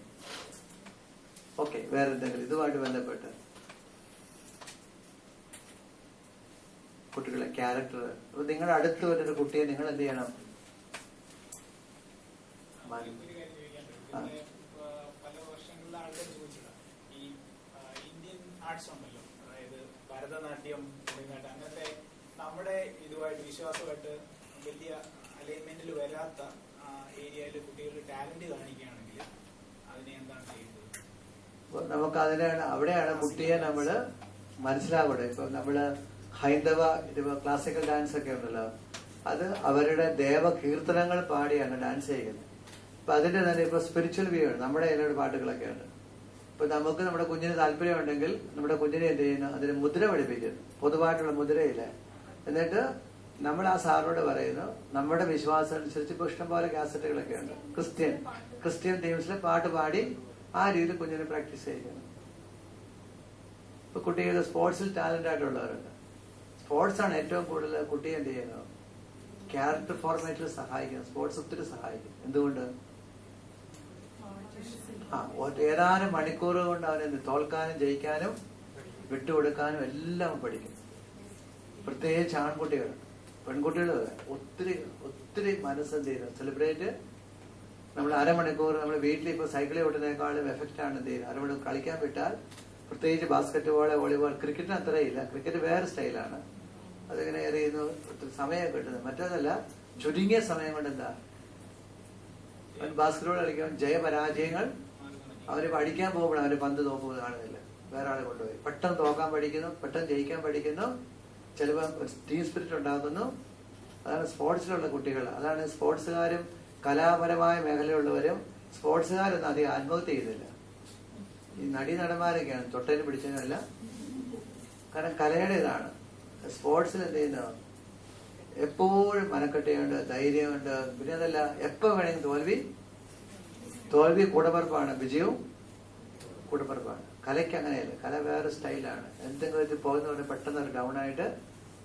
ഓക്കെ, വേറെ എന്തെങ്കിലും ഇതുമായിട്ട് ബന്ധപ്പെട്ട് കുട്ടികളുടെ ക്യാരക്ടർ. അപ്പൊ നിങ്ങളുടെ അടുത്ത് വരുന്ന കുട്ടിയെ നിങ്ങൾ എന്ത് ചെയ്യണം? പല വർഷങ്ങളിലെ ആൾക്കാർ ചോദിച്ചത് ഈ ഇന്ത്യൻ ആർട്സ് ഉണ്ടല്ലോ, അതായത് ഭരതനാട്യം, മോഹിനിയാട്ടം, അങ്ങനത്തെ നമ്മുടെ ഇതുമായിട്ട് വിശ്വാസമായിട്ട് വലിയ അലൈൻമെന്റിൽ വരാത്ത ഏരിയയിൽ കുട്ടികൾ ടാലന്റ് കാണിക്കുകയാണെങ്കിൽ അതിനെ എന്താണ് ചെയ്യുന്നത്? നമുക്ക് അതിനാണ് അവിടെയാണ് കുട്ടിയെ നമ്മള് മനസ്സിലാകൂടെ. ഇപ്പൊ നമ്മള് ഹൈന്ദവ ക്ലാസിക്കൽ ഡാൻസ് ഒക്കെ ഉണ്ടല്ലോ, അത് അവരുടെ ദേവകീർത്തനങ്ങൾ പാടിയാണ് ഡാൻസ് ചെയ്യുന്നത്. അപ്പൊ അതിന്റെ തന്നെ ഇപ്പൊ സ്പിരിച്വൽ വ്യൂ ആണ്. നമ്മുടെ അതിലൊരു പാട്ടുകളൊക്കെ ഉണ്ട്. ഇപ്പൊ നമുക്ക് നമ്മുടെ കുഞ്ഞിന് താല്പര്യം ഉണ്ടെങ്കിൽ നമ്മുടെ കുഞ്ഞിനെ എന്ത് ചെയ്യുന്നു, അതിന് മുദ്ര പഠിപ്പിക്കുന്നു, പൊതുവായിട്ടുള്ള മുദ്രയില്ല. എന്നിട്ട് നമ്മൾ ആ സാറിനോട് പറയുന്നു, നമ്മുടെ വിശ്വാസം അനുസരിച്ച് ഇപ്പൊ ഇഷ്ടംപോലെ കാസറ്റുകളൊക്കെ ഉണ്ട്, ക്രിസ്ത്യൻ തീംസിൽ പാട്ട് പാടി ആ രീതിയിൽ കുഞ്ഞിനെ പ്രാക്ടീസ് ചെയ്യിക്കുന്നു. ഇപ്പൊ കുട്ടികൾ സ്പോർട്സിൽ ടാലന്റ് ആയിട്ടുള്ളവരുണ്ട്. സ്പോർട്സ് ആണ് ഏറ്റവും കൂടുതൽ കുട്ടിയെ എന്ത് ചെയ്യുന്നത്, ക്യാരക്ടർ ഫോർമേറ്റിൽ സഹായിക്കുന്നത്. സ്പോർട്സ് ഒത്തിരി സഹായിക്കും. എന്തുകൊണ്ട്? ഏതാനും മണിക്കൂറുകൾ കൊണ്ട് അവനെ തോൽക്കാനും ജയിക്കാനും വിട്ടുകൊടുക്കാനും എല്ലാം പഠിക്കും. പ്രത്യേകിച്ച് ആൺകുട്ടികൾ. പെൺകുട്ടികൾ ഒത്തിരി ഒത്തിരി മനസ്സെന്ത് ചെയ്യുന്നത് സെലിബ്രേറ്റ്. നമ്മൾ അരമണിക്കൂർ നമ്മൾ വീട്ടിൽ ഇപ്പൊ സൈക്കിളിൽ ഓട്ടുന്നതിനേക്കാളും എഫക്റ്റ് ആണ് എന്ത് ചെയ്യുന്നത്. അരമണിക്കൂർ കളിക്കാൻ വിട്ടാൽ, പ്രത്യേകിച്ച് ബാസ്കറ്റ് ബോൾ, വോളിബോൾ, ക്രിക്കറ്റിന് അത്രയില്ല. ക്രിക്കറ്റ് വേറെ സ്റ്റൈലാണ്, അതിങ്ങനെ എറിയുന്നു, സമയം കിട്ടുന്നത്. മറ്റേതല്ല, ചുരുങ്ങിയ സമയം കൊണ്ട് എന്താ ബാസ്കറ്റ് ബോൾ കളിക്കാൻ ജയപരാജയങ്ങൾ അവര് അടിക്കാൻ പോകുമ്പോൾ അവര് പന്ത് നോക്കുന്നത് കാണുന്നില്ല, വേറെ ആളെ കൊണ്ടുപോയി. പെട്ടെന്ന് തോക്കാൻ പഠിക്കുന്നു, പെട്ടെന്ന് ജയിക്കാൻ പഠിക്കുന്നു, ചിലപ്പോൾ ടീം സ്പിരിറ്റ് ഉണ്ടാകുന്നു. അതാണ് സ്പോർട്സിലുള്ള കുട്ടികൾ. അതാണ് സ്പോർട്സുകാരും കലാപരമായ മേഖലയുള്ളവരും സ്പോർട്സുകാരൊന്നും അധികം ആത്മഹത്യ ചെയ്യുന്നില്ല. ഈ നടീനടന്മാരൊക്കെയാണ് തൊട്ടതിന് പിടിച്ചതിനല്ല. കാരണം കലയുടെ ഇതാണ്. സ്പോർട്സിൽ എന്ത് ചെയ്യുന്നു, എപ്പോഴും മനക്കെട്ടയുണ്ട്, ധൈര്യമുണ്ട്. പിന്നെ അതല്ല, എപ്പോ വേണമെങ്കിൽ തോൽവി കൂടപ്പറപ്പാണ്, വിജയവും കൂടപ്പറപ്പാണ്. കലയ്ക്ക് അങ്ങനെയല്ല. കല വേറെ സ്റ്റൈലാണ്. എന്തെങ്കിലും ഇത് പോകുന്നവരെ പെട്ടെന്ന് ഒരു ഡൗൺ ആയിട്ട്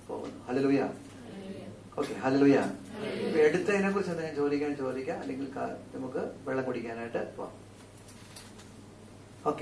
പോകുന്നു. ഹല്ലേലൂയ. Okay, hallelujah. ഇപ്പൊ എടുത്തതിനെ കുറിച്ച് എന്തെങ്കിലും ചോദിക്കാം, അല്ലെങ്കിൽ നമുക്ക് വെള്ളം കുടിക്കാനായിട്ട് പോവാം.